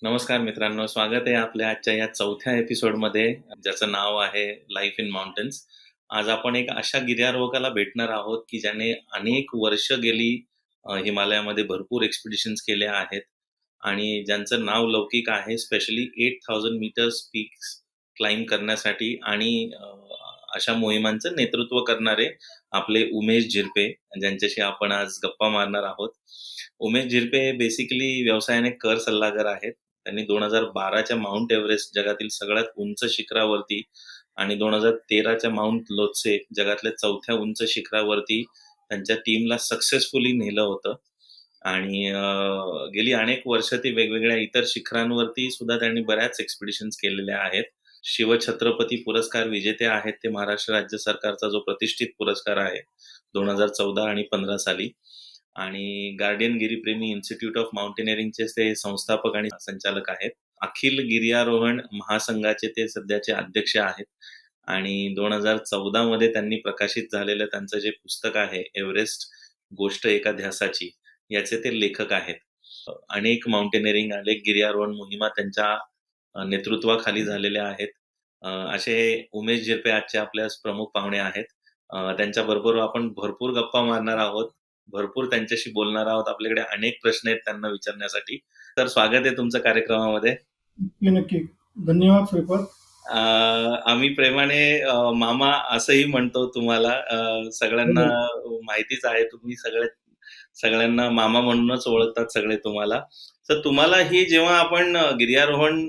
नमस्कार मित्रांनो, स्वागत आहे आपल्या आजच्या या चौथ्या एपिसोडमध्ये, ज्याचं नाव आहे लाईफ इन माउंटन्स. आज आपण एक अशा गिर्यारोहकाला भेटणार आहोत, की ज्याने अनेक वर्ष गेली हिमालयामध्ये भरपूर एक्सपिडिशन्स केल्या आहेत आणि ज्यांचं नाव लौकिक आहे. स्पेशली 8000 मीटर्स पीक्स क्लाइंब करण्यासाठी आणि अशा मोहिमांचं नेतृत्व करणारे आपले उमेश झिरपे, ज्यांच्याशी आपण आज गप्पा मारणार आहोत. उमेश झिरपे हे बेसिकली व्यवसायाने कर सल्लागार आहेत. त्यांनी 2012च्या माउंट एव्हरेस्ट जगातील सगळ्यात उंच शिखरावरती आणि 2013च्या माउंट लोत्से जगातल्या चौथ्या उंच शिखरावरती त्यांच्या टीमला सक्सेसफुली नेलं होतं. आणि गेली अनेक वर्ष ते वेगवेगळ्या इतर शिखरांवरती सुद्धा त्यांनी बऱ्याच एक्सपिडिशन्स केलेल्या आहेत. शिवछत्रपती पुरस्कार विजेते आहेत ते. महाराष्ट्र राज्य सरकारचा जो प्रतिष्ठित पुरस्कार आहे 2014 आणि 15 साली. आणि गार्डियन गिरीप्रेमी इन्स्टिट्यूट ऑफ माउंटेनिअरिंगचे ते संस्थापक आणि संचालक आहेत. अखिल गिर्यारोहण महासंघाचे ते सध्याचे अध्यक्ष आहेत. आणि 2014 मध्ये त्यांनी प्रकाशित झालेलं त्यांचं जे पुस्तक आहे एव्हरेस्ट गोष्ट एका ध्यासाची, याचे ते लेखक आहेत. अनेक माउंटेनिअरिंग, अनेक गिर्यारोहण मोहिमा त्यांच्या नेतृत्वाखाली झालेल्या आहेत. असे उमेश झिरपे आजचे आपल्या प्रमुख पाहुणे आहेत. त्यांच्याबरोबर आपण भरपूर गप्पा मारणार आहोत, भरपूर त्यांच्याशी बोलणार आहोत. आपल्याकडे अनेक प्रश्न आहेत त्यांना विचारण्यासाठी. तर स्वागत आहे तुमचं कार्यक्रमामध्ये. नक्की. धन्यवाद श्रीपाद. आम्ही प्रेमाने मामा असंही म्हणतो तुम्हाला. सगळ्यांना माहितीच आहे, तुम्ही सगळ्यांना मामा म्हणूनच ओळखतात सगळे तुम्हाला. तर तुम्हाला ही जेव्हा आपण गिर्यारोहण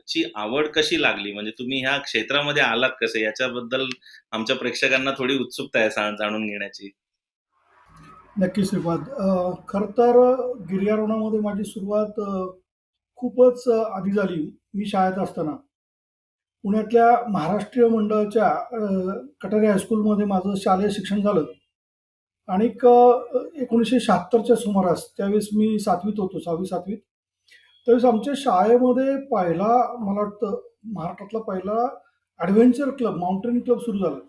ची आवड कशी लागली, म्हणजे तुम्ही ह्या क्षेत्रामध्ये आलात कसे, याच्याबद्दल आमच्या प्रेक्षकांना थोडी उत्सुकता आहे जाणून घेण्याची. नक्की श्रीपाद. खरं तर गिर्यारोहणामध्ये माझी सुरुवात खूपच आधी झाली. मी शाळेत असताना पुण्यातल्या महाराष्ट्रीय मंडळाच्या कटारे हायस्कूलमध्ये माझं शालेय शिक्षण झालं. आणि 1976च्या सुमारास, त्यावेळेस मी 7वीत होतो, 6वी-7वीत. त्यावेळेस आमच्या शाळेमध्ये पहिला, मला वाटतं महाराष्ट्रातला पहिला ॲडव्हेंचर क्लब, माउंटेन क्लब सुरू झाला.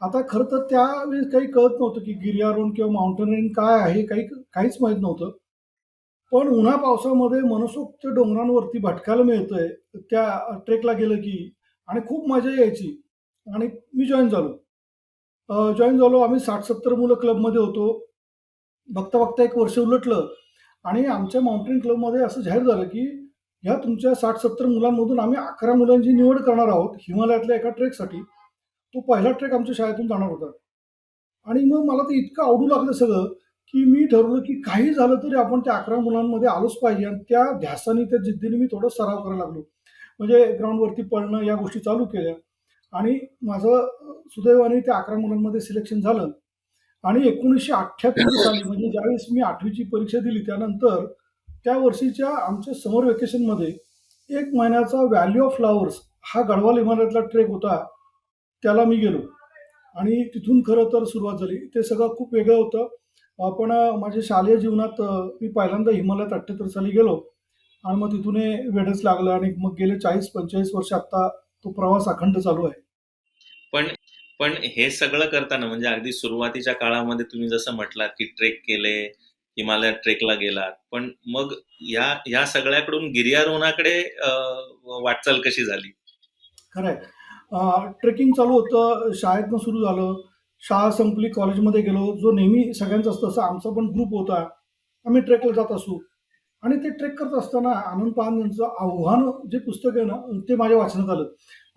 आता खरं तर त्यावेळेस काही कळत नव्हतं की गिर्यारोहण किंवा माउंटेनिअरिंग काय आहे, काहीच माहीत नव्हतं. पण उन्हा पावसामध्ये मनसोक्त डोंगरांवरती भटकायला मिळतंय, त्या ट्रेकला गेलं की, आणि खूप मजा यायची. आणि मी जॉईन झालो. आम्ही 60-70 मुलं क्लबमध्ये होतो. बघता बघता एक वर्ष उलटलं आणि आमच्या माउंटेन क्लबमध्ये असं जाहीर झालं की ह्या तुमच्या 60-70 मुलांमधून आम्ही 11 मुलांची निवड करणार आहोत हिमालयातल्या एका ट्रेकसाठी. तो पहिला ट्रेक आमच्या शाळेतून जाणार होता. आणि मग मला ते इतकं आवडू लागलं सगळं, की मी ठरवलं की काही झालं तरी आपण त्या 11 मुलांमध्ये आलोच पाहिजे. आणि त्या ध्यासाने, त्या जिद्दीने मी थोडं सराव करायला लागलो. म्हणजे ग्राउंडवरती पळणं, या गोष्टी चालू केल्या. आणि माझं सुदैवाने त्या 11 मुलांमध्ये सिलेक्शन झालं. आणि 1978 साली, म्हणजे ज्यावेळेस मी 8वीची परीक्षा दिली त्यानंतर, त्या वर्षीच्या आमच्या समर वेकेशनमध्ये 1 महिन्याचा व्हॅली ऑफ फ्लॉवर्स हा गढवाल हिमालयातला ट्रेक होता. त्याला मी गेलो आणि तिथून खरं तर सुरुवात झाली. ते सगळं खूप वेगळं होतं. पण माझ्या शालेय जीवनात मी पहिल्यांदा हिमालयात 78 साली गेलो आणि मग तिथून हे वेडच लागलं आणि मग गेले 40-45 वर्ष आता तो प्रवास अखंड चालू आहे. पण पण हे सगळं करताना, म्हणजे अगदी सुरुवातीच्या काळामध्ये तुम्ही जसं म्हटलात की ट्रेक केले, हिमालयात ट्रेकला गेलात, पण मग या सगळ्याकडून गिर्यारोहणाकडे वाटचाल कशी झाली? खरं आहे. ट्रेकिंग चालू होतं, शाळेतनं सुरू झालं. शाळा संपली, कॉलेजमध्ये गेलो. जो नेहमी सगळ्यांचं असतं तसं आमचा पण ग्रुप होता. आम्ही ट्रेकला जात असू. आणि ते ट्रेक करत असताना आनंद पान यांचं आव्हान जे पुस्तक आहे ना, ते माझ्या वाचनात आलं.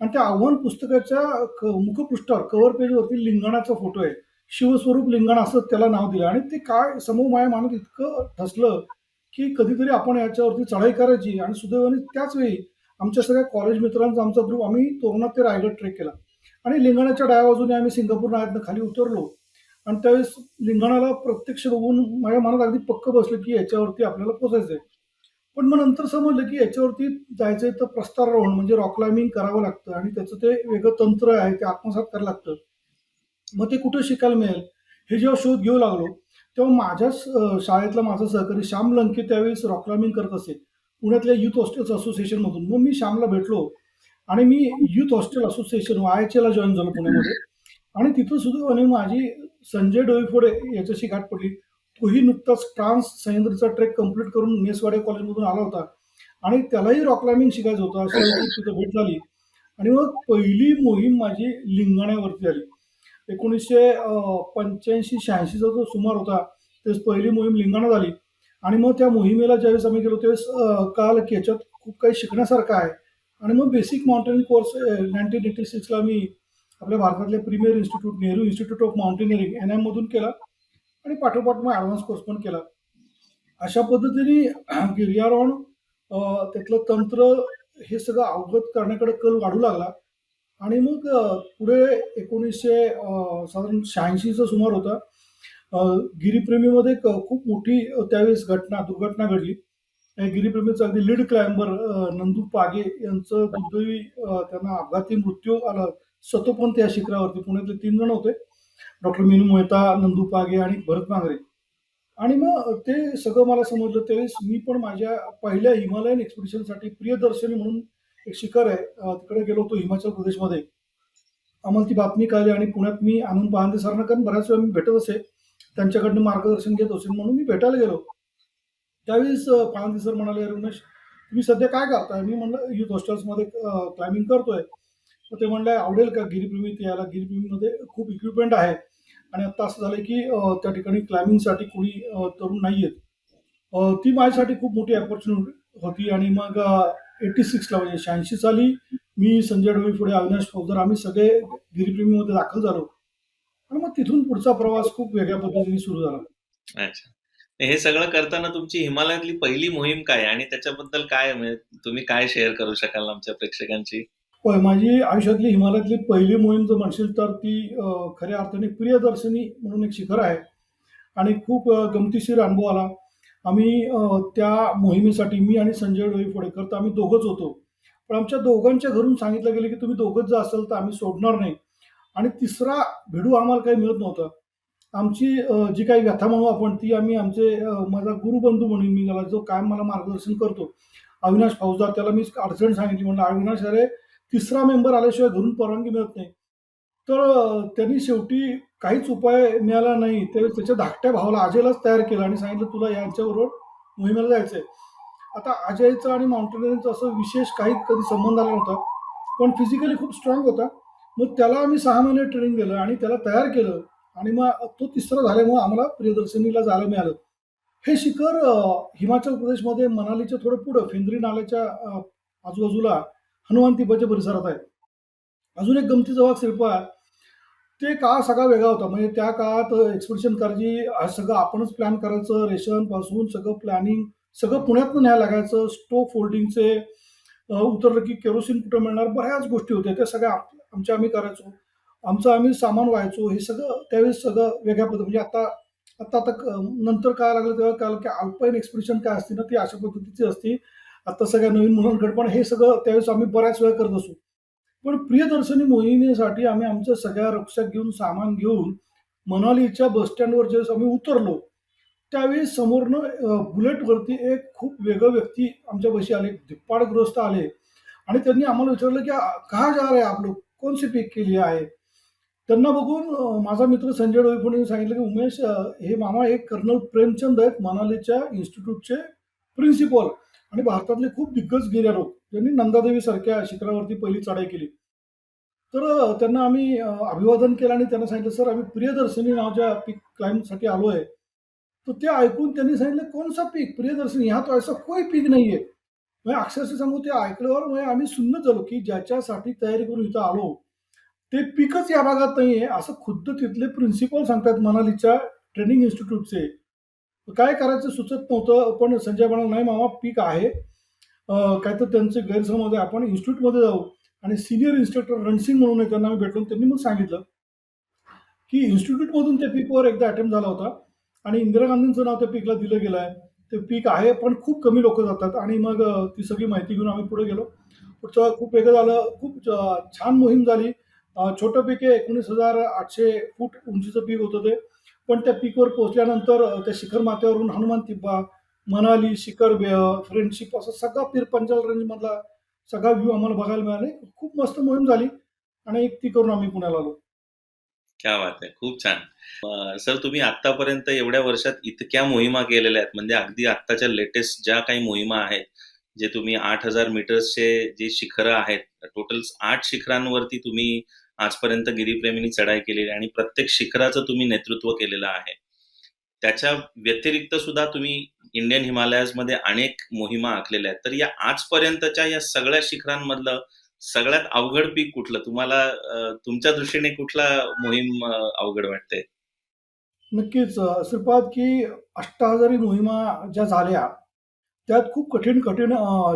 आणि त्या आव्हान पुस्तकाच्या मुखपृष्ठावर, कव्हर पेजवरती लिंगाणाचा फोटो आहे. शिवस्वरूप लिंगाणा असं त्याला नाव दिलं. आणि ते काय समूह माझ्या मनात इतकं ठसलं की कधीतरी आपण याच्यावरती चढाई करायची. आणि सुदैवाने त्याच वेळी आमच्या सगळ्या कॉलेज मित्रांचा आमचा ग्रुप, आम्ही तोरणा ते रायगड ट्रेक केला. आणि लिंगाणाच्या डाव्या बाजूने आम्ही सिंगापूर नाळ्यातनं खाली उतरलो. आणि त्यावेळेस लिंगाणाला प्रत्यक्ष बघून माझ्या मनात अगदी पक्क बसलं की याच्यावरती आपल्याला पोचायचंय. पण मग नंतर समजलं की याच्यावरती जायचंय तर प्रस्तारोहण, म्हणजे रॉक क्लाइम्बिंग करावं लागतं आणि त्याचं ते वेगळं तंत्र आहे, ते आत्मसात करायला लागतं. मग ते कुठं शिकायला मिळेल, हे जेव्हा शोध घेऊ लागलो, तेव्हा माझ्याच शाळेतला माझा सहकारी श्याम लंके त्यावेळेस रॉक क्लाइम्बिंग करत असे, पुण्यातल्या युथ हॉस्टेल्स असोसिएशनमधून. मग मी श्यामला भेटलो आणि मी युथ हॉस्टेल असोसिएशन YHA ला जॉईन झालो पुण्यामध्ये. आणि तिथं सुदैवाने माझी संजय डोईफोडे याच्याशी गाठ पडली. तोही नुकताच ट्रान्स सह्याद्रीचा ट्रेक कंप्लीट करून नेसवाडे कॉलेजमधून आला होता. आणि त्यालाही रॉक क्लाइम्बिंग शिकायचं होतं. अशा वेळी तिथं भेट झाली आणि मग पहिली मोहीम माझी लिंगाण्यावरती झाली. 1985-86चा जो सुमार होता, त्यावेळेस पहिली मोहीम लिंगाणा झाली आणि मग त्या मोहिमेला ज्यावेळेस आम्ही गेलो त्यावेळेस कळालं की याच्यात खूप काही शिकण्यासारखं आहे आणि मग बेसिक माउंटेनिंग कोर्स 1986ला मी आपल्या भारतातल्या premier institute Nehru institute of mountaineering NIM मधून केला आणि पाठोपाठ मग ॲडव्हान्स कोर्स पण केला. अशा पद्धतीने गिर्यारोहण त्यातलं तंत्र हे सगळं अवगत करण्याकडे कल वाढू लागला आणि मग पुढे 1900 साधारण 86चा सुमार होता. अ, गिरीप्रेमीमध्ये खूप मोठी त्यावेळेस दुर्घटना घडली. गिरीप्रेमीचा अगदी लीड क्लाइंबर नंदू पागे यांचं दुर्दैवी त्यांना अपघाती मृत्यू आला. सतोपंत या शिखरावरती पुण्यातले 3 जण होते. डॉक्टर मीनू मेहता, नंदू पागे आणि भरत मांगरे. आणि मग ते सगळं मला समजलं त्यावेळेस मी पण माझ्या पहिल्या हिमालयन एक्सपिडिशनसाठी प्रियदर्शनी म्हणून एक शिखर आहे तिकडे गेलो होतो हिमाचल प्रदेशमध्ये. आम्हाला ती बातमी कळली आणि पुण्यात मी आनंद पहांदे सरांना कारण बऱ्याच वेळा मी भेटत असे. त्यांच्याकडनं मार्गदर्शन घेत असेल म्हणून मी भेटायला गेलो. त्यावेळेस पहांदे सर म्हणाले, "अरे उमेश, तुम्ही सध्या काय करताय?" मी म्हणलं, "युथ हॉस्टेल्समध्ये क्लाइम्बिंग करतोय." तर ते म्हणले, "आवडेल का गिरीप्रेमीत यायला? गिरीप्रेमीमध्ये खूप इक्विपमेंट आहे आणि आता असं झालंय की त्या ठिकाणी क्लाइम्बिंगसाठी कोणी तरुण नाहीयेत." ती माझ्यासाठी खूप मोठी अपॉर्च्युनिटी होती आणि मग 86ला म्हणजे 86 साली मी, संजय डोईफोडे, अविनाश फौजदार आम्ही सगळे गिरीप्रेमीमध्ये दाखल झालो आणि मग तिथून पुढचा प्रवास खूप वेगळ्या पद्धतीने सुरू झाला. अच्छा. हे सगळं करताना तुमची हिमालयातली पहिली मोहीम काय आहे आणि त्याच्याबद्दल काय म्हणजे तुम्ही काय शेअर करू शकाल आमच्या प्रेक्षकांची? होय, माझी आयुष्यातली हिमालयातली पहिली मोहीम जर म्हणशील तर ती खऱ्या अर्थाने प्रियदर्शनी म्हणून एक शिखर आहे आणि खूप गमतीशीर अनुभव आला. आम्ही त्या मोहिमेसाठी मी आणि संजय डोईफोडेकर तर आम्ही दोघंच होतो. पण आमच्या दोघांच्या घरून सांगितलं गेलं की तुम्ही दोघंच जर असाल तर आम्ही सोडणार नाही आणि तिसरा भिडू आम्हाला काही मिळत नव्हता. आमची जी काही व्यथा म्हणू आपण ती आम्ही आमचे माझा गुरुबंधू म्हणून मी त्याला जो कायम मला मार्गदर्शन करतो, अविनाश फौजदार त्याला मी अडचण सांगितली. म्हणलं, "अविनाश अरे, तिसरा मेंबर आल्याशिवाय घरून परवानगी मिळत नाही." तर त्यांनी शेवटी काहीच उपाय मिळाला नाही. त्यावेळेस त्याच्या धाकट्या भावाला अजयलाच तयार केलं आणि सांगितलं, "तुला यांच्याबरोबर मोहिमेला जायचंय." आता अजयचं आणि माउंटेनिअरिंगचं असं विशेष काही कधी संबंध आला नव्हता. पण फिजिकली खूप स्ट्रॉंग होता. मग त्याला आम्ही 6 महिने ट्रेनिंग दिलं आणि त्याला तयार केलं आणि मग तो तिसरा झाल्यामुळे आम्हाला प्रियदर्शनीला जायला मिळालं. हे शिखर हिमाचल प्रदेशमध्ये मनालीच्या थोडं पुढं फेंद्री नाल्याच्या आजूबाजूला हनुमान तिब्बतच्या परिसरात आहे. अजून एक गमतीचा भाग शिल्पा ते काळ सगळा वेगळा होता. म्हणजे त्या काळात एक्सपिडिशन करायची सगळं आपणच प्लॅन करायचं. रेशनपासून सगळं प्लॅनिंग सगळं पुण्यातनं न्यायला लागायचं. स्टोव्ह फोल्डिंगचे उतरलं की केरोसिन कुठं मिळणार बऱ्याच गोष्टी होत्या. त्या सगळ्या आमच्या आम्ही करायचो. आमचं आम्ही सामान व्हायचो. हे सगळं त्यावेळेस सगळं वेगळ्या पद्धती म्हणजे आता आता आता नंतर कळायला लागलं तेव्हा कळालं की अल्पाईन एक्सपिडिशन काय असते ना ती अशा पद्धतीची असते. आता सगळ्या नवीन मुलांकडे पण हे सगळं त्यावेळेस आम्ही बऱ्याच वेळा करत असू. पण प्रियदर्शनी मोहिमेसाठी आम्ही आमच्या सगळ्या रक्षक घेऊन, सामान घेऊन मनालीच्या बस स्टँडवर ज्यावेळेस आम्ही उतरलो, त्यावेळी समोरनं बुलेटवरती एक खूप वेगळं व्यक्ती आमच्यापाशी आले. धिप्पाडग्रस्त आले आणि त्यांनी आम्हाला विचारलं, की "कहाँ जा रहे हैं आप लोग? कौन सी पीक के लिए आए?" त्यांना बघून माझा मित्र संजय डोईफोडेने सांगितलं, की "उमेश, हे मामा एक कर्नल प्रेमचंद आहेत, मनालीच्या इन्स्टिट्यूटचे प्रिन्सिपल आणि भारतातले खूप दिग्गज गिर्यारोहक. त्यांनी नंदादेवीसारख्या शिखरावरती पहिली चढाई केली." तर त्यांना आम्ही अभिवादन केलं आणि त्यांना सांगितलं, "सर, आम्ही प्रियदर्शनी नावाच्या पीक क्लाइंबसाठी आलो आहे." तर ते ऐकून त्यांनी सांगितलं, "कौन सा पीक? प्रियदर्शनी? यहाँ तो ऐसा कोई पीक नहीं है." म्हणजे अक्षरशः सांगू ते ऐकल्यावर म्हणजे आम्ही सुन्न झालो, की ज्याच्यासाठी तयारी करून इथं आलो, ते पीकच या भागात नाहीये, असं खुद्द तिथले प्रिन्सिपल सांगतात मनालीच्या ट्रेनिंग इन्स्टिट्यूटचे. काय करायचं सुचत नव्हतं. पण संजय म्हणाला, "नाही मामा, पीक आहे. काय तर त्यांचे गैरसमज आहे. आपण इन्स्टिट्यूटमध्ये जाऊ." आणि सीनियर इन्स्ट्रक्टर रणसिंग म्हणून आहे, त्यांना मी भेटलो. त्यांनी मग सांगितलं, की इन्स्टिट्यूटमधून त्या पीकवर एकदा अटेम्प्ट झाला होता आणि इंदिरा गांधींचं नाव त्या पीकला दिलं गेलं आहे. ते पीक आहे, पण खूप कमी लोकं जातात आणि मग ती सगळी माहिती घेऊन आम्ही पुढे गेलो. पुढचं खूप वेगळं झालं. खूप छान मोहीम झाली. छोटं पीक आहे, 19,800 फूट उंचीचं पीक होतं ते. पण त्या पीकवर पोहोचल्यानंतर त्या शिखर माथ्यावरून हनुमान तिब्बा, मनाली, शिखर फ्रेंडशिप असा सगळा पीर पंजाल रेंजमधला सगळा व्ह्यू आम्हाला बघायला मिळाले. खूप मस्त मोहीम झाली आणि ती करून आम्ही पुण्याला आलो. क्या बात आहे! खूप छान. सर, तुम्ही आत्तापर्यंत एवढ्या वर्षात इतक्या मोहिमा केलेल्या आहेत म्हणजे अगदी आत्ताच्या लेटेस्ट ज्या काही मोहिमा आहेत, जे तुम्ही 8,000 मीटर्सचे जे शिखरं आहेत, टोटल 8 शिखरांवरती तुम्ही आजपर्यंत गिरीप्रेमींनी चढाई केलेली आहे आणि प्रत्येक शिखराचं तुम्ही नेतृत्व केलेलं आहे. त्याच्या व्यतिरिक्त सुद्धा तुम्ही इंडियन हिमालयाजमध्ये अनेक मोहिमा आखलेल्या आहेत. तर या आजपर्यंतच्या या सगळ्या शिखरांमधलं सगळ्यात अवघड पीक कुठलं? तुम्हाला तुमच्या दृष्टीने कुठला मोहीम अवघड वाटते? नक्कीच श्रीपाद की अष्टाधारी मोहिमा ज्या झाल्या त्यात खूप कठीण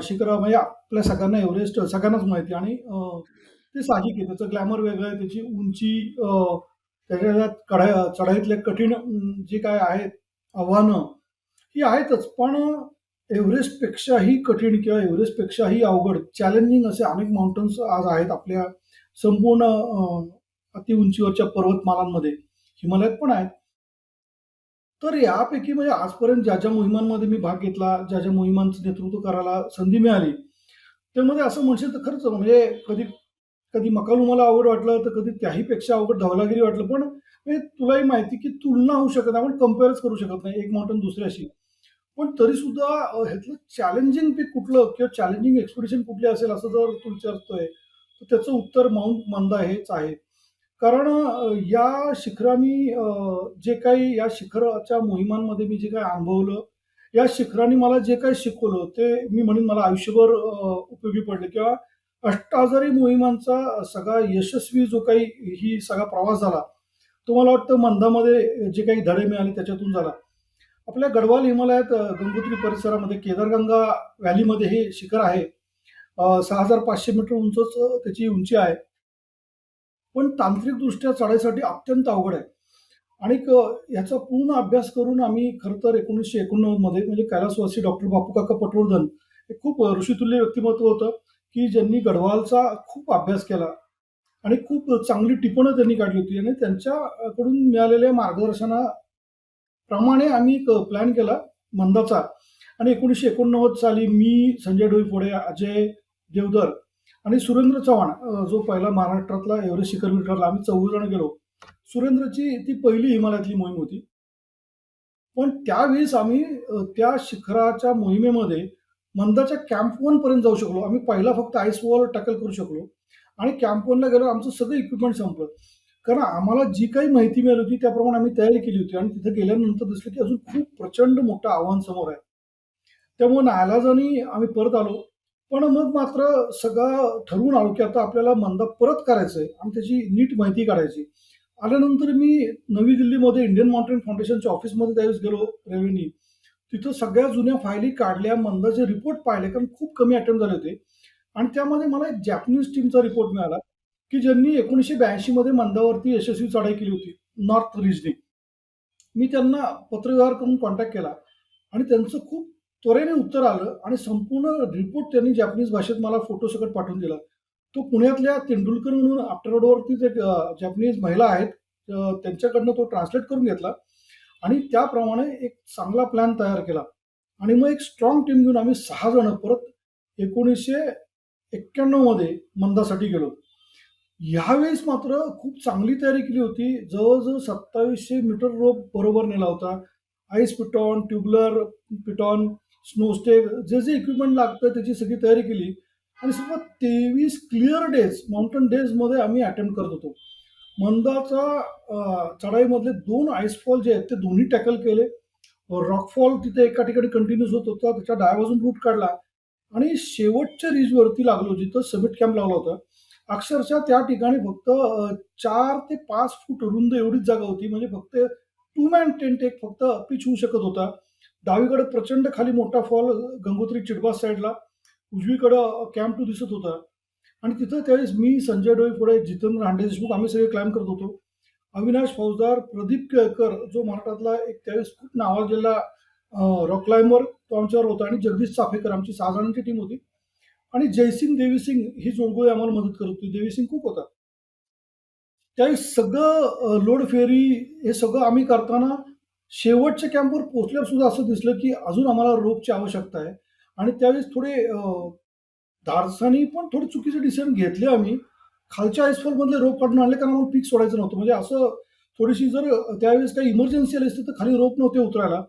शिखरं म्हणजे आपल्या सगळ्यांना एव्हरेस्ट सगळ्यांनाच माहिती आणि ते साहजिक आहे. त्याचं ग्लॅमर वेगळं आहे, त्याची उंची त्याच्या चढाईतले कठीण जे काय आहेत आव्हानं ही आहेतच. पण एव्हरेस्टपेक्षाही कठीण किंवा एव्हरेस्टपेक्षाही अवघड चॅलेंजिंग असे अनेक माउंटन्स आज आहेत आपल्या संपूर्ण अतिउंचीवरच्या पर्वतमालांमध्ये. हिमालयात पण आहेत. तर यापैकी म्हणजे आजपर्यंत ज्या मोहिमांमध्ये मी भाग घेतला, ज्या मोहिमांचं नेतृत्व करायला संधी मिळाली, त्यामध्ये असं म्हणशील तर खरंच म्हणजे कधी कधी मकालू मला अवघड वाटलं, तर कधी त्याहीपेक्षा अवघड धवलागिरी वाटलं. पण म्हणजे तुलाही माहिती की तुलना होऊ शकत नाही. आपण कंपेअरच करू शकत नाही एक माउंटन दुसऱ्याशी. पण तरीसुद्धा ह्यातलं चॅलेंजिंग पीक कुठलं किंवा चॅलेंजिंग एक्सपिडिशन कुठली असेल असं जर तू विचारतोय, तर त्याचं उत्तर माउंट मंदा हेच आहे. कारण या शिखरांनी जे काही या शिखराच्या मोहिमांमध्ये मी जे काही अनुभवलं, या शिखरांनी मला जे काही शिकवलं, ते मी म्हणेन मला आयुष्यभर उपयोगी पडले किंवा अष्टाधारी मोहिमांचा सगळा यशस्वी जो काही ही सगळा प्रवास झाला, तो मला वाटतं मंदामध्ये जे काही धडे मिळाले त्याच्यातून झाला. आपल्या गढवाल हिमालयात गंगोत्री परिसरामध्ये केदारगंगा व्हॅलीमध्ये हे शिखर आहे. 6,500 मीटर उंचच त्याची उंची आहे. पण तांत्रिकदृष्ट्या चढाईसाठी अत्यंत अवघड आहे. आणि याचा पूर्ण अभ्यास करून आम्ही खरं तर 1989 मध्ये म्हणजे कैलासवासी डॉक्टर बापूकाका पटवर्धन हे खूप ऋषितुल्य व्यक्तिमत्व होतं, की ज्यांनी गढवालचा खूप अभ्यास केला आणि खूप चांगली टिपणं त्यांनी काढली होती आणि त्यांच्याकडून मिळालेल्या मार्गदर्शनाप्रमाणे आम्ही एक प्लॅन केला मंदाचा आणि 1989 साली मी, संजय डोईफोडे, अजय देवधर आणि सुरेंद्र चव्हाण जो पहिला महाराष्ट्रातला एव्हरेस्ट शिखर ठरला. आम्ही 4 जण गेलो. सुरेंद्रची ती पहिली हिमालयातली मोहीम होती. पण त्यावेळेस आम्ही त्या शिखराच्या मोहिमेमध्ये मंदाच्या कॅम्प 1 पर्यंत जाऊ शकलो. आम्ही पहिला फक्त आईस वॉल टॅकल करू शकलो आणि कॅम्प 1 ला गेल्यावर आमचं सगळं इक्विपमेंट संपलं. कारण आम्हाला जी काही माहिती मिळाली होती त्याप्रमाणे आम्ही तयारी केली होती आणि तिथे गेल्यानंतर दिसलं की अजून खूप प्रचंड मोठं आव्हान समोर आहे. त्यामुळे नाईलाजाने आम्ही परत आलो. पण मग मात्र सगळं ठरवून आलो की आता आपल्याला मंदा परत करायचंय आणि त्याची नीट माहिती काढायची. आल्यानंतर मी नवी दिल्लीमध्ये इंडियन माउंटेन फाउंडेशनच्या ऑफिसमध्ये त्यावेळेस गेलो रेव्हेन्यू. तिथं सगळ्या जुन्या फायली काढल्या, मंदाचे रिपोर्ट पाहिले कारण खूप कमी अटेम्प्ट झाले होते आणि त्यामध्ये मला एक जॅपनीज टीमचा रिपोर्ट मिळाला, की ज्यांनी 1982 मध्ये मंदावरती यशस्वी चढाई केली होती, नॉर्थ रिजनी. मी त्यांना पत्रव्यवहार करून कॉन्टॅक्ट केला आणि त्यांचं खूप त्वरेने उत्तर आलं आणि संपूर्ण रिपोर्ट त्यांनी जॅपनीज भाषेत मला फोटोसकट पाठवून दिला. तो पुण्यातल्या तेंडुलकर म्हणून आफ्टर रोडवरतीच एक जॅपनीज महिला आहेत. त्यांच्याकडनं तो ट्रान्सलेट करून घेतला आणि त्याप्रमाणे एक चांगला प्लॅन तयार केला आणि मग एक स्ट्रॉंग टीम घेऊन आम्ही 6 जण परत 1991 मध्ये मंदासाठी गेलो. ह्यावेळेस मात्र खूप चांगली तयारी केली होती. जवळ-जवळ 2700 मीटर रोप बरोबर नेला होता. आईस पिटॉन, ट्यूबलर पिटॉन, स्नो स्टे जे इक्विपमेंट लागतं त्याची सगळी तयारी केली आणि सर्व 23 क्लिअर डेज, माउंटन डेजमध्ये आम्ही अटेम्प्ट करत होतो. मंदाचा चढाईमधले 2 आईसफॉल जे आहेत ते दोन्ही टॅकल केले. रॉकफॉल तिथे एका ठिकाणी कंटिन्यूअस होत होता. त्याच्या डाव्या बाजून रूट काढला आणि शेवटच्या रिजवरती लागलो जिथं समिट कॅम्प लावला होता. अक्षरशः त्या ठिकाणी फक्त 4 ते 5 फूट रुंद एवढीच जागा होती. म्हणजे फक्त 2 मॅन टेंट एक फक्त पिच होऊ शकत होता. डावीकडे प्रचंड खाली मोठा फॉल गंगोत्री चिडबास साईडला, उजवीकडं कॅम्प 2 दिसत होता आणि तिथं त्यावेळेस मी, संजय डोईफोडे, जितेंद्र हांडे देशमुख आम्ही सगळे क्लाइंब करत होतो. अविनाश फौजदार, प्रदीप केळकर जो महाराष्ट्रातला एक त्यावेळेस खूप नावाजलेला रॉक क्लाइंबर तो आमच्यावर होता आणि जगदीश चाफेकर आमची 6 जणांची टीम होती आणि जयसिंग, देवीसिंग ही जोडगोळी आम्हाला मदत करत होती. देवीसिंग खूप होता. त्यावेळेस सगळं लोड फेरी हे सगळं आम्ही करताना शेवटच्या कॅम्पवर पोहोचल्यावर सुद्धा असं दिसलं, की अजून आम्हाला रोपची आवश्यकता आहे आणि त्यावेळेस थोडे धाडसानी पण थोडे चुकीचे डिसिजन घेतले आम्ही. खालच्या आईसफॉलमधले रोप काढून आणले कारण आम्हाला पीक सोडायचं नव्हतं. म्हणजे असं थोडीशी जर त्यावेळेस काही इमर्जन्सी आली असती तर खाली रोप नव्हते उतरायला.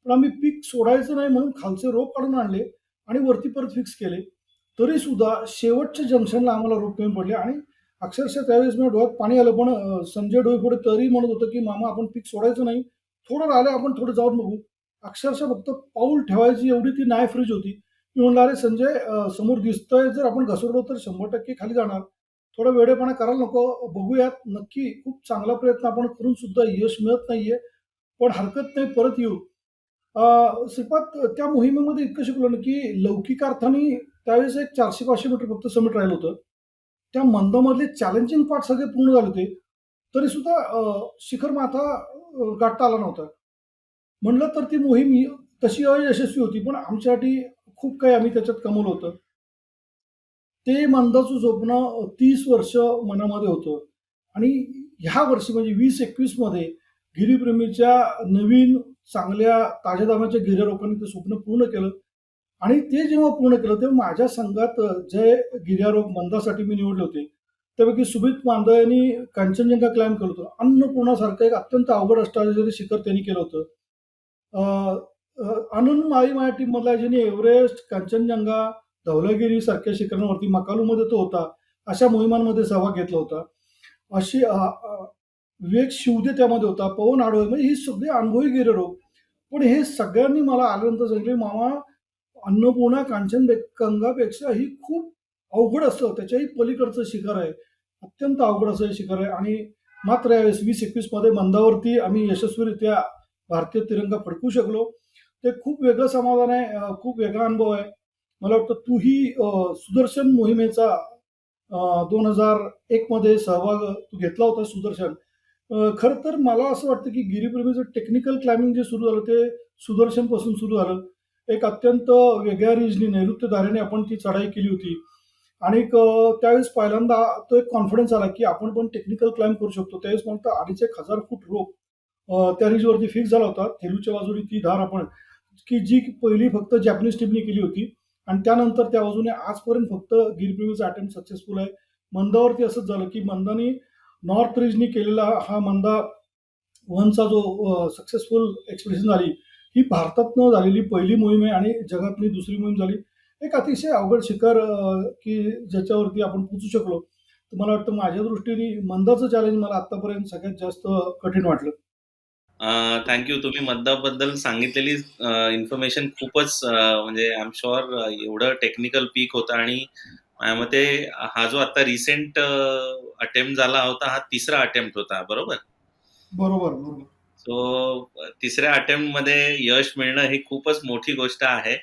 पण आम्ही पीक सोडायचं नाही म्हणून खालचे रोप काढून आणले आणि वरती परत फिक्स केले. तरीसुद्धा शेवटच्या जंक्शनला आम्हाला रोप कमी पडले आणि अक्षरशः त्यावेळेस माझ्या डोळ्यात पाणी आलं. पण संजय डोईफोडे तरी म्हणत होतं, की "मामा आपण पीक सोडायचं नाही. थोडं राहिलं आपण थोडं जाऊन बघू." अक्षरशः फक्त पाऊल ठेवायची एवढी ती नाही फ्रीज होती. मी म्हणलं, "अरे संजय समोर दिसतंय जर आपण घसरलो तर 100% खाली जाणार. थोडा वेडेपणा करायला नको. बघूयात नक्की खूप चांगला प्रयत्न आपण करून सुद्धा यश मिळत नाहीये. पण हरकत नाही परत येऊ." श्रीपाद त्या मोहिमेमध्ये इतकं शिकलो ना, की लौकिक अर्थाने त्यावेळेस एक 400-500 मीटर फक्त समिट राहिलं होतं. त्या मंदामधले चॅलेंजिंग पार्ट सगळे पूर्ण झाले होते. तरीसुद्धा शिखर माथा गाठता आला नव्हता. म्हणलं तर ती मोहीम तशी अयशस्वी होती, पण आमच्यासाठी खूप काही आम्ही त्याच्यात कमवलं होतं. ते मंदाचं स्वप्न 30 वर्ष मनामध्ये होतं आणि ह्या वर्षी म्हणजे 2021 मध्ये गिरीप्रेमीच्या नवीन चांगल्या ताज्या गिर्यारोहकांनी ते स्वप्न पूर्ण केलं आणि ते जेव्हा पूर्ण केलं तेव्हा माझ्या संघात जे गिर्यारोहक मंदासाठी मी निवडले होते, त्यापैकी सुमित मांदा यांनी कांचनजंगा क्लाइंब केलं होतं. अन्नपूर्णासारखं एक अत्यंत अवघड अष्टादशी शिखर त्यांनी केलं होतं. अ, आनंद माळी माझ्या टीममधला ज्याने एव्हरेस्ट, कांचनजंगा, धवलागिरी सारख्या शिखरांवरती मकालूमध्ये तो होता. अशा मोहिमांमध्ये सहभाग घेतला होता. अशी विवेक शिवदे त्यामध्ये होता, पवन आडवळे म्हणजे ही सगळी अनुभवी गिर्यारोहक. पण हे सगळ्यांनी मला आल्यानंतर सांगितले, "मामा अन्नपूर्णा, कांचनगंगापेक्षा ही खूप अवघड असतं. त्याच्याही पलीकडचं शिखर आहे. अत्यंत अवघड असं हे शिखर आहे." आणि मात्र यावेळेस 2021 मध्ये मंदावरती आम्ही यशस्वीरित्या भारतीय तिरंगा फडकवू शकलो. ते खूप वेगळं समाधान आहे. खूप वेगळा अनुभव आहे. मला वाटतं तूही सुदर्शन मोहिमेचा 2001 मध्ये सहभाग तू घेतला होता सुदर्शन. खरं तर मला असं वाटतं, की गिरीप्रेमीचं टेक्निकल क्लाइम्बिंग जे सुरू झालं ते सुदर्शनपासून सुरू झालं. एक अत्यंत वेगळ्या रीजनी नैऋत्य धारेने आपण ती चढाई केली होती आणि त्यावेळेस पहिल्यांदा तो एक कॉन्फिडन्स आला, की आपण पण टेक्निकल क्लाइम्ब करू शकतो. त्यावेळेस मला वाटतं 2,500 फूट रोप त्या रीजवरती फिक्स झाला होता. थेलूच्या बाजूने ती धार आपण की जी पहिली फक्त जॅपनीज टीमने केली होती आणि त्यानंतर त्या बाजूने आजपर्यंत फक्त गिरप्रेमीचा अटेम्प्ट सक्सेसफुल आहे. मंदावरती असंच झालं, की मंदानी नॉर्थ रीजनी केलेला हा मंदा वनचा जो सक्सेसफुल एक्सपिडिशन झाली, ही भारतातनं झालेली पहिली मोहीम आहे आणि जगातली दुसरी मोहीम झाली. एक अतिशय अवघड शिखर की ज्याच्यावरती आपण पोहोचू शकलो. तर मला वाटतं माझ्या दृष्टीने मंदाचं चॅलेंज मला आत्तापर्यंत सगळ्यात जास्त कठीण वाटलं. Thank you. तुम्ही मद्दाबद्दल सांगितलेली इन्फॉर्मेशन खूपच म्हणजे आय एम शुअर एवढं टेक्निकल पीक होतं आणि माझ्या मते हा जो आता रिसेंट अटेम्प्ट झाला होता, हा तिसरा अटेम्प्ट होता, बरोबर? बरोबर, बरोबर. सो तिसऱ्या अटेम्प्टमध्ये यश मिळणं ही खूपच मोठी गोष्ट आहे.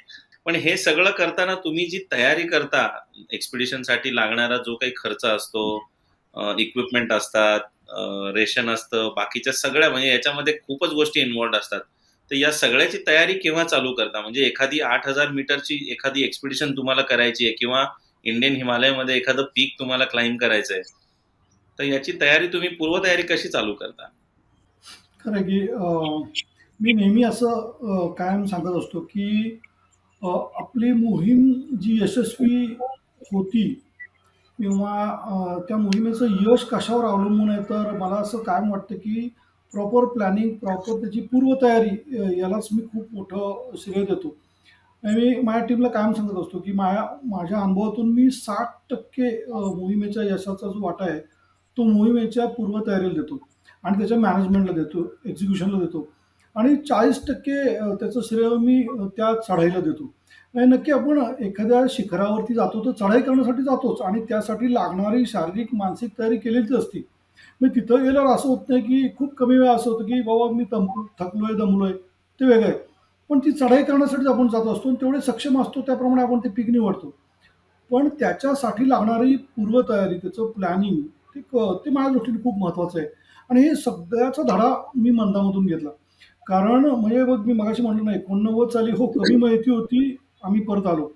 पण हे सगळं करताना तुम्ही जी तयारी करता, एक्सपिडिशनसाठी लागणारा जो काही खर्च असतो, इक्विपमेंट असतात, रेशन असतं, बाकीच्या सगळ्या म्हणजे याच्यामध्ये खूपच गोष्टी इन्व्हॉल्व्ड असतात. तर या सगळ्याची तयारी केव्हा चालू करता? म्हणजे एखादी 8,000 मीटरची एखादी एक्सपिडिशन तुम्हाला करायची आहे किंवा इंडियन हिमालयमध्ये एखादं पीक तुम्हाला क्लाइंब करायचंय. तर याची तयारी तुम्ही पूर्वतयारी कशी चालू करता? खरं आहे की मी नेहमी असं कायम सांगत असतो, की अ, आपली मोहीम जी यशस्वी होती किंवा त्या मोहिमेचं यश कशावर अवलंबून आहे, तर मला असं कायम वाटतं, की प्रॉपर प्लॅनिंग, प्रॉपर त्याची पूर्वतयारी यालाच मी खूप मोठं श्रेय देतो. आणि मी माझ्या टीमला कायम सांगत असतो, की माझ्या अनुभवातून मी 60% मोहिमेच्या यशाचा जो वाटा आहे, तो मोहिमेच्या पूर्वतयारीला देतो आणि त्याच्या मॅनेजमेंटला देतो, एक्झिक्युशनला देतो आणि 40% त्याचं श्रेय मी त्या चढाईला देतो. आणि नक्की आपण एखाद्या शिखरावरती जातो, तर चढाई करण्यासाठी जातोच आणि त्यासाठी लागणारी शारीरिक, मानसिक तयारी केलेलीच असते. मग तिथं गेल्यावर असं होत नाही, की खूप कमी वेळा असं होतं, की बाबा मी थकलोय, दमलोय, ते वेगळं आहे. पण ती चढाई करण्यासाठीच आपण जात असतो आणि तेवढे सक्षम असतो त्याप्रमाणे आपण ते पीक निवडतो. पण त्याच्यासाठी लागणारी पूर्वतयारी, त्याचं प्लॅनिंग ते माझ्या दृष्टीने खूप महत्त्वाचं आहे आणि हे सगळ्याचा धडा मी मंदामधून घेतला. कारण म्हणजे बघ मी मगाशी म्हटलं ना 89 साली हो, कमी माहिती होती, आम्ही परत आलो.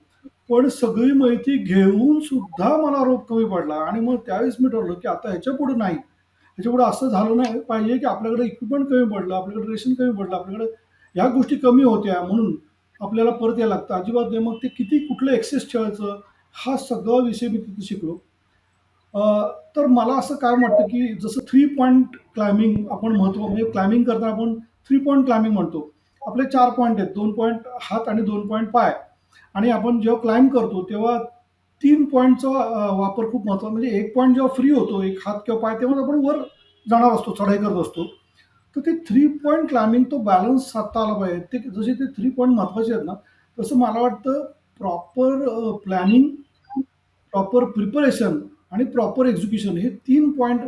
पण सगळी माहिती घेऊन सुद्धा मला रोग कमी पडला आणि मग त्यावेळेस मी ठरवलं, की आता ह्याच्यापुढे नाही. ह्याच्यापुढे असं झालं नाही पाहिजे, की आपल्याकडे इक्विपमेंट कमी पडलं, आपल्याकडे रेशन कमी पडलं, आपल्याकडे ह्या गोष्टी कमी होत्या म्हणून आपल्याला परत यायला लागतं. अजिबात नाही. मग ते किती कुठलं एक्सेस ठेवायचं, हा सगळा विषय मी तिथे शिकलो. अ, तर मला असं काय वाटतं, की जसं 3 पॉइंट क्लाइम्बिंग आपण महत्त्व म्हणजे क्लाइम्बिंग करताना आपण 3 पॉइंट क्लाइम्बिंग म्हणतो. आपले 4 पॉइंट आहेत. 2 पॉइंट हात आणि 2 पॉइंट पाय. आणि आपण जेव्हा क्लाइंब करतो तेव्हा 3 पॉइंटचा वापर खूप महत्त्वाचा. म्हणजे एक पॉइंट जेव्हा फ्री होतो, एक हात किंवा पाय, तेव्हा आपण वर जाणार असतो, चढाई करत असतो. तर ते 3 पॉइंट क्लाइम्बिंग तो बॅलन्स साधता आला पाहिजे. ते जसे ते 3 पॉइंट महत्त्वाचे आहेत ना, तसं मला वाटतं प्रॉपर प्लॅनिंग, प्रॉपर प्रिपरेशन आणि प्रॉपर एक्झिक्युशन हे 3 पॉइंट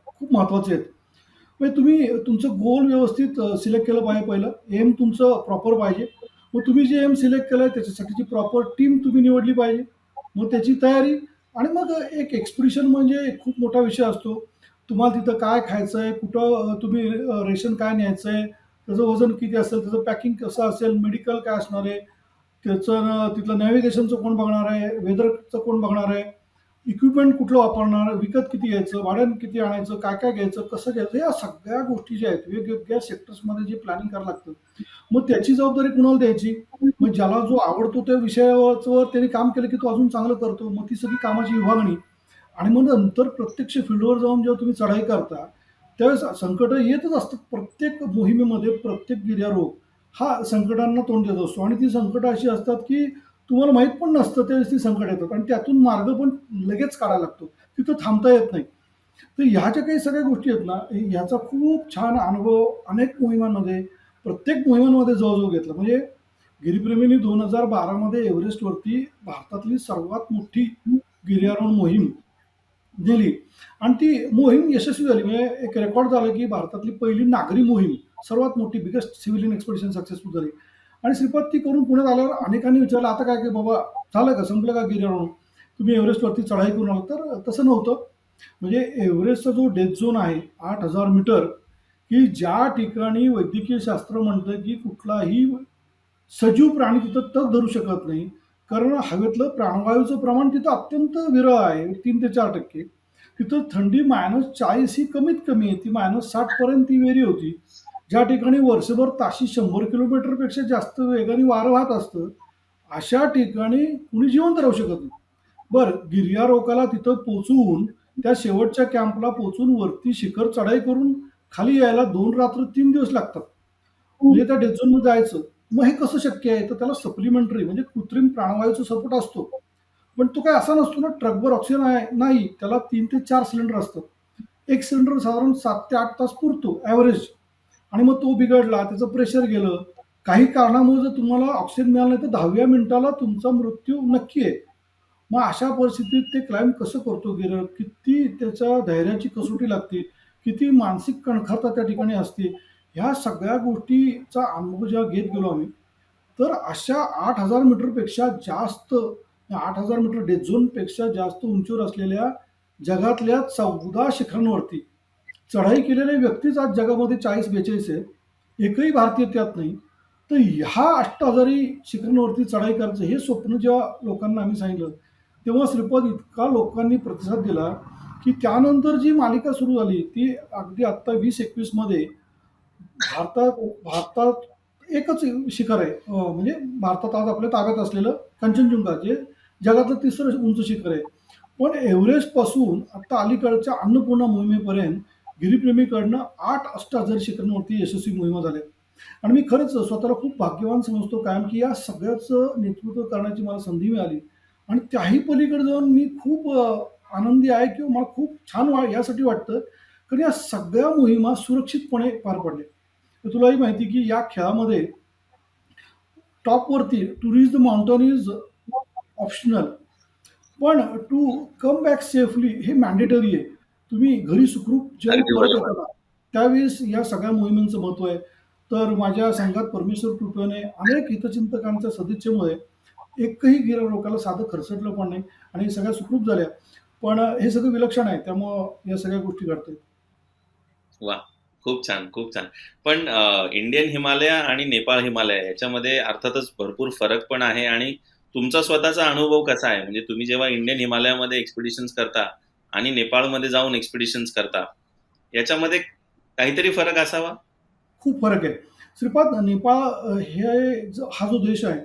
खूप महत्त्वाचे आहेत. म्हणजे तुम्ही तुमचं गोल व्यवस्थित सिलेक्ट केलं पाहिजे पहिलं. एम तुमचं प्रॉपर पाहिजे. मग तुम्ही जे एम सिलेक्ट केलंय त्याच्यासाठीची प्रॉपर टीम तुम्ही निवडली पाहिजे. मग त्याची तयारी आणि मग एक एक्सपिडिशन म्हणजे एक खूप मोठा विषय असतो. तुम्हाला तिथं काय खायचंय, कुठं तुम्ही रेशन काय न्यायचंय, त्याचं वजन किती असेल, त्याचं पॅकिंग कसं असेल, मेडिकल काय असणार आहे, त्याचं तिथलं नॅव्हिगेशनचं कोण बघणार आहे, वेदरचं कोण बघणार आहे, इक्विपमेंट कुठलं वापरणार, विकत किती घ्यायचं, भाड्यानं किती आणायचं, काय काय घ्यायचं, कसं घ्यायचं, या सगळ्या गोष्टी ज्या आहेत वेगवेगळ्या सेक्टर्समध्ये जे प्लॅनिंग करावं लागतं. मग त्याची जबाबदारी कुणाला द्यायची? मग ज्याला जो आवडतो त्या विषयावर त्याने काम केलं की तो अजून चांगलं करतो. मग ती सगळी कामाची विभागणी आणि मग नंतर प्रत्यक्ष फील्डवर जाऊन जेव्हा तुम्ही चढाई करता, त्यावेळेस संकटं येतच असतात. प्रत्येक मोहिमेमध्ये प्रत्येक गिर्यारोहक हा संकटांना तोंड देत असतो आणि ती संकटं अशी असतात की तुम्हाला माहीत पण नसतं त्यावेळेस ती संकट येतात आणि त्यातून मार्ग पण लगेच काढायला लागतो. तिथं थांबता येत नाही. तर ह्या ज्या काही सगळ्या गोष्टी आहेत ना, ह्याचा खूप छान अनुभव अनेक मोहिमांमध्ये, प्रत्येक मोहिमांमध्ये जवळ-जवळ घेतला. म्हणजे गिरीप्रेमींनी 2012 मध्ये एव्हरेस्टवरती भारतातली सर्वात मोठी गिर्यारोहण मोहीम नेली आणि ती मोहीम यशस्वी झाली. म्हणजे एक रेकॉर्ड झालं की भारतातली पहिली नागरी मोहीम, सर्वात मोठी बिगेस्ट सिव्हिलियन एक्सपेडिशन सक्सेसफुल झाली. आणि श्रीपाद ती करून पुण्यात आल्यावर अनेकांनी विचारलं, "आता काय की बाबा झालं का? संपलं का गिर्यारोहण? तुम्ही एव्हरेस्टवरती चढाई करून आलात." तर तसं नव्हतं. म्हणजे एव्हरेस्टचा जो डेथ झोन आहे 8,000 मीटर, की ज्या ठिकाणी वैद्यकीय शास्त्र म्हणतं की कुठलाही सजीव प्राणी तिथं तग धरू शकत नाही. कारण हवेतलं प्राणवायूचं प्रमाण तिथं अत्यंत विरळ आहे, 3 ते 4%. तिथं थंडी -40 ही कमीत कमी आहे. ती -60 पर्यंत ती वेरी होती. ज्या ठिकाणी वर्षभर ताशी 100 किलोमीटरपेक्षा जास्त वेगाने वारं वाहत असतं, अशा ठिकाणी कुणी जिवंत राहू शकत नाही. बरं, गिर्यारोहकाला तिथं पोहोचवून, त्या शेवटच्या कॅम्पला पोहोचून वरती शिखर चढाई करून खाली यायला 2 रात्र 3 दिवस लागतात. म्हणजे त्या डेड झोनमध्ये जायचं. मग हे कसं शक्य आहे? तर त्याला सप्लिमेंटरी म्हणजे कृत्रिम प्राणवायूचा सपोर्ट असतो. पण तो काय असा नसतो ना, ट्रकभर ऑक्सिजन आहे नाही. त्याला 3 ते 4 सिलेंडर असतात. एक सिलेंडर साधारण 7 ते 8 तास पुरतो ॲव्हरेज. आणि मग तो बिघडला, त्याचं प्रेशर गेलं. काही कारणामुळे जर तुम्हाला ऑक्सिजन मिळालं नाही, तर 10व्या मिनिटाला तुमचा मृत्यू नक्की आहे. मग अशा परिस्थितीत ते क्लाइंब कसं करतो गिरं? किती त्याच्या धैर्याची कसोटी लागते, किती मानसिक कणखरता त्या ठिकाणी असते. ह्या सगळ्या गोष्टीचा अनुभव जेव्हा घेत गेलो आम्ही, तर अशा 8,000 मीटरपेक्षा जास्त, 8,000 मीटर डेड झोनपेक्षा जास्त उंचीवर असलेल्या जगातल्या 14 शिखरांवरती चढाई केलेल्या व्यक्तीच आज जगामध्ये 40-42 आहेत. एकही भारतीय त्यात नाही. तर ह्या अष्टहजारी शिखरांवरती चढाई करायचं हे स्वप्न जेव्हा लोकांना आम्ही सांगितलं, तेव्हा श्रीपाद इतका लोकांनी प्रतिसाद दिला, की त्यानंतर जी मालिका सुरू झाली ती अगदी आत्ता 2021 मध्ये भारतात भारतात एकच शिखर आहे. म्हणजे भारतात आज आपल्या ताब्यात असलेलं कंचनजुंगा, जे जगातलं तिसरं उंच शिखर आहे. पण एव्हरेस्टपासून आता अलीकडच्या अन्नपूर्णा मोहिमेपर्यंत गिरीप्रेमीकडनं 8 अष्टहजारी शिखरांवरती यशस्वी मोहिमा झाल्या. आणि मी खरंच स्वतःला खूप भाग्यवान समजतो कायम, की या सगळ्याचं नेतृत्व करण्याची मला संधी मिळाली. आणि त्याही पलीकडे जाऊन मी खूप आनंदी आहे किंवा मला खूप छान यासाठी वाटतं, कारण या सगळ्या मोहिमा सुरक्षितपणे पार पडल्या. तर तुलाही माहिती की या खेळामध्ये टॉपवरती to reach the mountain is optional, पण टू कम बॅक सेफली हे मॅन्डेटरी आहे. तुम्ही घरी सुखरूप जेव्हा अगदी परत बरोबर. येता ना, त्यावेळेस या सगळ्या मोहिमांचं महत्त्व आहे. तर माझ्या संघात परमेश्वर कृपेने अनेक हितचिंतकांच्या सदिच्छेमुळे एकही गिर्यारोहकाला साधं खरचटलं पण नाही आणि सगळ्या सुखरूप झाल्या. पण हे सगळं विलक्षण आहे. त्यामुळं या सगळ्या गोष्टी घडतायत. वाह! खूप छान, खूप छान. पण इंडियन हिमालय आणि नेपाळ हिमालय याच्यामध्ये अर्थातच भरपूर फरक पण आहे आणि तुमचा स्वतःचा अनुभव कसा आहे? म्हणजे तुम्ही जेव्हा इंडियन हिमालयामध्ये एक्सपिडिशन्स करता आणि नेपाळमध्ये जाऊन एक्सपिडिशन्स करता, याच्यामध्ये काहीतरी फरक असावा? खूप फरक आहे. श्रीपाद, नेपाळ हा जो देश आहे,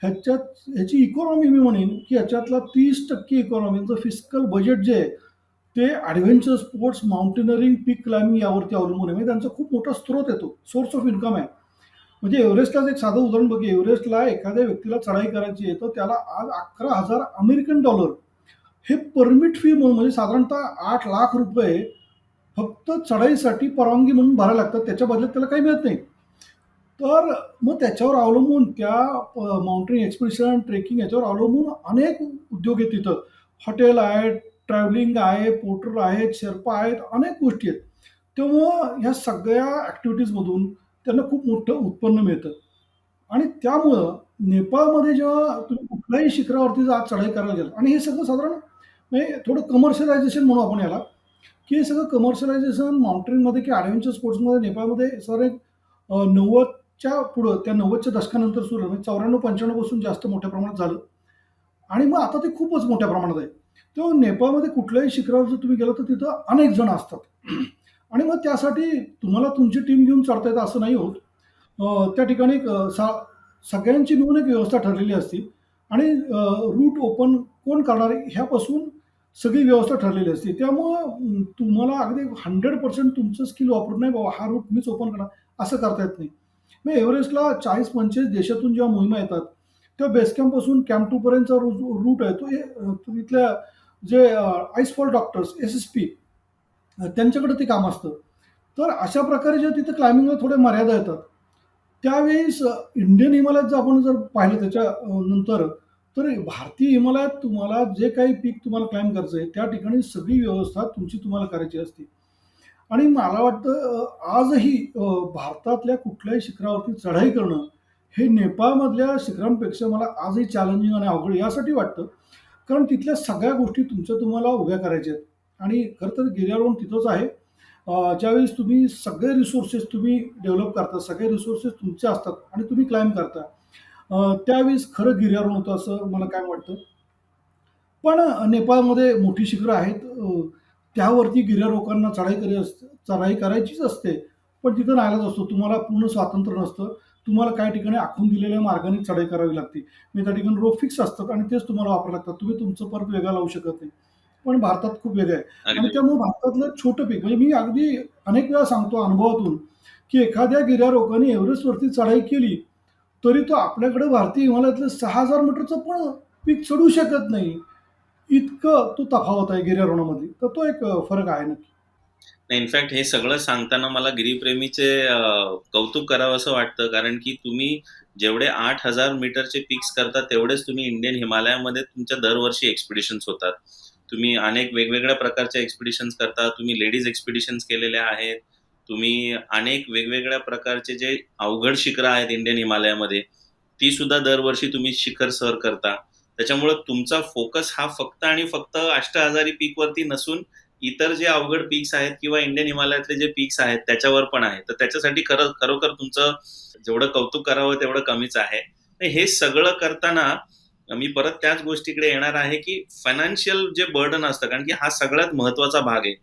ह्याची इकॉनॉमी मी म्हणेन, की ह्याच्यातला 30% इकॉनॉमीचं फिस्कल बजेट जे आहे, ते ॲडव्हेंचर स्पोर्ट्स, माउंटेनरिंग, पीक क्लाइम्बिंग यावरती अवलंबून आहे. म्हणजे त्यांचा खूप मोठा स्रोत आहे तो, सोर्स ऑफ इन्कम आहे. म्हणजे एव्हरेस्टलाच एक साधं उदाहरण बघ, एव्हरेस्टला एखाद्या व्यक्तीला चढाई करायची आहे, तर त्याला आज $11,000 हे परमिट फी म्हणून म्हणजे साधारणतः ₹8,00,000 फक्त चढाईसाठी परवानगी म्हणून भरायला लागतात. त्याच्या बदल्यात त्याला काही मिळत नाही. तर मग त्याच्यावर अवलंबून त्या माउंटेन एक्सपिडिशन, ट्रेकिंग याच्यावर अवलंबून अनेक उद्योग आहेत तिथं. हॉटेल आहे, ट्रॅव्हलिंग आहे, पोर्टर आहेत, शेर्पा आहेत, अनेक गोष्टी आहेत. त्यामुळं ह्या सगळ्या ॲक्टिव्हिटीजमधून त्यांना खूप मोठं उत्पन्न मिळतं. आणि त्यामुळं नेपाळमध्ये जेव्हा तुम्ही कुठल्याही शिखरावरती आज चढाई करायला गेला आणि हे सगळं साधारण म्हणजे थोडं कमर्शियलायझेशन म्हणू आपण याला, की हे सगळं कमर्शियलायझेशन माउंटेनमध्ये किंवा ॲडव्हेंचर स्पोर्ट्समध्ये नेपाळमध्ये सर एक 90च्या पुढं त्या 90च्या दशकानंतर सुरू झालं. म्हणजे 94-95 पासून जास्त मोठ्या प्रमाणात झालं आणि मग आता ते खूपच मोठ्या प्रमाणात आहे. तेव्हा नेपाळमध्ये कुठल्याही शिखरावर जर तुम्ही गेलात तर तिथं अनेक जण असतात. आणि मग त्यासाठी तुम्हाला तुमची टीम घेऊन चढता येतं असं नाही होत. त्या ठिकाणी एक सगळ्यांची मिळून एक व्यवस्था ठरलेली असते आणि रूट ओपन कोण करणार आहे ह्यापासून सगळी व्यवस्था ठरलेली असते. त्यामुळं तुम्हाला अगदी 100% तुमचं स्किल वापरून नाही बाबा हा रूट मीच ओपन करणार असं करता येत नाही. मग एव्हरेस्टला 40-45 देशातून जेव्हा मोहिमा येतात, तेव्हा बेस कॅम्पपासून कॅम्प 2 पर्यंतचा रूट आहे तो तिथल्या जे आईस फॉल डॉक्टर्स एस-एस-पी त्यांच्याकडे ते काम असतं. तर अशा प्रकारे जेव्हा तिथं क्लाइम्बिंगला थोड्या मर्यादा येतात, त्यावेळेस इंडियन हिमालयात जर आपण जर पाहिलं त्याच्या नंतर, तर भारतीय हिमालयात तुम्हाला जे काही पीक तुम्हाला क्लाइम्ब करायचं आहे, त्या ठिकाणी सगळी व्यवस्था तुमची तुम्हाला करायची असते. आणि मला वाटतं आजही भारतातल्या कुठल्याही शिखरावरती चढाई करणं, हे नेपाळमधल्या शिखरांपेक्षा मला आजही चॅलेंजिंग आणि अवघड यासाठी वाटतं, कारण तिथल्या सगळ्या गोष्टी तुमच्या तुम्हाला उभ्या करायच्या आहेत. आणि खरं तर गिर्यारोहण तिथंच आहे. ज्यावेळेस तुम्ही सगळे रिसोर्सेस तुम्ही डेव्हलप करता, सगळे रिसोर्सेस तुमचे असतात आणि तुम्ही क्लाइम्ब करता. त्यावेळेस खरं गिर्यारोहण होतं असं मला काय वाटतं. पण नेपाळमध्ये मोठी शिखरं आहेत. त्यावरती गिर्यारोहकांना चढाई करायचीच असते. पण तिथं नाईलाज असतो. तुम्हाला पूर्ण स्वातंत्र्य नसतं. तुम्हाला काही ठिकाणी आखून दिलेल्या मार्गाने चढाई करावी लागते. म्हणजे त्या ठिकाणी रोप फिक्स असतात आणि तेच तुम्हाला वापरावे लागतात. तुम्ही तुमचं परत वेगळा लावू शकत नाही. पण भारतात खूप वेगळं आहे आणि अगदी. त्यामुळे भारतातलं छोटं पीक म्हणजे मी अगदी अनेक वेळा सांगतो अनुभवातून, की एखाद्या गिर्यारोहकाने एव्हरेस्टवरती चढाई केली, तरी तो आपल्याकडे भारतीय हिमालयातलं 6,000 मीटरचं पण पीक चढू शकत नाही. इतकं तो तफावत आहे गिर्यारोहणामध्ये. तर तो एक फरक आहे नक्की. नाही, इनफॅक्ट हे सगळं सांगताना मला गिरीप्रेमीचे कौतुक करावंसं वाटतं, कारण की तुम्ही जेवढे 8,000 मीटरचे पिक्स करता तेवढेच तुम्ही इंडियन हिमालयामध्ये तुमच्या दरवर्षी एक्सपिडिशन्स होतात. तुम्ही अनेक वेगवेगळ्या प्रकारच्या एक्सपिडिशन्स करता. तुम्ही लेडीज एक्सपिडिशन्स केलेल्या आहेत. तुम्ही अनेक वेगवेगळ्या प्रकारचे जे अवघड शिखरं आहेत इंडियन हिमालयामध्ये, ती सुद्धा दरवर्षी तुम्ही शिखर सर करता. त्याच्यामुळं तुमचा फोकस हा फक्त आणि फक्त अष्टहजारी पीकवरती नसून इतर जे अवघड पीक्स आहेत किंवा इंडियन हिमालयातले जे पीक्स आहेत त्याच्यावर पण आहे. तर त्याच्यासाठी खरोखर तुमचं जेवढं कौतुक करावं तेवढं कमीच आहे. हे सगळं करताना मी परत त्याच गोष्टीकडे येणार आहे, की फायनान्शियल जे बर्डन असतं, कारण की हा सगळ्यात महत्त्वाचा भाग आहे.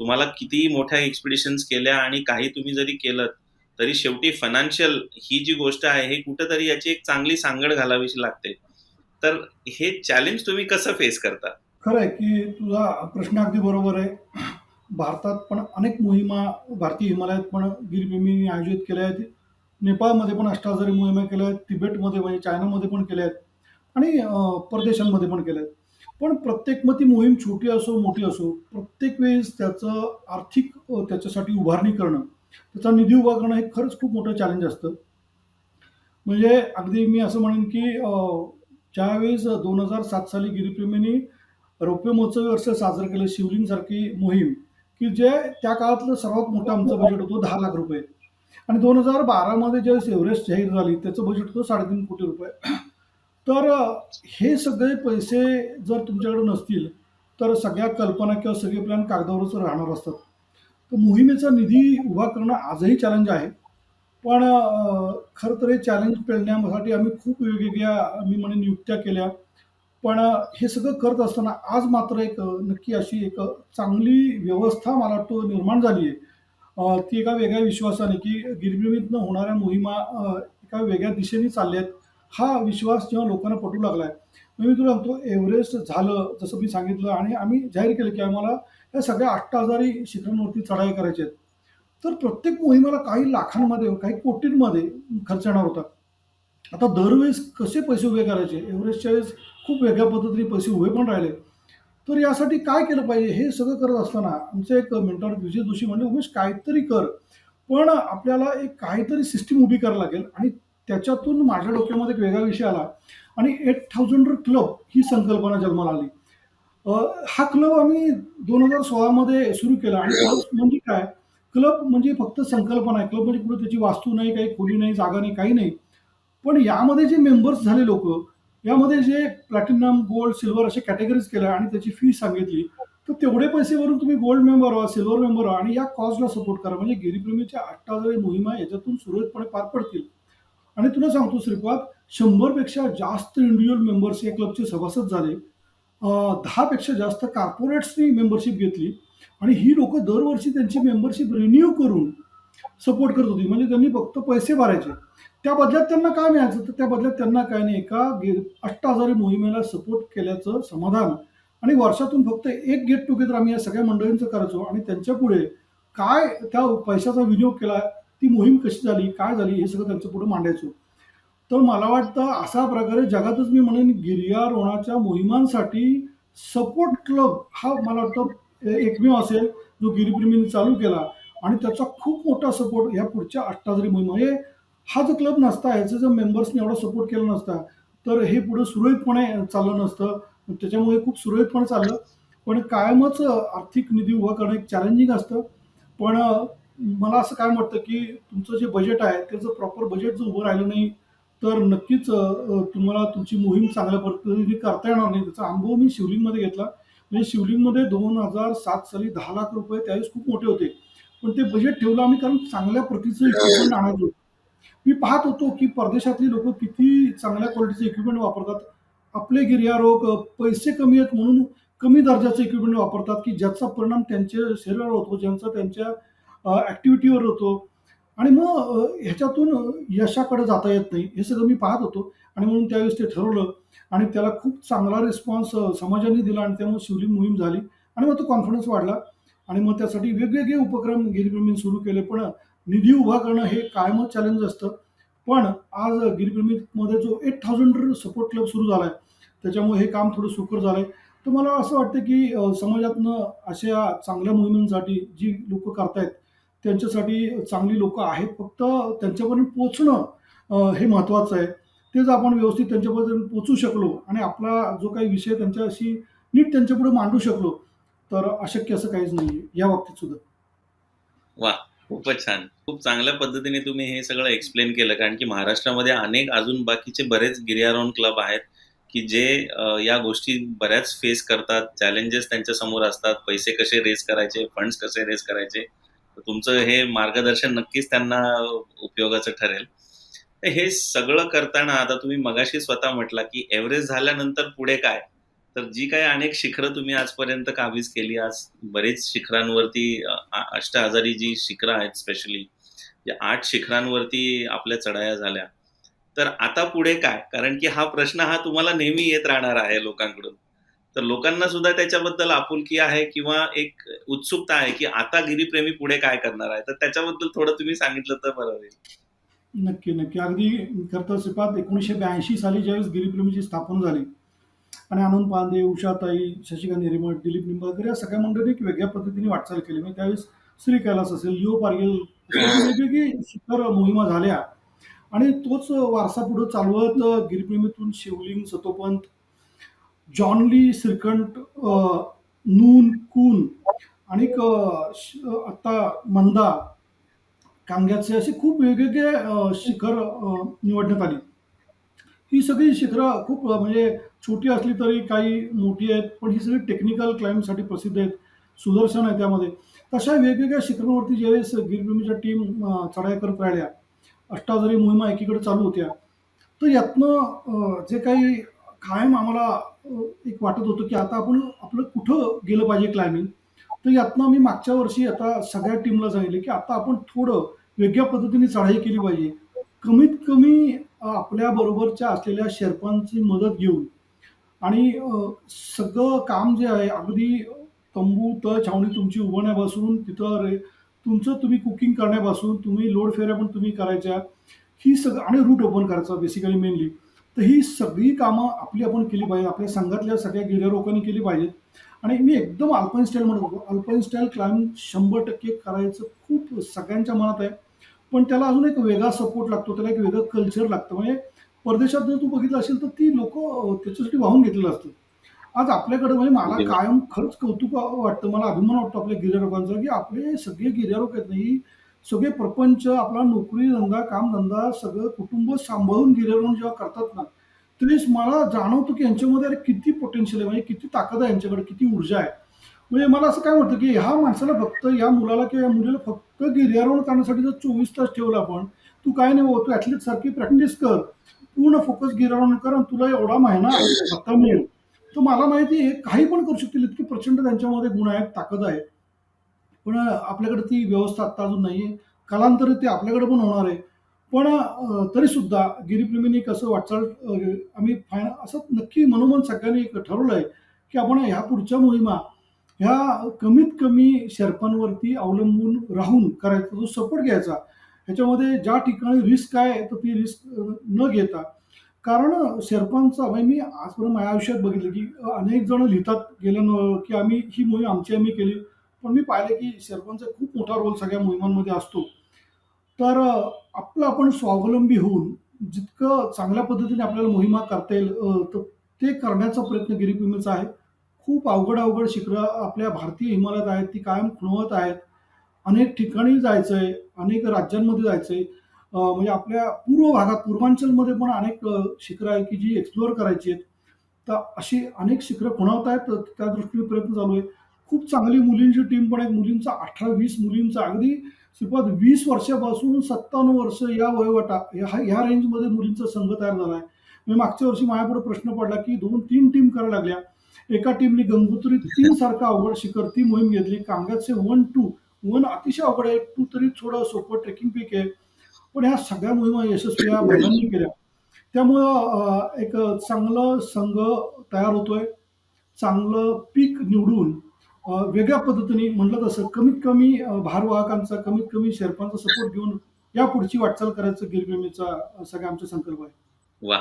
तुम्हाला कितीही मोठ्या एक्सपिडिशन्स केल्या आणि काही तुम्ही जरी केलं, तरी शेवटी फायनान्शियल ही जी गोष्ट आहे, हे कुठेतरी याची एक चांगली सांगड घालावीशी लागते. तर हे चॅलेंज तुम्ही कसं फेस करता? खरं आहे, की तुझा प्रश्न अगदी बरोबर आहे. भारतात पण अनेक मोहिमा भारतीय हिमालयात पण गिरप्रेमींनी आयोजित केल्या आहेत. नेपाळमध्ये पण अष्टाधारी मोहिमा केल्या आहेत. तिबेटमध्ये म्हणजे चायनामध्ये पण केल्या आहेत आणि परदेशांमध्ये पण केल्या आहेत. पण प्रत्येक मग ती मोहीम छोटी असो, मोठी असो, प्रत्येक वेळेस त्याचं आर्थिक त्याच्यासाठी उभारणी करणं, त्याचा निधी उभा करणं हे खरंच खूप मोठं चॅलेंज असतं. म्हणजे अगदी मी असं म्हणेन, की ज्यावेळेस 2007 साली गिरीप्रेमींनी रौप्य महोत्सवी वर्ष साजरं केलं शिवलिंगसारखी मोहीम, की जे त्या काळातलं सर्वात मोठं आमचं बजेट होतं ₹10,00,000 आणि 2012मध्ये ज्यावेळेस एव्हरेस्ट जाहीर झाली त्याचं बजेट होतं ₹3.5 कोटी. तर हे सगळे पैसे जर तुमच्याकडे नसतील, तर सगळ्या कल्पना किंवा सगळे प्लॅन कागदावरच राहणार असतात. तर मोहिमेचा निधी उभा करणं आजही चॅलेंज आहे. पण खरं तर हे चॅलेंज पेलण्यासाठी आम्ही खूप वेगवेगळ्या मी म्हणेन युक्त्या केल्या. पण हे सगळं करत असताना आज मात्र एक नक्की अशी एक चांगली व्यवस्था मला वाटतं निर्माण झाली आहे. ती एका वेगळ्या विश्वासाने, की गिरमिटनं होणाऱ्या मोहिमा एका वेगळ्या दिशेने चालल्या आहेत. हा विश्वास जेव्हा लोकांना पटू लागला आहे, मग मी तुला सांगतो एव्हरेस्ट झालं जसं मी सांगितलं आणि आम्ही जाहीर केलं, की आम्हाला या सगळ्या 8,000 शिखरांवरती चढाई करायच्या आहेत. तर प्रत्येक मोहिमेला काही लाखांमध्ये, काही कोटींमध्ये खर्च येणार होता. आता दरवेळेस कसे पैसे उभे करायचे? एव्हरेस्टच्या वेळेस खूप वेगळ्या पद्धतीने पैसे उभे पण राहिले. तर यासाठी काय केलं पाहिजे? हे सगळं करत असताना आमचे एक मेंटॉर विजय जोशी म्हणले, "उमेश काहीतरी कर. पण आपल्याला एक काहीतरी सिस्टम उभी करावी लागेल." आणि त्याच्यातून माझ्या डोक्यामध्ये एक वेगळा विषय आला आणि 8000 क्लब ही संकल्पना जन्माला आली. अ, हा क्लब आम्ही 2016 मध्ये सुरू केला आणि क्लब म्हणजे काय? क्लब म्हणजे फक्त संकल्पना आहे. क्लब म्हणजे कुठे त्याची वास्तू नाही, काही खोली नाही, जागा नाही, काही नाही. पण यामध्ये जे मेंबर्स झाले लोकं, यामध्ये जे प्लॅटिनम, गोल्ड, सिल्व्हर अशा कॅटेगरीज केल्या आणि त्याची फी सांगितली. तर तेवढे पैसे भरून तुम्ही गोल्ड मेंबर व्हा, सिल्व्हर मेंबर व्हा आणि या कॉजला सपोर्ट करा. म्हणजे गिरीप्रेमीच्या 8,000 मोहिमा याच्यातून सुरळीतपणे पार पडतील. आणि तुला सांगतो श्रीपाद, 100 पेक्षा जास्त इंडिव्हिज्युअल मेंबर्स या क्लबचे सभासद झाले. 10 पेक्षा जास्त कॉर्पोरेट्सनी मेंबरशिप घेतली आणि ही लोकं दरवर्षी त्यांची मेंबरशिप रिन्यू करून सपोर्ट करत होती. म्हणजे त्यांनी फक्त पैसे भरायचे. त्या बदल्यात त्यांना काय मिळायचं? तर त्या बदल्यात त्यांना काही नाही, एका 8,000 मोहिमेला सपोर्ट केल्याचं समाधान आणि वर्षातून फक्त एक गेट टुगेदर आम्ही या सगळ्या मंडळींचं करायचो आणि त्यांच्यापुढे काय त्या पैशाचा विनियोग केला, ती मोहीम कशी झाली, काय झाली, हे सगळं त्यांच्यापुढे मांडायचो. तर मला वाटतं अशा प्रकारे जगातच मी म्हणेन गिर्यारोहणाच्या मोहिमांसाठी सपोर्ट क्लब हा मला वाटतं एकमेव असेल जो गिरीप्रेमींनी चालू केला आणि त्याचा खूप मोठा सपोर्ट ह्या पुढच्या 8,000 मोहिमा म्हणजे हा जो क्लब नसता, ह्याचा जर मेंबर्सनी एवढा सपोर्ट केला नसता, तर हे पुढे सुरळीतपणे चाललं नसतं. त्याच्यामुळे खूप सुरळीतपणे चाललं. पण कायमच आर्थिक निधी उभा करणं एक चॅलेंजिंग असतं. पण मला असं काय वाटतं, की तुमचं जे बजेट आहे, त्याचं प्रॉपर बजेट जर उभं राहिलं नाही, तर नक्कीच तुम्हाला तुमची मोहीम चांगल्या पद्धतीने करता येणार नाही. त्याचा अनुभव मी शिवलिंगमध्ये घेतला. म्हणजे शिवलिंगमध्ये 2007 साली ₹10,00,000 त्यावेळेस खूप मोठे होते. पण ते बजेट ठेवलं आम्ही कारण चांगल्या प्रतीचं इक्विपमेंट आणायचो. मी पाहत होतो, की परदेशातली लोकं किती चांगल्या क्वालिटीचं इक्विपमेंट वापरतात. आपले गिर्यारोहक पैसे कमी आहेत म्हणून कमी दर्जाचं इक्विपमेंट वापरतात, की ज्याचा परिणाम त्यांच्या शरीरावर होतो, ज्यांचा त्यांच्या ॲक्टिव्हिटीवर होतो. आणि मग ह्याच्यातून यशाकडे जाता येत नाही. हे सगळं मी पाहत होतो आणि म्हणून त्यावेळेस ते ठरवलं आणि त्याला खूप चांगला रिस्पॉन्स समाजाने दिला आणि त्यामुळे शिवलिंग मोहीम झाली आणि मग तो कॉन्फिडन्स वाढला आणि मग त्यासाठी वेगवेगळे उपक्रम गिरीप्रेमींनी सुरू केले. पण निधी उभा करणं हे कायमच चॅलेंज असतं. पण आज गिरीप्रेमीमध्ये जो 8000 सपोर्ट क्लब सुरू झालाय, त्याच्यामुळे हे काम थोडं सुकर झालंय. तर मला असं वाटतं, की समाजातनं अशा चांगल्या मोहिमांसाठी जी लोकं करतायत, त्यांच्यासाठी चांगली लोकं आहेत. फक्त त्यांच्यापर्यंत पोहोचणं हे महत्त्वाचं आहे. ते जर आपण व्यवस्थित त्यांच्यापर्यंत पोहोचू शकलो आणि आपला जो काही विषय त्यांच्याशी नीट त्यांच्यापुढे मांडू शकलो, तर अशक्य असं काहीच नाहीये, या बाबतीत सुद्धा. वाह! खूपच छान. खूप चांगल्या पद्धतीने तुम्ही हे सगळं एक्सप्लेन केलं. कारण की महाराष्ट्रामध्ये अनेक अजून बाकीचे बरेच गिर्यारोहण क्लब आहेत, की जे या गोष्टी बऱ्याच फेस करतात. चॅलेंजेस त्यांच्यासमोर असतात. पैसे कसे रेज करायचे, फंड्स कसे रेज करायचे. तर तुमचं हे मार्गदर्शन नक्कीच त्यांना उपयोगाचं ठरेल. तर हे सगळं करताना आता तुम्ही मगाशी स्वतः म्हटला, की एव्हरेस्ट झाल्यानंतर पुढे काय? तर जी काही अनेक शिखरं तुम्ही आजपर्यंत काबीज केली. आज बरीच शिखरांवरती अष्टहजारी जी शिखरं आहेत स्पेशली, या 8 शिखरांवरती आपल्या चढाया झाल्या. तर आता पुढे काय? कारण की हा प्रश्न तुम्हाला नेहमी येत राहणार आहे लोकांकडून. तर लोकांना सुद्धा त्याच्याबद्दल आपुलकी आहे किंवा एक उत्सुकता आहे, की आता गिरीप्रेमी पुढे काय करणार आहे? तर त्याच्याबद्दल थोडं तुम्ही सांगितलं तर बरं होईल. नक्की, नक्की. अगदी खरं तर श्रीपाद 1982 साली ज्यावेळेस गिरीप्रेमीची स्थापना झाली आणि आनंद पांडे, उषाताई, शशिकांत हिरेमठ, दिलीप निंबाळकर या सगळ्या मंडळींनी एक वेगळ्या पद्धतीने वाटचाल केली. म्हणजे त्यावेळेस श्री कैलास असेल, लिओ पारगेल अशी अशी वेगवेगळी शिखर मोहिमा झाल्या आणि तोच वारसा पुढे चालवत गिरीप्रेमीतून शिवलिंग, सतोपंत, जॉन ली, श्रीकंठ, नून, कून आणि आता मंदा, कांग्याचे असे खूप वेगवेगळे शिखर निवडण्यात आली. ही सगळी शिखरं खूप म्हणजे छोटी असली तरी काही मोठी आहेत, पण ही सगळी टेक्निकल क्लाइम्बसाठी प्रसिद्ध आहेत. सुदर्शन आहे त्यामध्ये. तशा वेगवेगळ्या शिखरांवरती ज्यावेळेस गिरगिर्मीच्या टीम चढाई करत राहिल्या, अष्टाधारी मोहिमा एकीकडे चालू होत्या. तर यातनं जे काही कायम आम्हाला एक वाटत होतं, की आता आपण आपलं कुठं गेलं पाहिजे क्लाइम्बिंग. तर यातनं मी मागच्या वर्षी आता सगळ्या टीमला सांगितलं, की आता आपण थोडं वेगळ्या पद्धतीने चढाई केली पाहिजे. कमीत कमी आपल्या बरोबरच्या असलेल्या शेर्पांची मदत घेऊन आणि सगळं काम जे आहे अगदी तंबू, तळ, छावणी तुमची उभारण्यापासून तिथं तुमचं तुम्ही कुकिंग करण्यापासून तुम्ही लोड फेऱ्या पण तुम्ही करायच्या. ही सगळं आणि रूट ओपन करायचा बेसिकली मेनली. तर ही सगळी कामं आपली आपण केली पाहिजे. आपल्या संघातल्या सगळ्या गिर्यारोहकांनी केली पाहिजेत. आणि मी एकदम अल्पाईन स्टाईल म्हणत होतो. अल्पाईन स्टाईल क्लाइम्ब 100% करायचं खूप सगळ्यांच्या मनात आहे. पण त्याला अजून एक वेगळा सपोर्ट लागतो. त्याला एक वेगळं कल्चर लागतं. म्हणजे परदेशात जर तू बघितलं असेल, तर ती लोकं त्याच्यासाठी वाहून घेतलेलं असतं. आज आपल्याकडे म्हणजे मला अगदी बरोबर. कायम खरंच कौतुक वाटतं. मला अभिमान वाटतो आपल्या गिर्यारोहकांचा, की आपले सगळे गिर्यारोहक आहेत ना, ही सगळे प्रपंच, आपला नोकरी-धंदा, कामधंदा सगळं कुटुंब सांभाळून गिर्यारोहण जेव्हा करतात ना, त्यावेळेस मला जाणवतं, की यांच्यामध्ये अरे किती पोटेन्शियल आहे, म्हणजे किती ताकद आहे यांच्याकडे, किती ऊर्जा आहे. म्हणजे मला असं काय वाटतं, की ह्या माणसाला फक्त या मुलाला किंवा या मुलीला फक्त गिर्यारोहण करण्यासाठी जर 24 तास ठेवलं आपण, तू काय नाही बाबा, तू ॲथलीट सारखी प्रॅक्टिस कर. पूर्ण फोकस गिर्यारोहण कर आणि तुला एवढा महिना भत्ता मिळेल. तर मला माहिती आहे काही पण करू शकतील इतके प्रचंड त्यांच्यामध्ये गुण आहेत, ताकद आहे. पण आपल्याकडे ती व्यवस्था आत्ता अजून नाही आहे. कालांतराने ते आपल्याकडे पण होणार आहे. पण तरीसुद्धा गिरीप्रेमींनी कसं वाटचाल आम्ही असं नक्की मनोमन सगळ्यांनी एक ठरवलं आहे, की आपण ह्या पुढच्या मोहिमा ह्या कमीत कमी शेर्पांवरती अवलंबून राहून करायचा, जो सपोर्ट घ्यायचा. ह्याच्यामध्ये ज्या ठिकाणी रिस्क आहे, तर ती रिस्क न घेता. कारण शेर्पांचा म्हणजे मी आजपर्यंत माझ्या आयुष्यात बघितलं, की अनेक जण लिहितात की आम्ही ही मोहीम आम्ही केली. पण मी पाहिलं, की शेर्पांचा खूप मोठा रोल सगळ्या मोहिमांमध्ये असतो. तर आपलं आपण स्वावलंबी होऊन जितकं चांगल्या पद्धतीने आपल्याला मोहिमा करता येईल तर ते करण्याचा प्रयत्न गिरीप्रेमीचा आहे. खूप अवघड शिखरं आपल्या भारतीय हिमालयात आहेत, ती कायम खुणवत आहेत. अनेक ठिकाणी जायचंय, अनेक राज्यांमध्ये जायचंय. म्हणजे आपल्या पूर्व भागात, पूर्वांचलमध्ये पण अनेक शिखरं आहेत, की जी एक्सप्लोअर करायची आहेत. तर अशी अनेक शिखरं खुणावतायत, त्या दृष्टीने प्रयत्न चालू आहे. खूप चांगली मुलींची टीम पण आहे. मुलींचा 18-20 मुलींचा अगदी श्रीपाद 20 वर्षापासून 57 वर्ष या वयोगटा ह्या रेंजमध्ये मुलींचा संघ तयार झाला आहे. म्हणजे मागच्या वर्षी माझ्यापुढे प्रश्न पडला, की 2-3 टीम करायला लागल्या. एका टीमने गंगोत्री 3 सारखा अवघड शिखर ती मोहीम घेतली. कांग्याचे 1-2 1 अतिशय अवघड आहे, 2 तरी थोडं सोपं ट्रेकिंग पीक आहे. पण ह्या सगळ्या मोहिमा यशस्वी या महिलांनी केल्या. त्यामुळं एक चांगलं संघ तयार होतोय. चांगलं पीक निवडून वेगळ्या पद्धतीने म्हटलं तसं कमीत कमी भारवाहकांचा, कमीत कमी शेर्पांचा सपोर्ट घेऊन या पुढची वाटचाल करायचं गिरगिर्मीचा सगळा आमचा संकल्प आहे. वाह!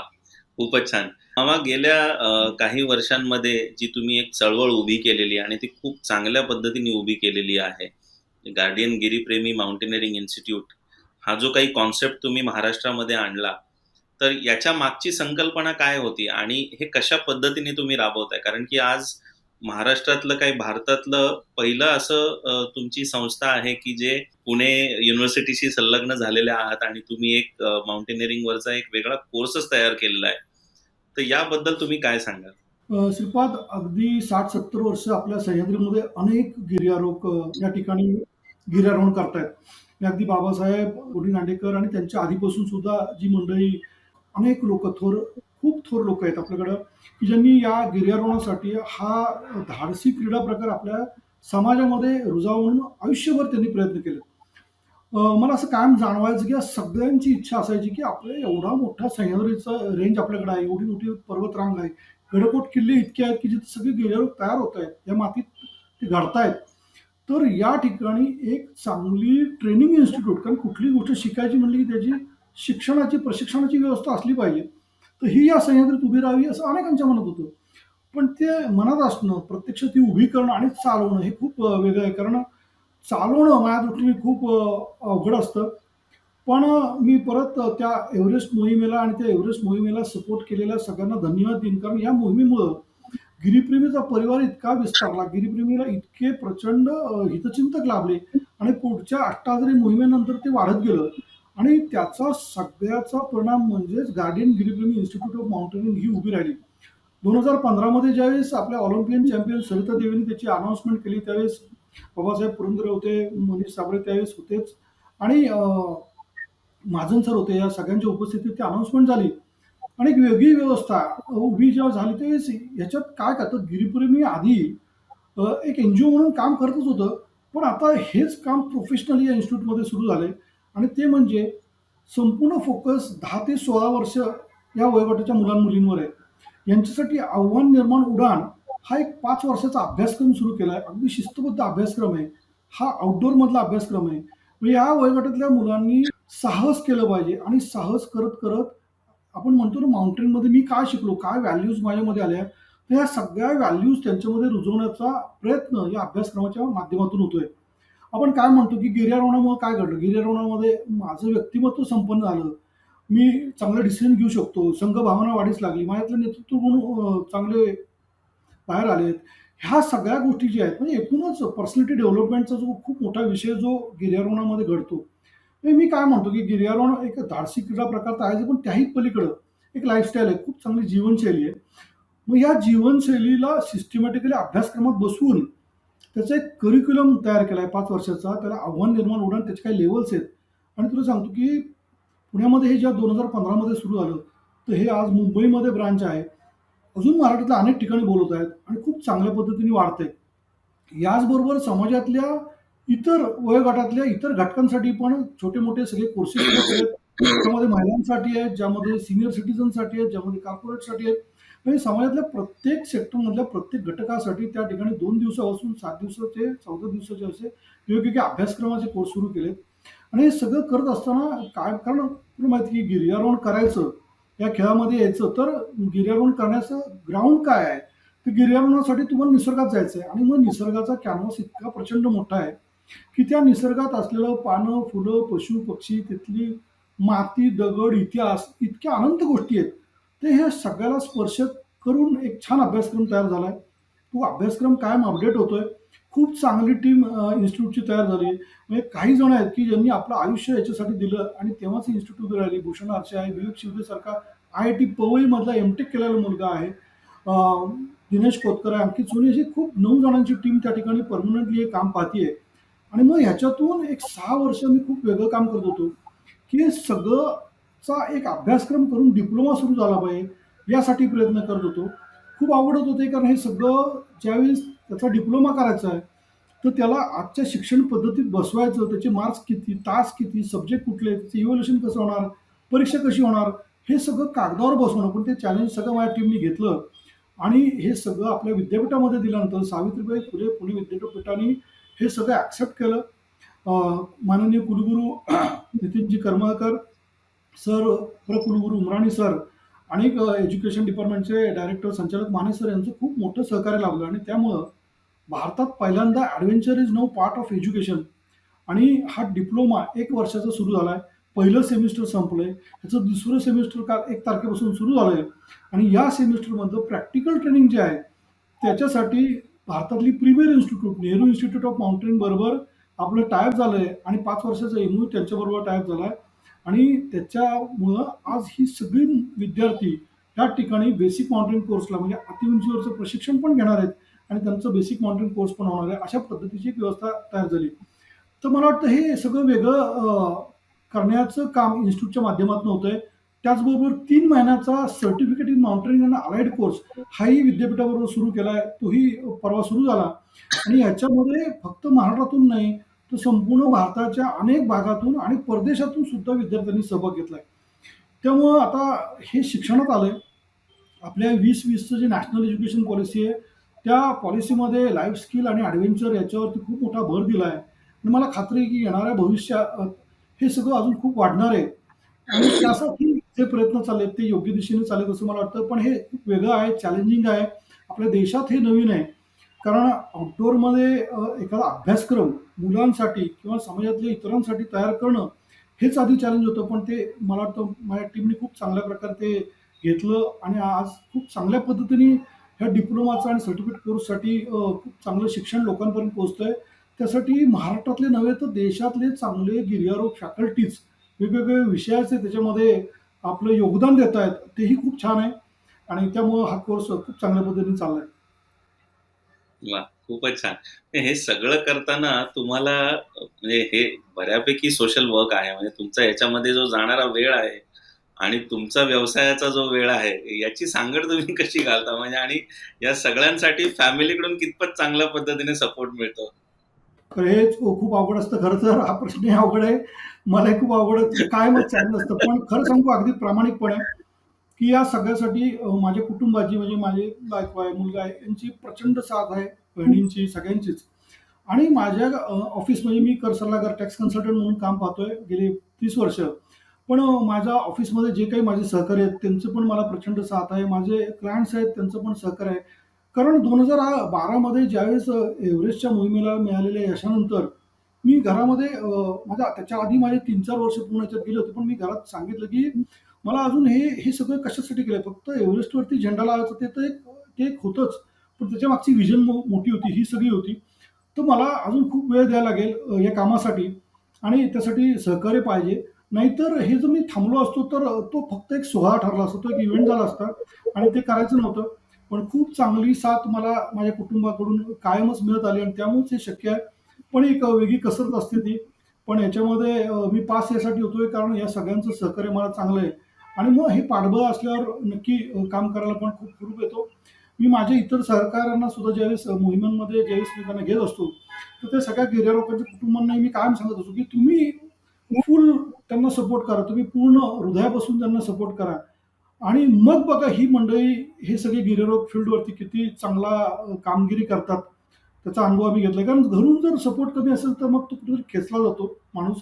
खूपच छान. मामा गेल्या काही वर्षांमध्ये जी तुम्ही एक चळवळ उभी केलेली आणि ती खूप चांगल्या पद्धतीने उभी केलेली आहे. गार्डियन गिरीप्रेमी माउंटेनिअरिंग इन्स्टिट्यूट हा जो काही कॉन्सेप्ट तुम्ही महाराष्ट्रामध्ये आणला, तर याच्या मागची संकल्पना काय होती आणि हे कशा पद्धतीने तुम्ही राबवताय? कारण की आज महाराष्ट्रातलं काही भारतातलं पहिलं असं तुमची संस्था आहे की जे पुणे युनिव्हर्सिटीशी संलग्न झालेले आहात आणि तुम्ही एक माउंटेनिअरिंगवरचा एक वेगळा कोर्सच तयार केलेला आहे. तर याबद्दल तुम्ही काय सांगाल? श्रीपाद अगदी 60-70 वर्ष आपल्या सह्याद्रीमध्ये अनेक गिर्यारोहक या ठिकाणी गिर्यारोहण करतायत. मी अगदी बाबासाहेब कोडी दांडेकर आणि त्यांच्या आधीपासून सुद्धा जी मंडळी अनेक लोकं खूप थोर लोकं आहेत आपल्याकडं, की ज्यांनी या गिर्यारोहणासाठी हा धाडसी क्रीडा प्रकार आपल्या समाजामध्ये रुजवून आयुष्यभर त्यांनी प्रयत्न केले. मला असं कायम जाणवायचं, की या सगळ्यांची इच्छा असायची, की आपल्या एवढा मोठा सह्याद्रीचा रेंज आपल्याकडे आहे, एवढी मोठी पर्वतरांग आहे. गडकोट किल्ले इतके आहेत, की जिथे सगळे गिर्यारोहक तयार होत आहेत. या मातीत ते घडतायत. तर या ठिकाणी एक चांगली ट्रेनिंग इन्स्टिट्यूट कारण कुठलीही गोष्ट शिकायची म्हणली, की त्याची शिक्षणाची, प्रशिक्षणाची व्यवस्था असली पाहिजे. तर ही या सह्याद्रीत उभी राहावी असं अनेकांच्या मनात होतं. पण ते मनात असणं, प्रत्यक्ष ती उभी करणं आणि चालवणं हे खूप वेगळं आहे. कारण चालवणं माझ्या दृष्टीने खूप अवघड असतं. पण मी परत त्या एव्हरेस्ट मोहिमेला आणि त्या एव्हरेस्ट मोहिमेला सपोर्ट केलेल्या सगळ्यांना धन्यवाद देईन. कारण या मोहिमेमुळं गिरीप्रेमीचा परिवार इतका विस्तारला, गिरीप्रेमीला इतके प्रचंड हितचिंतक लाभले आणि पुढच्या अष्टाधारी मोहिमेनंतर ते वाढत गेलं आणि त्याचा सगळ्याचा परिणाम म्हणजेच Guardian Giripremi Institute of Mountaineering ही उभी राहिली. 2015 मध्ये ज्यावेळेस आपल्या ऑलिम्पियन चॅम्पियन सरिता देवीने त्याची अनाउन्समेंट केली त्यावेळेस बाबासाहेब पुरंदरे होते, मनीष साबळे त्यावेळेस होतेच आणि महाजन सर होते. या सगळ्यांच्या उपस्थितीत ती अनाउन्समेंट झाली आणि एक वेगळी व्यवस्था उभी जेव्हा झाली त्यावेळेस ह्याच्यात काय करतात गिरीप्रेमी आधी एक एन-जी-ओ म्हणून काम करतच होतं. पण आता हेच काम प्रोफेशनली या इन्स्टिट्यूटमध्ये सुरू झालंय आणि ते म्हणजे संपूर्ण फोकस 10 ते 16 वर्ष या वयोगटाच्या मुलां-मुलींवर आहे. यांच्यासाठी आव्हान निर्माण उडाण हा एक 5 वर्षाचा अभ्यासक्रम सुरू केलाय. अगदी शिस्तबद्ध अभ्यासक्रम आहे. हा आउटडोअरमधला अभ्यासक्रम आहे. म्हणजे या वयोगटातल्या मुलांनी साहस केलं पाहिजे आणि साहस करत आपण म्हणतो ना माउंटेनमध्ये मी काय शिकलो, काय व्हॅल्यूज माझ्यामध्ये आल्या, तर ह्या सगळ्या व्हॅल्यूज त्यांच्यामध्ये रुजवण्याचा प्रयत्न या अभ्यासक्रमाच्या माध्यमातून होतोय. आपण काय म्हणतो, की गिर्यारोहणामुळे काय घडलं? गिर्यारोहणामध्ये माझं व्यक्तिमत्व संपन्न झालं. मी चांगले डिसिजन घेऊ शकतो. संघभावना वाढीस लागली. माझ्यातले नेतृत्व गुण चांगले बाहेर आलेत. ह्या सगळ्या गोष्टी ज्या आहेत म्हणजे एकूणच पर्सनॅलिटी डेव्हलपमेंटचा जो खूप मोठा विषय जो गिर्यारोहणामध्ये घडतो. म्हणजे मी काय म्हणतो, की गिर्यारोहण एक धाडसी क्रीडा प्रकार तर आहेच, पण त्याही पलीकडं एक लाईफस्टाईल आहे. खूप चांगली जीवनशैली आहे. मग या जीवनशैलीला सिस्टमॅटिकली अभ्यासक्रमात बसवून त्याचा एक करिक्युलम तयार केला आहे 5 वर्षाचा. त्याला आव्हान निर्माण उडाण त्याचे काही लेव्हल्स आहेत. आणि तुला सांगतो, की पुण्यामध्ये हे जेव्हा 2015 मध्ये सुरू झालं, तर हे आज मुंबईमध्ये ब्रांच आहे. अजून महाराष्ट्रातल्या अनेक ठिकाणी बोलवत आहेत आणि खूप चांगल्या पद्धतीने वाढतंय. याचबरोबर समाजातल्या इतर वयोगटातल्या इतर घटकांसाठी पण छोटे-मोठे सगळे कोर्सेस सुरू केलेत. त्यामध्ये महिलांसाठी आहेत, ज्यामध्ये सीनियर सिटिझनसाठी आहेत, ज्यामध्ये कॉर्पोरेटसाठी आहेत. म्हणजे समाजातल्या प्रत्येक सेक्टरमधल्या प्रत्येक घटकासाठी त्या ठिकाणी 2 दिवसापासून 7 दिवसाचे, 14 दिवसाचे असे वेगवेगळे अभ्यासक्रमाचे कोर्स सुरू केलेत. आणि हे सगळं करत असताना काय कारण तुला माहिती आहे, की गिर्यारोहण करायचं, या खेळामध्ये यायचं, तर गिर्यारोहण करण्याचं ग्राउंड काय आहे? तर गिर्यारोहणासाठी तुम्हाला निसर्गात जायचं आहे आणि मग निसर्गाचा कॅनव्हास इतका प्रचंड मोठा आहे, की त्या निसर्गात असलेलं पानं, फुलं, पशु, पक्षी, तिथली माती, दगड, इतिहास इतक्या अनंत गोष्टी आहेत. ते हे सगळ्याला स्पर्श करून एक छान अभ्यासक्रम तयार झालाय. तो अभ्यासक्रम कायम अपडेट होतोय. खूप चांगली टीम इन्स्टिट्यूटची तयार झाली आहे. म्हणजे काही जण आहेत, की ज्यांनी आपलं आयुष्य याच्यासाठी दिलं आणि तेव्हाच इन्स्टिट्यूट उभी राहिली. भूषण आरचे आहे, विवेक शिवदेसारखा IIT पवईमधला एम-टेक केलेला मुलगा आहे. दिनेश कोतकर आहे, अंकित सोनी अशी खूप 9 जणांची टीम त्या ठिकाणी परमनंटली हे काम पाहतीये. आणि मग ह्याच्यातून एक 6 वर्ष मी खूप वेगळं काम करत होतो, की हे सगळंचा एक अभ्यासक्रम करून डिप्लोमा सुरू झाला पाहिजे, यासाठी प्रयत्न करत होतो. खूप आवडत होते कारण हे सगळं ज्यावेळेस त्याचा डिप्लोमा करायचा आहे, तर त्याला आजच्या शिक्षण पद्धतीत बसवायचं, त्याचे मार्क्स किती, तास किती, सब्जेक्ट कुठले, त्याचं इव्हॅल्युएशन कसं होणार, परीक्षा कशी होणार, हे सगळं कागदावर बसवणं. पण ते चॅलेंज सगळं माझ्या टीमने घेतलं आणि हे सगळं आपल्या विद्यापीठामध्ये दिल्यानंतर सावित्रीबाई फुले पुणे विद्यापीठाने हे सगळं ॲक्सेप्ट केलं. माननीय कुलगुरू नितीनजी करमळकर सर, प्रकुलगुरू उमराणी सर आणि एज्युकेशन डिपार्टमेंटचे डायरेक्टर संचालक माने सर यांचं खूप मोठं सहकार्य लाभलं आणि त्यामुळं भारतात पहिल्यांदा adventure is now part of education आणि हा डिप्लोमा 1 वर्षाचा सुरू झाला आहे. पहिलं सेमिस्टर संपलंय. ह्याचं दुसरं सेमिस्टर काल 1 तारखेपासून सुरू झालंय आणि या सेमिस्टरमधलं प्रॅक्टिकल ट्रेनिंग जे आहे, त्याच्यासाठी भारतातली premier institute Nehru institute of mountain बरोबर आपलं टायअप झालंय आणि 5 वर्षाचा एमओयू त्यांच्याबरोबर टायअप झालाय आणि त्याच्यामुळं आज ही सगळी विद्यार्थी त्या ठिकाणी बेसिक माउंटेन कोर्सला म्हणजे अतिउंचीवरचं प्रशिक्षण पण घेणार आहेत आणि त्यांचं बेसिक माउंटेन कोर्स पण होणार आहे. अशा पद्धतीची एक व्यवस्था तयार झाली. तर मला वाटतं हे सगळं वेगळं करण्याचं काम इन्स्टिट्यूटच्या माध्यमातून होतंय. त्याचबरोबर 3 महिन्याचा certificate in mountaining and allied course हाही विद्यापीठाबरोबर सुरू केलाय. तोही परवा सुरू झाला आणि ह्याच्यामध्ये फक्त महाराष्ट्रातून नाही, तर संपूर्ण भारताच्या अनेक भागातून आणि परदेशातून सुद्धा विद्यार्थ्यांनी सहभाग घेतलाय. त्यामुळं आता हे शिक्षणात आलंय. आपल्या 2020चं जे नॅशनल एज्युकेशन पॉलिसी आहे, त्या पॉलिसीमध्ये लाईफ स्किल आणि ॲडव्हेंचर याच्यावरती खूप मोठा भर दिला आहे आणि मला खात्री आहे की येणाऱ्या भविष्यात हे सगळं अजून खूप वाढणार आहे आणि त्यासाठी जे प्रयत्न चालले आहेत ते योग्य दिशेने चाललेत असं मला वाटतं. पण हे खूप वेगळं आहे, चॅलेंजिंग आहे. आपल्या देशात हे नवीन आहे. कारण आउटडोअरमध्ये एखादा अभ्यासक्रम मुलांसाठी किंवा समाजातल्या इतरांसाठी तयार करणं हेच आधी चॅलेंज होतं. पण ते मला वाटतं माझ्या टीमने खूप चांगल्या प्रकारे ते घेतलं आणि आज खूप चांगल्या पद्धतीने ह्या डिप्लोमाचा आणि सर्टिफिकेट कोर्ससाठी खूप चांगलं शिक्षण लोकांपर्यंत पोहोचतंय. त्यासाठी महाराष्ट्रातले नव्हे तर देशातले चांगले गिर्यारोहक फॅकल्टीज वेगवेगळे विषयाचे त्याच्यामध्ये आपलं योगदान देत आहेत. तेही खूप छान आहे आणि त्यामुळं हा कोर्स खूप चांगल्या पद्धतीने चाललाय. वाह! खूपच छान. हे सगळं करताना तुम्हाला म्हणजे हे बऱ्यापैकी सोशल वर्क आहे. म्हणजे तुमचा याच्यामध्ये जो जाणारा वेळ आहे आणि तुमचा व्यवसायाचा जो वेळ आहे, याची सांगड तुम्ही कशी घालता? म्हणजे आणि या सगळ्यांसाठी फॅमिलीकडून कितपत चांगल्या पद्धतीने सपोर्ट मिळतो? तर हे खूप अवघड असतं. खरं तर हा प्रश्नही अवघड आहे. मलाही खूप अवघड कायमच चॅलेंज असतं. पण खरं सांगू अगदी प्रामाणिकपणे, की या सगळ्यासाठी माझ्या कुटुंबाची म्हणजे माझी बायको आहे, मुलगा आहे, यांची प्रचंड साथ आहे, बहिणींची, सगळ्यांचीच. आणि माझ्या ऑफिसमध्ये मी कर सल्लागार, टॅक्स कन्सल्टंट म्हणून काम पाहतोय गेली 30 वर्ष. पण माझ्या ऑफिसमध्ये जे काही माझे सहकारी आहेत, त्यांचं पण मला प्रचंड साथ आहे. माझे क्लायंट्स आहेत, त्यांचं पण सहकार्य आहे. कारण 2012 मध्ये ज्यावेळेस एव्हरेस्टच्या मोहिमेला मिळालेल्या यशानंतर मी घरामध्ये माझा त्याच्या आधी माझे 3-4 वर्ष पूर्ण ह्याच्यात गेले होते. पण मी घरात सांगितलं, की मला अजून हे सगळं कशासाठी केलंय? फक्त एव्हरेस्टवरती झेंडा लावायचा ते एक होतंच. पण त्याच्यामागची व्हिजन मोठी होती, ही सगळी होती. तर मला अजून खूप वेळ द्यायला लागेल या कामासाठी आणि त्यासाठी सहकार्य पाहिजे. नाहीतर हे जर मी थांबलो असतो, तर तो फक्त एक सोहळा ठरला असता, तो एक इव्हेंट झाला असता आणि ते करायचं नव्हतं. पण खूप चांगली साथ मला माझ्या कुटुंबाकडून कायमच मिळत आली आणि त्यामुळेच हे शक्य आहे. पण एक वेगळी कसरत असते ती. पण याच्यामध्ये मी पास यासाठी होतोय कारण या सगळ्यांचं सहकार्य मला चांगलं आहे आणि मग हे पाठबळ असल्यावर नक्की काम करायला पण खूप हुरूप येतो. मी माझ्या इतर सहकाऱ्यांना सुद्धा ज्यावेळेस मोहिमांमध्ये ज्यावेळेस मी त्यांना घेत असतो, तर त्या सगळ्या गिर्यारोहकांच्या कुटुंबांनाही मी कायम सांगत असतो, की तुम्ही फुल त्यांना सपोर्ट करा. तुम्ही पूर्ण हृदयापासून त्यांना सपोर्ट करा आणि मग बघा ही मंडळी हे सगळे गिर्यारोहक फील्डवरती किती चांगला कामगिरी करतात. त्याचा अनुभव आम्ही घेतलाय. कारण घरून जर सपोर्ट कमी असेल, तर मग तो कुठेतरी खेचला जातो माणूस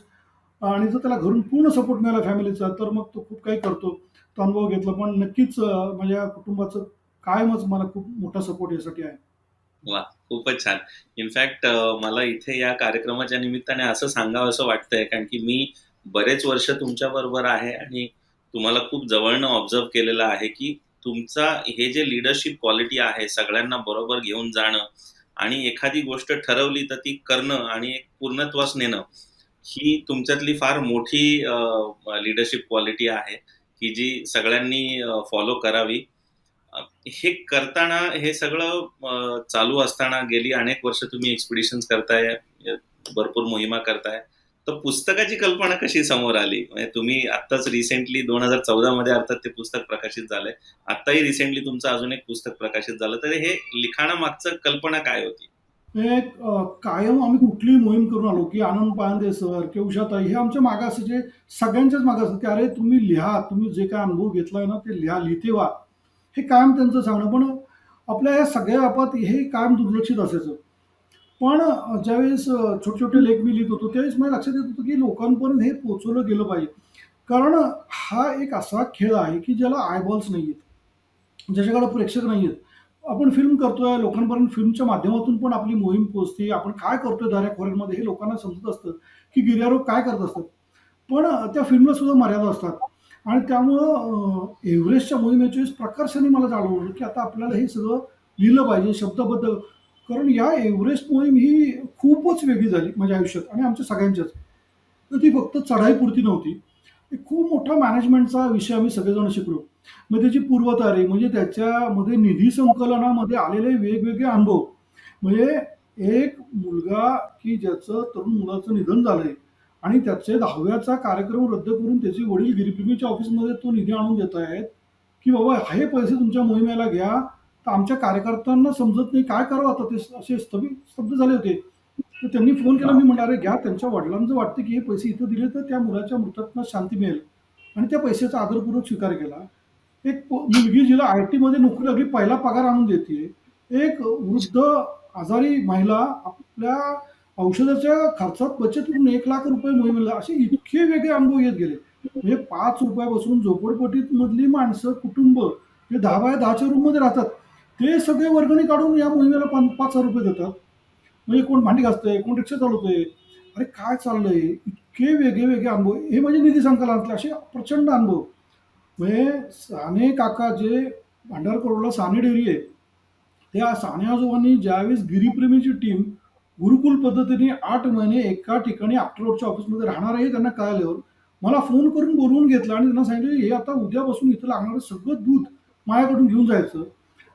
आणि जर त्याला घरून पूर्ण सपोर्ट मिळाला फॅमिलीचा, तर मग तो खूप काही करतो. तो अनुभव घेतला. पण नक्कीच माझ्या कुटुंबाचं कायमच मला खूप मोठा सपोर्ट यासाठी आहे. वा, खूपच छान. इनफॅक्ट मला इथे या कार्यक्रमाच्या निमित्ताने असं सांगावं असं वाटतंय, कारण की मी बरेच वर्ष तुमच्या बरोबर आहे आणि तुम्हाला खूप जवळनं ऑब्झर्व केलेलं आहे, की तुमचा हे जे लीडरशिप क्वालिटी आहे, सगळ्यांना बरोबर घेऊन जाणं आणि एखादी गोष्ट ठरवली तर ती करणं आणि एक पूर्णत्वास नेणं, ही तुमच्यातली फार मोठी लीडरशिप क्वालिटी आहे, की जी सगळ्यांनी फॉलो करावी. हे करताना हे सगळं चालू असताना गेली अनेक वर्ष तुम्ही एक्सपिडिशन्स करताय, भरपूर मोहिमा करताय. तर पुस्तकाची कल्पना कशी समोर आली? म्हणजे तुम्ही आत्ताच रिसेंटली 2014 मध्ये अर्थात ते पुस्तक प्रकाशित झालंय. आत्ताही रिसेंटली तुमचं अजून एक पुस्तक प्रकाशित झालं. तर हे लिखाणामागचं कल्पना काय होती? एक कायम आम्ही कुठलीही मोहीम करून आलो, की आनंद पांदे सर किंवा उषाताई हे आमच्या मागे असायचे, सगळ्यांच्याच मागे असायचे, की "अरे तुम्ही लिहा, तुम्ही जे काही अनुभव घेतलाय ना ते लिहा, लिहिते व्हा." हे कायम त्यांचं सांगणं. पण आपल्या या सगळ्या बाबत हे कायम दुर्लक्षित असायचं. पण ज्यावेळेस छोटे-छोटे लेख मी लिहित होतो, त्यावेळेस माझ्या लक्षात येत होतं, की लोकांपर्यंत हे पोहोचवलं गेलं पाहिजे. कारण हा एक असा खेळ आहे, की ज्याला आयबॉल्स नाहीयेत. ज्याच्याकडे प्रेक्षक नाहीयेत. आपण फिल्म करतोय, लोकांपर्यंत फिल्मच्या माध्यमातून पण आपली मोहीम पोहोचते. आपण काय करतोय दऱ्या-खोऱ्यांमध्ये हे लोकांना समजत असतं, की गिर्यारोहक काय करत असतात. पण त्या फिल्मला सुद्धा मर्यादा असतात आणि त्यामुळं एव्हरेस्टच्या मोहिमेच्या वेळेस प्रकर्षाने मला जाणवलं, की आता आपल्याला हे सगळं लिहिलं पाहिजे शब्दबद्ध. कारण या एव्हरेस्ट मोहीम ही खूपच वेगळी झाली माझ्या आयुष्यात आणि आमच्या सगळ्यांच्याच. तर ती फक्त चढाईपुरती नव्हती. एक खूप मोठा मॅनेजमेंटचा विषय आम्ही सगळेजण शिकलो. मग त्याची पूर्वतयारी म्हणजे त्याच्यामध्ये निधी संकलनामध्ये आलेले वेगवेगळे अनुभव. म्हणजे एक मुलगा की ज्याचं तरुण मुलाचं निधन झालंय आणि त्याचे 10व्याचा कार्यक्रम रद्द करून त्याचे वडील गिरिप्रेमीच्या ऑफिसमध्ये तो निधी आणून देत आहेत, की बाबा हे पैसे तुमच्या मोहिमेला घ्या. तर आमच्या कार्यकर्त्यांना समजत नाही काय करावं आता ते असे स्तब्ध झाले होते. तर त्यांनी फोन केला. मी म्हटलं, "अरे घ्या." त्यांच्या वडिलांचं वाटतं, की हे पैसे इथं दिले तर त्या मुलाच्या मृतात्म्यात शांती मिळेल आणि त्या पैशाचा आदरपूर्वक स्वीकार केला. एक मुलगी जिला आय-टीमध्ये नोकरी लागली, पहिला पगार आणून देते. एक वृद्ध आजारी महिला आपल्या औषधाच्या खर्चात बचत करून ₹1,00,000 मोहिमेला असे इतके वेगळे अनुभव येत गेले. म्हणजे ₹5 पासून झोपडपट्टीत मधली माणसं, कुटुंब जे 10 बाय 10च्या रूममध्ये राहतात, ते सगळे वर्गणी काढून या मोहिमेला ₹5,000 देतात. म्हणजे कोण भांडी घासतंय, कोण रिक्षा चालवतंय. अरे काय चाललंय? इतके वेगळे अनुभव. हे म्हणजे निधी संकलनातले असे प्रचंड अनुभव. म्हणजे साने काका जे भांडारकरोडला साने डेअरी आहे, त्या साने आजोबांनी ज्यावेळेस गिरीप्रेमीची टीम गुरुकुल पद्धतीने 8 महिने एका ठिकाणी आफ्टर रोडच्या ऑफिसमध्ये राहणार आहे हे त्यांना कळाल्यावर मला फोन करून बोलवून घेतलं आणि त्यांना सांगितलं, "हे आता उद्यापासून इथं लागणारं सगळं दूध माझ्याकडून घेऊन जायचं."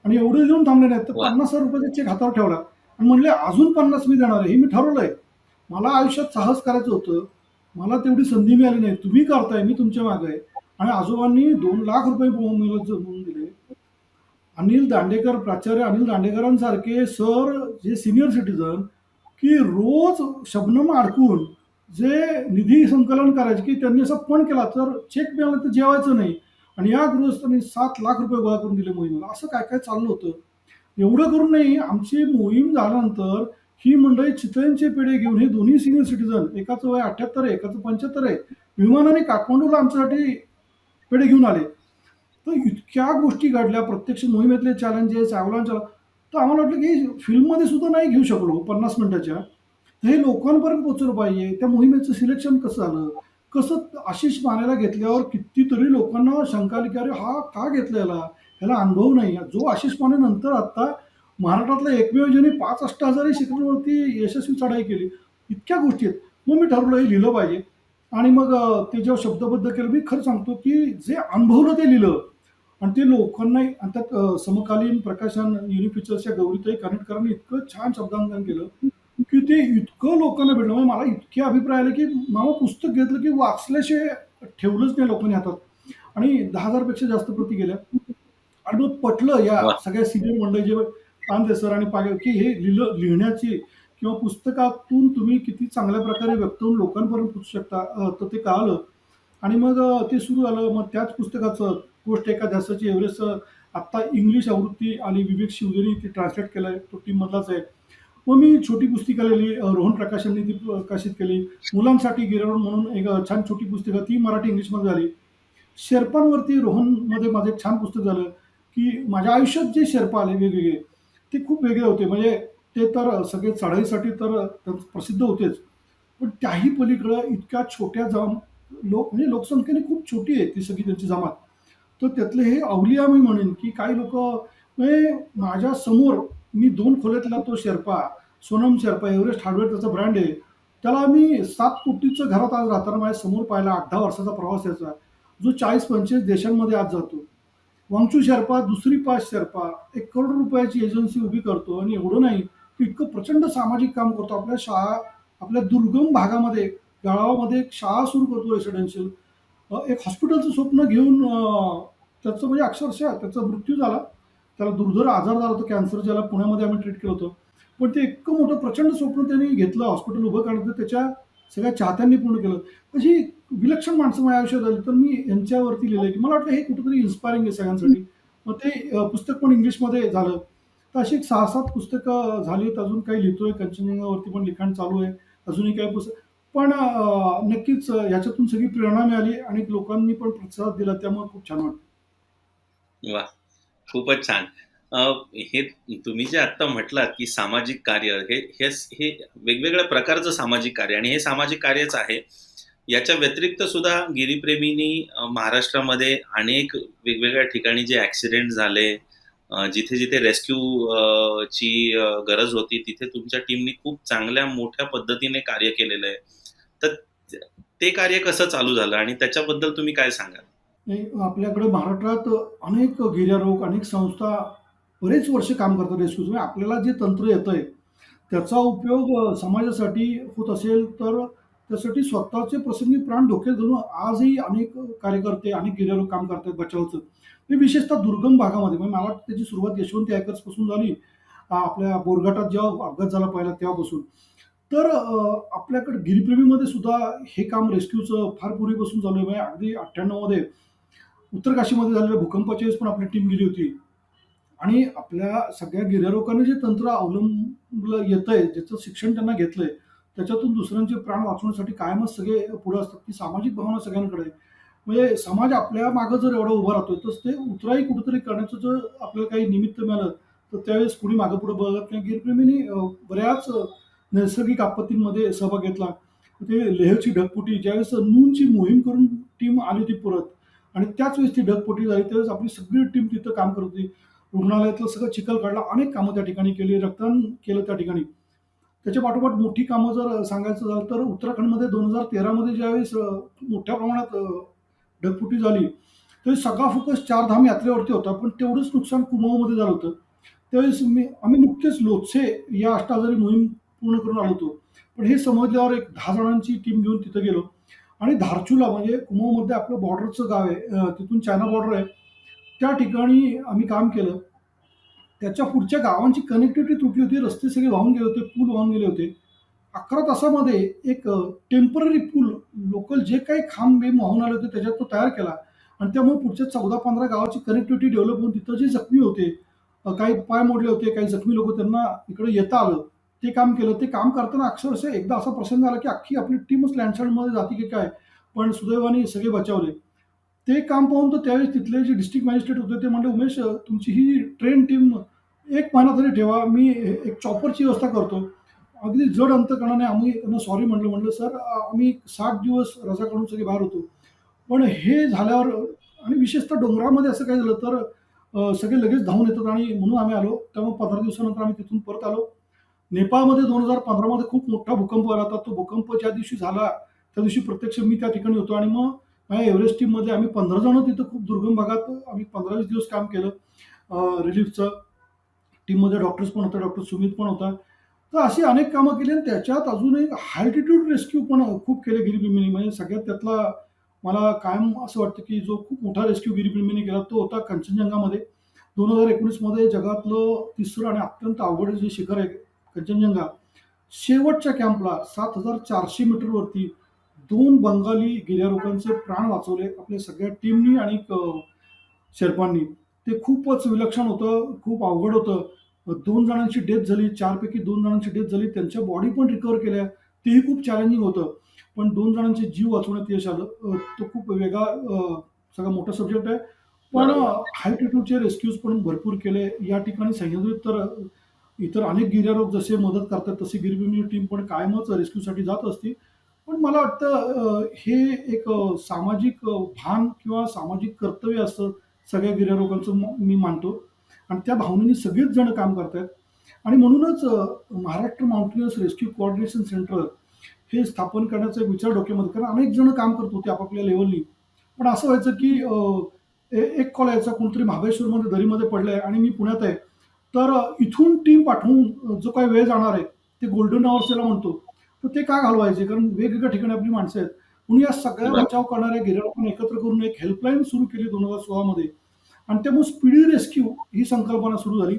आणि एवढे देऊन थांबले नाहीत, तर वा. ₹50,000 चेक हातावर ठेवला आणि म्हणले, "अजून 50 मी देणार आहे." हे मी ठरवलंय. मला आयुष्यात साहस करायचं होतं. मला तेवढी संधी मिळाली नाही. तुम्ही करताय, मी तुमच्या मागे आहे. आणि आजोबांनी ₹2,00,000 मला जमवून दिले. अनिल दांडेकर, प्राचार्य अनिल दांडेकरांसारखे सर जे सीनियर सिटिझन, की रोज शबनम अडकून जे निधी संकलन करायचे, की त्यांनी असा फोन केला तर चेक मिळाला तर जेवायचं नाही. आणि या गृहस्थांनी ₹7,00,000 गोळा करून दिले मोहिमेला. असं काय काय चाललं होतं. एवढं करूनही आमची मोहीम झाल्यानंतर ही मंडळी चितळ्यांचे पेढे घेऊन, हे दोन्ही सिनियर सिटीझन, एकाचं वय 78 आहे, एकाचं 75 आहे, विमानाने काठमांडूला आमच्यासाठी पेढे घेऊन आले. तर इतक्या गोष्टी घडल्या प्रत्यक्ष मोहिमेतले चॅलेंजेस, अवलांच. तर आम्हाला वाटलं की फिल्ममध्ये सुद्धा नाही घेऊ शकलो 50 मिनिटाच्या. तर हे लोकांपर्यंत पोहोचलं पाहिजे. त्या मोहिमेचं सिलेक्शन कसं झालं? कसं आशिष मानेला घेतल्यावर कितीतरी लोकांना शंका आली की अरे हा का घेतला याला? ह्याला अनुभव नाही. जो आशिष माने नंतर आता महाराष्ट्रातला एकमेव ज्याने 5 अष्टहजारी शिखरावरती यशस्वी चढाई केली. इतक्या गोष्टी आहेत. मग मी ठरवलं हे लिहिलं पाहिजे. आणि मग ते जेव्हा शब्दबद्ध केलं, मी खरं सांगतो की जे अनुभवलं ते लिहिलं. आणि ते लोकांनाही, आणि त्यात समकालीन प्रकाशन युनिफिचर्सच्या गौरीताई कानेटकरांनी इतकं छान शब्दांकन केलं की ते इतकं लोकांना भेटलं. म्हणजे मला इतके अभिप्राय आले की मामा पुस्तक घेतलं की वाचल्याशिवाय ठेवलंच नाही लोकांनी हातात. आणि 10,000 पेक्षा जास्त प्रती गेल्या. आणि मग पटलं या वा. सगळ्या सिनियर मंडळी जे पांदे सर आणि पागे की हे लिहिण्याची किंवा पुस्तकातून तुम्ही किती चांगल्या प्रकारे व्यक्त होऊन लोकांपर्यंत पोहोचू शकता. तर ते कळालं. आणि मग ते सुरू झालं. मग त्याच पुस्तकाचं गोष्ट एकाध्यासाची एव्हरेस्ट आत्ता इंग्लिश आवृत्ती आणि विवेक शिवदेनी ती ट्रान्सलेट केलंय. तो टीममधलाच आहे. मग मी छोटी पुस्तिका लिहिली. रोहन प्रकाशनने ती प्रकाशित केली. मुलांसाठी गिर्यारोहण म्हणून एक छान छोटी पुस्तिका, ती मराठी इंग्लिशमध्ये झाली. शेर्पांवरती रोहनमध्ये माझं एक छान पुस्तक झालं की माझ्या आयुष्यात जे शेर्पा आले वेगवेगळे, ते खूप वेगळे होते. म्हणजे ते तर सगळे चढाईसाठी तर प्रसिद्ध होतेच. पण त्याही पलीकडं इतक्या छोट्या म्हणजे लोकसंख्येने खूप छोटी आहे ती सगळी त्यांची जमात. तर त्यातले हे अवलिया मी म्हणेन की काही लोक म्हणजे माझ्या समोर, मी 2 खोल्यातला तो शेर्पा, सोनम शेर्पा, एव्हरेस्ट हार्डवेअर त्याचा ब्रँड आहे. त्याला मी 7 कोटीचं घरात आज राहताना माझ्या समोर पाहिला. 8-10 वर्षाचा प्रवास याचा, जो 40-45 देशांमध्ये आज जातो. वांगचू शेर्पा, दुसरी पास शेर्पा, 1 करोड रुपयाची एजन्सी उभी करतो. आणि एवढं नाही, की इतकं प्रचंड सामाजिक काम करतो. आपल्या शाळा, आपल्या दुर्गम भागामध्ये, गावामध्ये एक शाळा सुरू करतो रेसिडेन्शियल. एक हॉस्पिटलचं स्वप्न घेऊन त्याचं म्हणजे अक्षरशः त्याचा मृत्यू झाला. त्याला दुर्धर आजार झाला होता, कॅन्सर, ज्याला पुण्यामध्ये आम्ही ट्रीट केलं होतं. पण ते इतकं मोठं प्रचंड स्वप्न त्यांनी घेतलं हॉस्पिटल उभं करण्याचं, त्याच्या सगळ्या चाहत्यांनी पूर्ण केलं. अशी विलक्षण माणसं माझ्या आयुष्यात आली. तर मी यांच्यावरती लिहिलंय की मला वाटलं हे कुठेतरी इन्स्पायरिंग आहे सगळ्यांसाठी. मग ते पुस्तक पण इंग्लिशमध्ये झालं. तर अशी एक 6-7 पुस्तकं झालीत. अजून काही लिहितोय. कंचनजंगावरती पण लिखाण चालू आहे. अजूनही काही पुस्तक. पण नक्कीच ह्याच्यातून सगळी प्रेरणा मिळाली आणि लोकांनी पण प्रतिसाद दिला, त्यामुळे खूप छान वाटतं. वा. खूपच छान. अ, हे तुम्ही जे आता म्हटलात की सामाजिक कार्य, हे हे हे वेगवेगळ्या प्रकारचं सामाजिक कार्य, आणि हे सामाजिक कार्यच आहे. याच्या व्यतिरिक्त सुद्धा गिरीप्रेमींनी महाराष्ट्रामध्ये अनेक वेगवेगळ्या ठिकाणी जे ॲक्सिडेंट झाले, जिथे जिथे रेस्क्यू ची गरज होती, तिथे तुमच्या टीमनी खूप चांगल्या मोठ्या पद्धतीने कार्य केलेलं आहे. तर ते कार्य कसं चालू झालं आणि त्याच्याबद्दल तुम्ही काय सांगाल? नाही, आपल्याकडे महाराष्ट्रात अनेक गिर्यारोहक, अनेक संस्था बरेच वर्ष काम करतात रेस्क्यूचं. म्हणजे आपल्याला जे तंत्र येतंय, त्याचा उपयोग समाजासाठी होत असेल, तर त्यासाठी स्वतःचे प्रसंगी प्राण धोक्यात घालून आजही अनेक कार्यकर्ते, अनेक गिर्यारोहक काम करतात बचावचं. हे विशेषतः दुर्गम भागामध्ये. म्हणजे मला वाटतं त्याची सुरुवात यशवंत हॅकर्सपासून झाली. आपल्या बोरघाटात जेव्हा अपघात झाला पहिला तेव्हापासून. तर आपल्याकडे गिरीप्रेमीमध्ये सुद्धा हे काम रेस्क्यूचं फार पूर्वीपासून चालू आहे. म्हणजे अगदी 98 मध्ये उत्तरकाशीमध्ये झालेल्या भूकंपाच्या वेळेस पण आपली टीम गेली होती. आणि आपल्या सगळ्या गिर्यारोहकांनी जे तंत्र अवलंबलं येतंय, ज्याचं शिक्षण त्यांना घेतलंय, त्याच्यातून दुसऱ्यांचे प्राण वाचवण्यासाठी कायमच सगळे पुढे असतात. ती सामाजिक भावना सगळ्यांकडे आहे. म्हणजे समाज आपल्या मागं जर एवढा उभा राहतोय, तर ते उतराई कुठेतरी करण्याचं जर आपल्याला काही निमित्त मिळालं, तर त्यावेळेस कुणी मागे-पुढे बघत नाही. गिरप्रेमींनी बऱ्याच नैसर्गिक आपत्तींमध्ये सहभाग घेतला. ते लेहची ढगफुटी, ज्यावेळेस नूनची मोहीम करून टीम आली होती परत, आणि त्याच वेळेस ती ढगफुटी झाली, त्यावेळेस आपली सगळी टीम तिथं काम करत होती. रुग्णालयातलं सगळं चिखल काढला, अनेक कामं त्या ठिकाणी केली, रक्तदान केलं त्या ठिकाणी. त्याच्या पाठोपाठ मोठी कामं जर सांगायचं झालं, तर उत्तराखंडमध्ये 2013 मध्ये ज्यावेळेस मोठ्या प्रमाणात ढगफुटी झाली, तर सगळा फोकस चारधाम यात्रेवरती होता. पण तेवढंच नुकसान कुमाऊमध्ये झालं होतं. त्यावेळेस आम्ही नुकतेच लोत्से या अष्टहजारी मोहीम पूर्ण करून आलो होतो. पण हे समजल्यावर एक 10 जणांची टीम घेऊन तिथं गेलो. आणि धारचुला म्हणजे कुमाऊमध्ये आपलं बॉर्डरचं गाव आहे. तिथून चायना बॉर्डर आहे. त्या ठिकाणी आम्ही काम केलं. त्याच्या पुढच्या गावांची कनेक्टिव्हिटी तुटली होती. रस्ते सगळे वाहून गेले होते. पूल वाहून गेले होते. 11 तासामध्ये एक टेम्पररी पूल, लोकल जे काही खांब बीम वाहून आले होते त्याच्यात तो तयार केला. आणि त्यामुळे पुढच्या 14-15 गावाची कनेक्टिव्हिटी डेव्हलप होऊन तिथं जे जखमी होते, काही पाय मोडले होते, काही जखमी लोक, त्यांना इकडे येता आलं. ते काम केलं. ते काम करताना अक्षरशः एकदा असा प्रसंग आला, की अख्खी आपली टीमच लँडस्लाईडमध्ये जाते की काय? पण सुदैवाने सगळे बचावले. ते काम पाहून तर त्यावेळेस तिथले जे डिस्ट्रिक्ट मॅजिस्ट्रेट होते ते म्हणले, "उमेश तुमची ही ट्रेन टीम 1 महिना तरी ठेवा. मी एक चॉपरची व्यवस्था करतो." अगदी जड अंतकरणाने आम्ही त्यांना सॉरी म्हटलं. म्हटलं, "सर आम्ही 60 दिवस रजा काढून सगळे बाहेर होतो." पण हे झाल्यावर आणि विशेषतः डोंगरामध्ये असं काय झालं तर सगळे लगेच धावून येतात आणि म्हणून आम्ही आलो. त्यामुळे 15 दिवसानंतर आम्ही तिथून परत आलो. नेपाळमध्ये 2015 मध्ये खूप मोठा भूकंप आला होता. तो भूकंप ज्या दिवशी झाला, त्या दिवशी प्रत्यक्ष मी त्या ठिकाणी होतो आणि मग माझ्या एव्हरेस्ट टीममध्ये आम्ही 15 जण तिथं खूप दुर्गम भागात आम्ही 15-20 दिवस काम केलं रिलीफचं. टीममध्ये डॉक्टर्स पण होते, डॉक्टर सुमित पण होता. तर अशी अनेक कामं केली आणि त्याच्यात अजून एक अल्टिट्यूड रेस्क्यू पण खूप केले गिरिप्रेमींनी. म्हणजे सगळ्यात त्यातला मला कायम असं वाटतं, की जो खूप मोठा रेस्क्यू गिरिप्रेमींनी केला तो होता कंचनजंगामध्ये. 2019 मध्ये जगातलं तिसरं आणि अत्यंत अवघड जे शिखर आहे कंचनजंगा, शेवटच्या कॅम्पला 7,400 मीटरवरती 2 बंगाली गिर्यारोहकांचे प्राण वाचवले आपल्या सगळ्या टीमनी आणि शेर्पांनी. ते खूपच विलक्षण होतं, खूप अवघड होतं. 2 जणांची डेथ झाली, 4 पैकी 2 जणांची डेथ झाली. त्यांच्या बॉडी पण रिकव्हर केल्या. तेही खूप चॅलेंजिंग होतं. पण 2 जणांचे जीव वाचवण्यात यश आलं. तो खूप वेगळा सगळा मोठा सब्जेक्ट आहे. पण बरोबर. हाय रेस्क्यूज पण भरपूर केले. या ठिकाणी सह्याद्रीत तर इतर अनेक गिर्यारोहक जसे मदत करतात, तशी गिरबिणी टीम पण कायमच रेस्क्यूसाठी जात असते. पण मला वाटतं हे एक सामाजिक भान किंवा सामाजिक कर्तव्य असतं सगळ्या गिर्यारोहकांचं मी मानतो आणि त्या भावनेने सगळेच जण काम करतायत आणि म्हणूनच Maharashtra mountaineers rescue coordination centre हे स्थापन करण्याचा एक विचार डोक्यामध्ये कारण अनेक जण काम करत होते आपापल्या लेवलनी. पण असं व्हायचं की एक कॉल यायचा कोणतरी महाबळेश्वरमध्ये दरीमध्ये पडलंय आणि मी पुण्यात आहे. तर इथून टीम पाठवून जो काही वेळ जाणार आहे, ते गोल्डन अवर्स त्याला म्हणतो. तर ते का घालवायचे? कारण वेगवेगळ्या ठिकाणी आपली माणसं आहेत. म्हणून या सगळ्या बरोबर. बचाव करणाऱ्या गिर्यारोहकांना एकत्र करून एक हेल्पलाईन सुरू केली 2016 मध्ये आणि त्यामुळे स्पीडी रेस्क्यू ही संकल्पना सुरू झाली.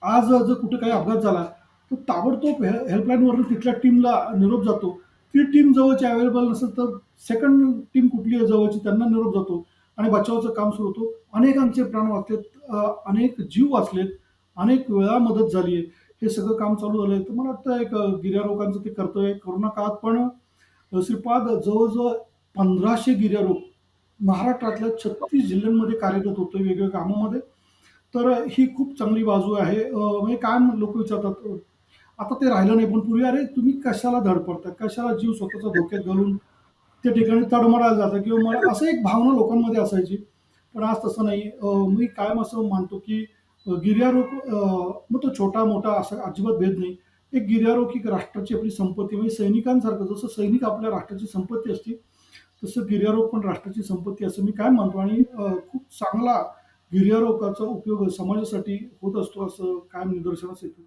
आज जर कुठे काही अपघात झाला, तर ताबडतोब हेल्पलाईनवरून तिथल्या टीमला निरोप जातो. ती टीम जवळची अवेलेबल नसेल, तर सेकंड टीम कुठली आहे जवळची त्यांना निरोप जातो आणि बचावाचं काम सुरू होतं. अनेकांचे प्राण वाचलेत, अनेक जीव वाचलेत, अनेक वेळा मदत झाली आहे. हे सगळं काम चालू झालंय. तर मला वाटतं एक गिर्यारोहकांचं ते कर्तव्य आहे. कोरोना काळात पण श्रीपाद जवळ-जवळ 1500 गिर्यारोहक महाराष्ट्रातल्या 36 जिल्ह्यांमध्ये कार्यरत होते वेगवेगळ्या कामामध्ये. तर ही खूप चांगली बाजू आहे. म्हणजे काय लोकं विचारतात, आता ते राहिलं नाही, पण पूर्वी "अरे तुम्ही कशाला धडपडता? कशाला जीव स्वतःचा धोक्यात घालून त्या ठिकाणी तडमडायला जाता?" किंवा मला असं एक भावना लोकांमध्ये असायची. पण आज तसं नाही. मी कायम असं मानतो, की गिर्यारोहक मग तो छोटा-मोठा असा अजिबात भेद नाही. एक गिर्यारोहक ही राष्ट्राची आपली संपत्ती म्हणजे सैनिकांसारखं जसं सैनिक आपल्या राष्ट्राची संपत्ती असते, तसं गिर्यारोहक पण राष्ट्राची संपत्ती असं मी काय मानतो आणि खूप चांगला गिर्यारोहकाचा उपयोग समाजासाठी होत असतो असं कायम निदर्शनास येतं.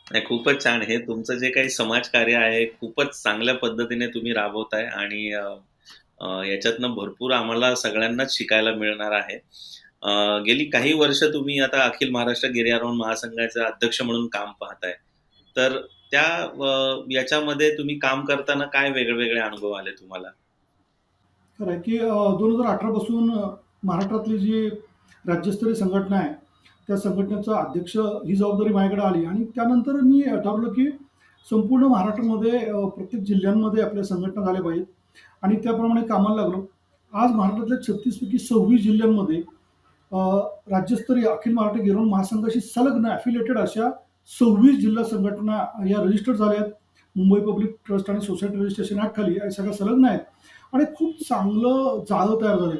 नाही, खूपच छान. हे तुमचं जे काही समाजकार्य आहे, खूपच चांगल्या पद्धतीने तुम्ही राबवताय आणि अ, अ, याच्यातनं भरपूर आम्हाला सगळ्यांनाच शिकायला मिळणार आहे. अ, गेली काही वर्ष तुम्ही आता अखिल महाराष्ट्र गिर्यारोहण महासंघाचे अध्यक्ष म्हणून काम पाहताय. तर त्या याच्यामध्ये तुम्ही काम करताना काय वेगळे-वेगळे अनुभव आले तुम्हाला? खरं आहे, की 2018 पासून महाराष्ट्रातली जी राज्यस्तरीय संघटना आहे, त्या संघटनेचा अध्यक्ष ही जबाबदारी माझ्याकडे आली आणि त्यानंतर मी ठरवलं, की संपूर्ण महाराष्ट्रामध्ये प्रत्येक जिल्ह्यांमध्ये आपल्या संघटना झाल्या पाहिजेत आणि त्याप्रमाणे कामाला लागलो. आज महाराष्ट्रातल्या 36 पैकी 26 जिल्ह्यांमध्ये अ, राज्यस्तरीय अखिल महाराष्ट्र गिरोन महासंघाशी संलग्न अफिलिएटेड अशा 26 जिल्हा संघटना या रजिस्टर्ड झाल्या आहेत. मुंबई पब्लिक ट्रस्ट आणि सोसायटी रजिस्ट्रेशन ॲक्टखाली या सगळ्या संलग्न आहेत आणि खूप चांगलं जाळं तयार झालंय.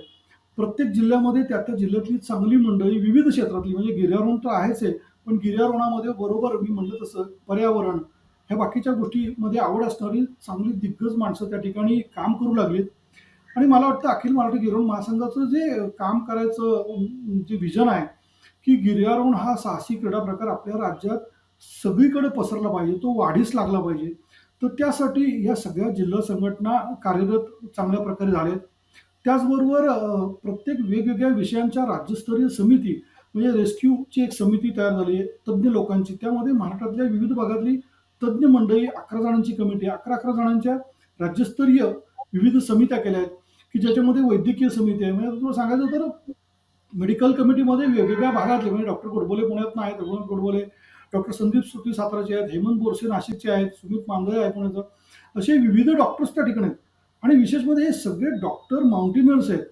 प्रत्येक जिल्ह्यामध्ये त्या जिल्ह्यातली चांगली मंडळी विविध क्षेत्रातली म्हणजे गिर्यारोहण तर आहेच आहे, पण गिर्यारोहणामध्ये बरोबर मी म्हणलं तसं पर्यावरण, ह्या बाकीच्या गोष्टीमध्ये आवड असणारी चांगली दिग्गज माणसं त्या ठिकाणी काम करू लागलीत आणि मला वाटतं अखिल महाराष्ट्र गिर्यारोहण महासंघाचं जे काम करायचं जे व्हिजन आहे, की गिर्यारोहण हा साहसी क्रीडा प्रकार आपल्या राज्यात सगळीकडे पसरला पाहिजे, तो वाढीस लागला पाहिजे. तर त्यासाठी या सगळ्या जिल्हा संघटना कार्यरत चांगल्या प्रकारे झाल्यात. त्याचबरोबर प्रत्येक वेगवेगळ्या विषयांच्या राज्यस्तरीय समिती म्हणजे रेस्क्यूची एक समिती तयार झाली आहे, तज्ञ लोकांची. त्यामध्ये महाराष्ट्रातल्या विविध भागातली तज्ञ मंडळी 11 जणांची कमिटी, 11-11 जणांच्या राज्यस्तरीय विविध समित्या केल्या आहेत, की ज्याच्यामध्ये वैद्यकीय समिती आहे. म्हणजे तुला सांगायचं तर मेडिकल कमिटीमध्ये वेगवेगळ्या भागातले म्हणजे डॉक्टर गोडबोले पुण्यातनं आहेत, रघुनाथ गोडबोले, डॉक्टर संदीप सुती साताराचे आहेत, हेमंत बोरसे नाशिकचे आहेत, सुमित मांजरे आहे पुण्याचं. असे विविध डॉक्टर्स त्या ठिकाणी आहेत. आणि विशेष म्हणजे हे सगळे डॉक्टर माउंटेनियर्स आहेत.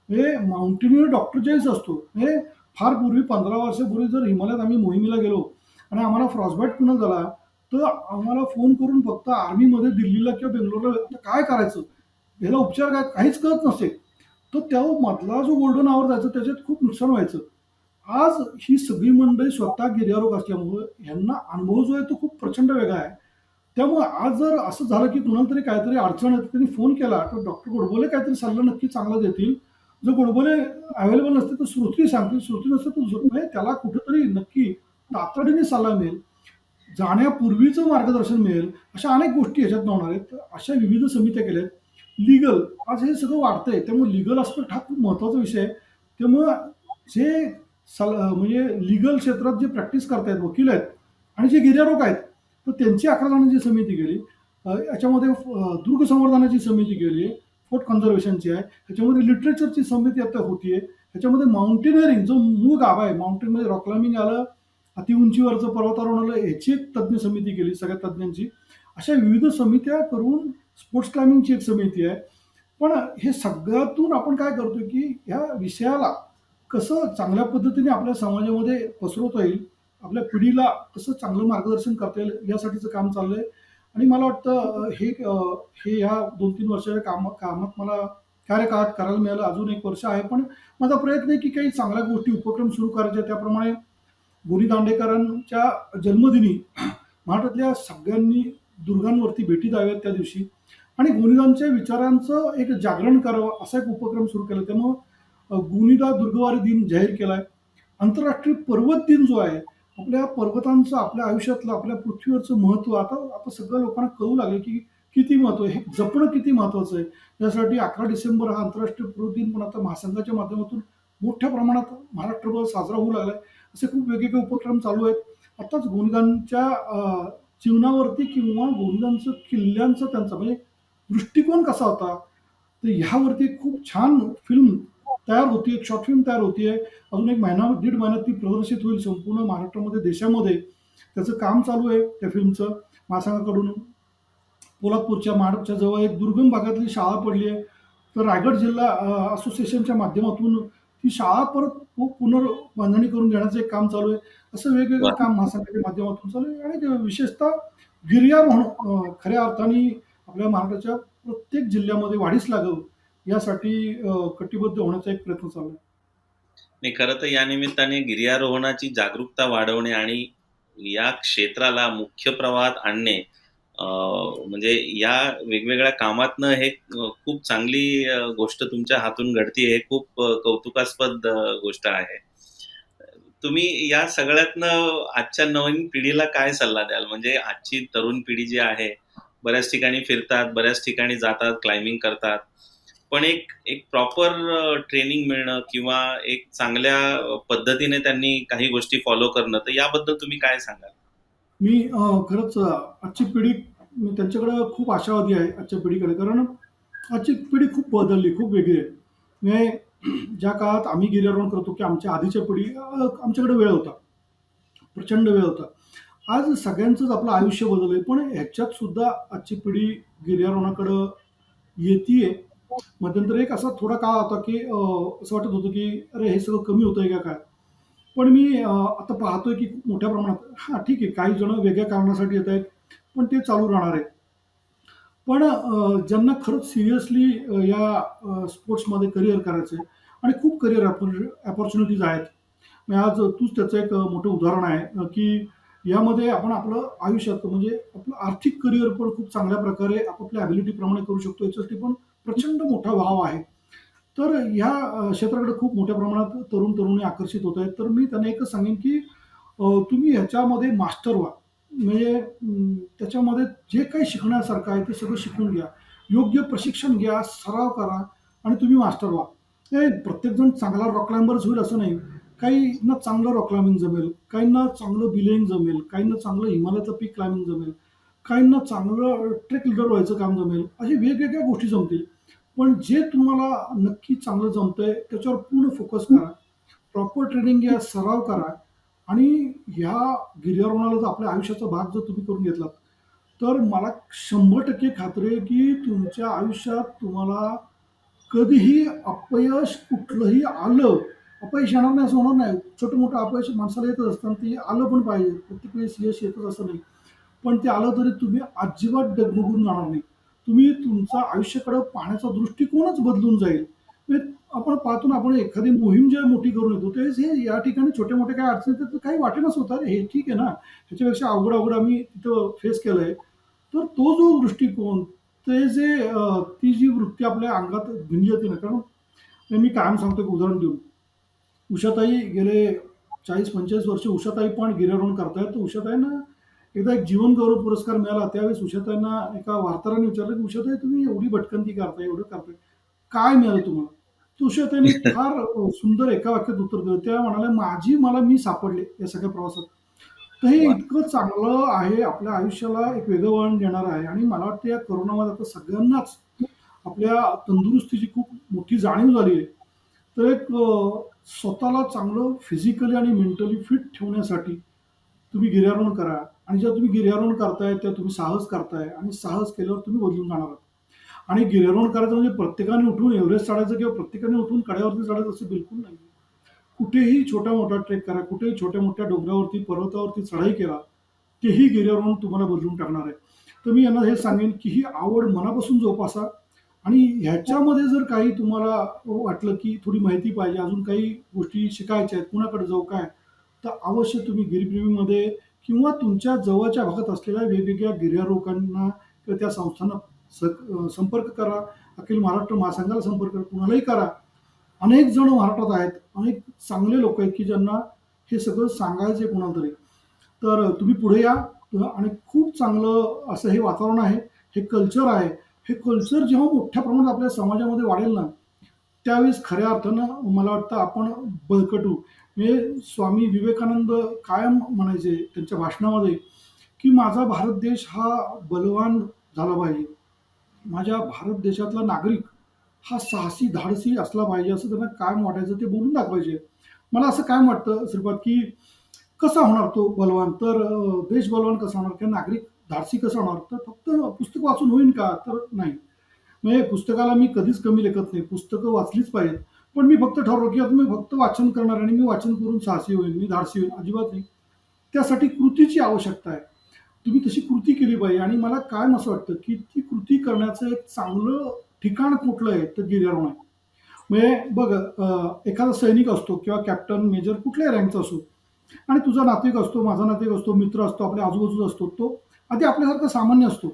हे माउंटेनियर डॉक्टर ज्यावेळेस असतो, हे फार पूर्वी 15 वर्षापूर्वी जर हिमालयात आम्ही मोहिमेला गेलो आणि आम्हाला फ्रॉस्टबाईट पुन्हा झाला, तर आम्हाला फोन करून फक्त आर्मीमध्ये दिल्लीला किंवा बेंगलोरला आता काय करायचं? ह्याला उपचार काय काहीच कळत नसे. तर त्या मधला जो गोल्डन आवर जायचा त्याच्यात खूप नुकसान व्हायचं. आज ही सगळी मंडळी स्वतः गिर्यारोग असल्यामुळं ह्यांना अनुभव जो आहे तो खूप प्रचंड वेगळा आहे. त्यामुळे आज जर असं झालं की कुणाला तरी काहीतरी अडचण येते त्यांनी फोन केला तर डॉक्टर गोडबोले काहीतरी सल्ला नक्की चांगला देतील. जर गोडबोले अवेलेबल नसते तर श्रुती सांगतील, श्रुती नसते तर म्हणजे त्याला कुठेतरी नक्की तातडीने सल्ला मिळेल, जाण्यापूर्वीचं मार्गदर्शन मिळेल. अशा अनेक गोष्टी ह्याच्यात होणार आहेत. तर अशा विविध समित्या केल्या आहेत. लीगल आज हे सगळं वाढतंय त्यामुळे लीगल आस्पेक्ट हा खूप महत्वाचा विषय आहे. त्यामुळं जे म्हणजे लीगल क्षेत्रात जे प्रॅक्टिस करतायत वकील आहेत आणि जे गिर्यारोग आहेत तर त्यांची 11 जणांची समिती केली. याच्यामध्ये दुर्ग संवर्धनाची समिती केली आहे, फोर्ट कन्झर्वेशनची आहे, ह्याच्यामध्ये लिटरेचरची समिती आता होतीये, ह्याच्यामध्ये माउंटेनिअरिंग जो मूळ गाभा आहे, माउंटेनमध्ये रॉक क्लाइम्बिंग आलं, अतिउंचीवरचं पर्वतारोहण आलं, ह्याची एक तज्ज्ञ समिती केली सगळ्या तज्ज्ञांची. अशा विविध समित्या करून स्पोर्ट्स क्लाइम्बिंगची एक समिती आहे. पण हे सगळ्यातून आपण काय करतोय की ह्या विषयाला कसं चांगल्या पद्धतीने आपल्या समाजामध्ये पसरवता येईल, आपल्या पिढीला कसं चांगलं मार्गदर्शन करता येईल यासाठीचं काम चाललंय. आणि मला वाटतं हे ह्या 2-3 वर्षाच्या कामात मला कार्यकाळात करायला मिळालं. अजून 1 वर्ष आहे. पण माझा प्रयत्न आहे की काही चांगल्या गोष्टी उपक्रम सुरू करायचे. त्याप्रमाणे गुणी दांडेकरांच्या जन्मदिनी महाराष्ट्रातल्या सगळ्यांनी दुर्गांवरती भेटी द्याव्यात त्या दिवशी आणि गुणीदांच्या विचारांचं एक जागरण करावं असा एक उपक्रम सुरू केला. त्यामुळं गुणीदा दुर्गवारी दिन जाहीर केलाय. आंतरराष्ट्रीय पर्वत दिन जो आहे, आपल्या पर्वतांचं आपल्या आयुष्यातलं, आपल्या पृथ्वीवरचं महत्त्व आता आता सगळ्या लोकांना कळू लागले की किती महत्त्व आहे. हे जपणं किती महत्त्वाचं आहे. यासाठी 11 डिसेंबर हा आंतरराष्ट्रीय पर्वत दिन पण आता महासंघाच्या माध्यमातून मोठ्या प्रमाणात महाराष्ट्रभर साजरा होऊ लागलाय. असे खूप वेगवेगळे उपक्रम चालू आहेत. आताच गुणीदांच्या जीवनावरती किंवा गुणीदांचं किल्ल्यांचं त्यांचा म्हणजे दृष्टिकोन कसा होता, तर ह्यावरती एक खूप छान फिल्म तयार होती, एक शॉर्ट फिल्म तयार होतीये. अजून 1 महिना, दीड महिन्यात ती प्रदर्शित होईल संपूर्ण महाराष्ट्रामध्ये, देशामध्ये. त्याचं काम चालू आहे त्या फिल्मचं महासंघाकडून. पोलादपूरच्या माडपच्या जवळ एक दुर्गम भागातली शाळा पडली आहे. तर रायगड जिल्हा असोसिएशनच्या माध्यमातून ती शाळा परत पुनर्बांधणी करून देण्याचं एक काम चालू आहे. असं वेगवेगळं वा. काम महासंघाच्या माध्यमातून चालू आहे आणि ते विशेषतः गिर्यारोहण खऱ्या अर्थाने आपल्या महाराष्ट्राच्या प्रत्येक जिल्ह्यामध्ये वाढीस लागावं यासाठी कटिबद्ध होण्याचा एक प्रयत्न चालू आहे. नाही, खरं तर या निमित्ताने गिर्यारोहणाची जागरूकता वाढवणे आणि या क्षेत्राला मुख्य प्रवाहात आणणे म्हणजे या वेगवेगळ्या कामातनं हे खूप चांगली गोष्ट तुमच्या हातून घडतीये. हे खूप कौतुकास्पद गोष्ट आहे. तुम्ही या सगळ्यातनं आजच्या नवीन पिढीला काय सल्ला द्याल? म्हणजे आजची तरुण पिढी जी आहे, बऱ्याच ठिकाणी फिरतात, बऱ्याच ठिकाणी जातात, क्लाइम्बिंग करतात. पण एक एक प्रॉपर ट्रेनिंग मिळणं किंवा एक चांगल्या पद्धतीने त्यांनी काही गोष्टी फॉलो करणं, तर याबद्दल तुम्ही काय सांगाल? मी खरंच आजची पिढी मी त्यांच्याकडं खूप आशावादी आहे आजच्या पिढीकडे. कारण आजची पिढी खूप बदलली, खूप वेगळी आहे. म्हणजे ज्या काळात आम्ही गिर्यारोहण करतो की आमच्या आधीच्या पिढी आमच्याकडे वेळ होता. प्रचंड वेळ होता. आज सगळ्यांचंच आपलं आयुष्य बदललंय. पण ह्याच्यात सुद्धा आजची पिढी गिर्यारोहणाकडं येतीये. मध्यंतरी एक असा थोडा काळ होता की असं वाटत होतं की अरे हे सगळं कमी होतंय का काय? पण मी आता पाहतोय की खूप मोठ्या प्रमाणात हां, ठीक आहे काही जण वेगळ्या कारणासाठी येत आहेत, पण ते चालू राहणार आहे. पण ज्यांना खरंच सिरियसली या स्पोर्ट्समध्ये करिअर करायचं आहे आणि खूप करिअर अपॉर्च्युनिटीज आहेत. म्हणजे आज तूच त्याचं एक मोठं उदाहरण आहे की यामध्ये आपण आपलं आयुष्यात म्हणजे आपलं आर्थिक करिअर पण खूप चांगल्या प्रकारे आपापल्या ॲबिलिटीप्रमाणे करू शकतो. याच्यासाठी पण प्रचंड मोठा वाव आहे. तर ह्या क्षेत्राकडे खूप मोठ्या प्रमाणात तरुण-तरुणी आकर्षित होत आहेत. तर मी त्यांना एकच सांगेन, की तुम्ही ह्याच्यामध्ये मास्टर व्हा. म्हणजे त्याच्यामध्ये जे काही शिकण्यासारखं आहे ते सगळं शिकून घ्या. योग्य प्रशिक्षण घ्या, सराव करा आणि तुम्ही मास्टर व्हा. हे प्रत्येकजण चांगला रॉक क्लाइंबरच होईल असं नाही. काहींना चांगलं रॉक क्लाइम्बिंग जमेल, काहींना चांगलं बिलिंग जमेल, काहींना चांगलं हिमालयाचं पीक क्लाइम्बिंग जमेल, काहींना चांगलं ट्रेक लीडर व्हायचं काम जमेल. अशा वेगवेगळ्या गोष्टी जमतील. पण जे तुम्हाला नक्की चांगलं जमतंय त्याच्यावर पूर्ण फोकस करा. प्रॉपर ट्रेनिंग घ्या, सराव करा आणि ह्या गिर्यारोहणाला जर आपल्या आयुष्याचा भाग जर तुम्ही करून घेतलात, तर मला 100% खात्री आहे की तुमच्या आयुष्यात तुम्हाला कधीही अपयश कुठलंही आलं, अपयश येणार नाही असं होणार नाही. छोटं-मोठं अपयश माणसाला येतच असतं आणि ते आलं पण पाहिजे. प्रत्येक वेळेस यश येतच असं नाही. पण ते आलं तरी तुम्ही अजिबात डगमगून जाणार नाही. तुम्ही तुमचा आयुष्याकडे पाहण्याचा दृष्टिकोनच बदलून जाईल. म्हणजे आपण पाहतो ना, आपण एखादी मोहीम जेव्हा मोठी करून येतो, त्यावेळेस हे या ठिकाणी छोट्या-मोठ्या काही अडचणी येतात, तर काही वाटेनाच होतं. अरे हे ठीक आहे ना, ह्याच्यापेक्षा अवघड-अवघड आम्ही तिथं फेस केलंय. तर तो जो दृष्टिकोन, ते जे ती जी वृत्ती आपल्या अंगात भिनली ना, कारण मी कायम सांगतो एक उदाहरण देऊन. उषाताई गेले 40-45 वर्ष उषाताई पण गिर्यारोहण करतायत. तर उषाताईंना एकदा एक जीवन गौरव पुरस्कार मिळाला. त्यावेळेस उषाताईंना एका वार्ताहराने विचारलं, की "उषाताई तुम्ही एवढी भटकंती करताय, एवढं करताय, काय मिळालं तुम्हाला?" तर उषाताईंनी फार सुंदर एका वाक्यात उत्तर दिलं. त्या म्हणाल्या, मी सापडले या सगळ्या प्रवासात." तर हे वा. इतकं चांगलं आहे, आपल्या आयुष्याला एक वेगळं वळण देणारं आहे आणि मला वाटतं या कोरोनामध्ये आता सगळ्यांनाच आपल्या तंदुरुस्तीची खूप मोठी जाणीव झाली आहे. तर एक स्वतःला चांगलं फिजिकली आणि मेंटली फिट ठेवण्यासाठी तुम्ही गिर्यारोहण करा आणि जेव्हा तुम्ही गिर्यारोहण करताय तेव्हा तुम्ही साहस करताय आणि साहस केल्यावर तुम्ही बदलून जाणार आहात. आणि गिर्यारोहण करायचं म्हणजे प्रत्येकाने उठून एव्हरेस्ट चढायचं किंवा प्रत्येकाने उठून कड्यावरती चढायचं असं बिलकुल नाही. कुठेही छोटा-मोठा ट्रेक करा, कुठेही छोट्या-मोठ्या डोंगरावरती, पर्वतावरती चढाई करा. तेही गिर्यारोहण तुम्हाला बदलून टाकणार आहे. तर मी यांना हे सांगेन, की ही आवड मनापासून जोपासा आणि ह्याच्यामध्ये जर काही तुम्हाला वाटलं, की थोडी माहिती पाहिजे, अजून काही गोष्टी शिकायच्या आहेत, कुणाकडे जाऊ काय? तर अवश्य तुम्ही गिरिप्रेमीमध्ये किंवा तुमच्या जवळच्या भागात असलेल्या वेगवेगळ्या गिर्यारोहकांना किंवा त्या संस्थांना संपर्क करा. अखिल महाराष्ट्र महासंघाला संपर्क करा, कुणालाही करा. अनेक जण महाराष्ट्रात आहेत, अनेक चांगले लोक आहेत की ज्यांना हे सगळं सांगायचं आहे कुणाला तरी. तर तुम्ही पुढे या आणि खूप चांगलं असं हे वातावरण आहे, हे कल्चर आहे. हे कल्चर जेव्हा मोठ्या प्रमाणात आपल्या समाजामध्ये वाढेल ना, त्यावेळेस खऱ्या अर्थानं मला वाटतं आपण बळकटू. म्हणजे स्वामी विवेकानंद कायम म्हणायचे त्यांच्या भाषणामध्ये, की माझा भारत देश हा बलवान झाला पाहिजे. माझ्या भारत देशातला नागरिक हा साहसी, धाडसी असला पाहिजे असं त्यांना कायम वाटायचं. ते बोलून दाखवायचे. मला असं कायम वाटतं श्रीपाद, की कसा होणार तो बलवान? तर देश बलवान कसा होणार? किंवा नागरिक धाडसी कसा होणार? तर फक्त पुस्तक वाचून होईल का? तर नाही. म्हणजे पुस्तकाला मी कधीच कमी लेखत नाही. पुस्तकं वाचलीच पाहिजेत. पण मी फक्त ठरवलं, की आता मी फक्त वाचन करणार आणि मी वाचन करून साहसी होईल, मी धाडसी होईल, अजिबात नाही. त्यासाठी कृतीची आवश्यकता आहे. तुम्ही तशी कृती केली पाहिजे आणि मला कायम असं वाटतं, की ती कृती करण्याचं एक चांगलं ठिकाण कुठलं आहे? तर गिर्यारोहण आहे. म्हणजे बघ एखादा सैनिक असतो किंवा कॅप्टन, मेजर कुठल्याही रँकचा असो आणि तुझा नातेवाईक असतो, माझा नातेवाईक असतो, मित्र असतो, आपल्या आजूबाजूचा असतो. तो आधी आपल्यासारखा सामान्य असतो.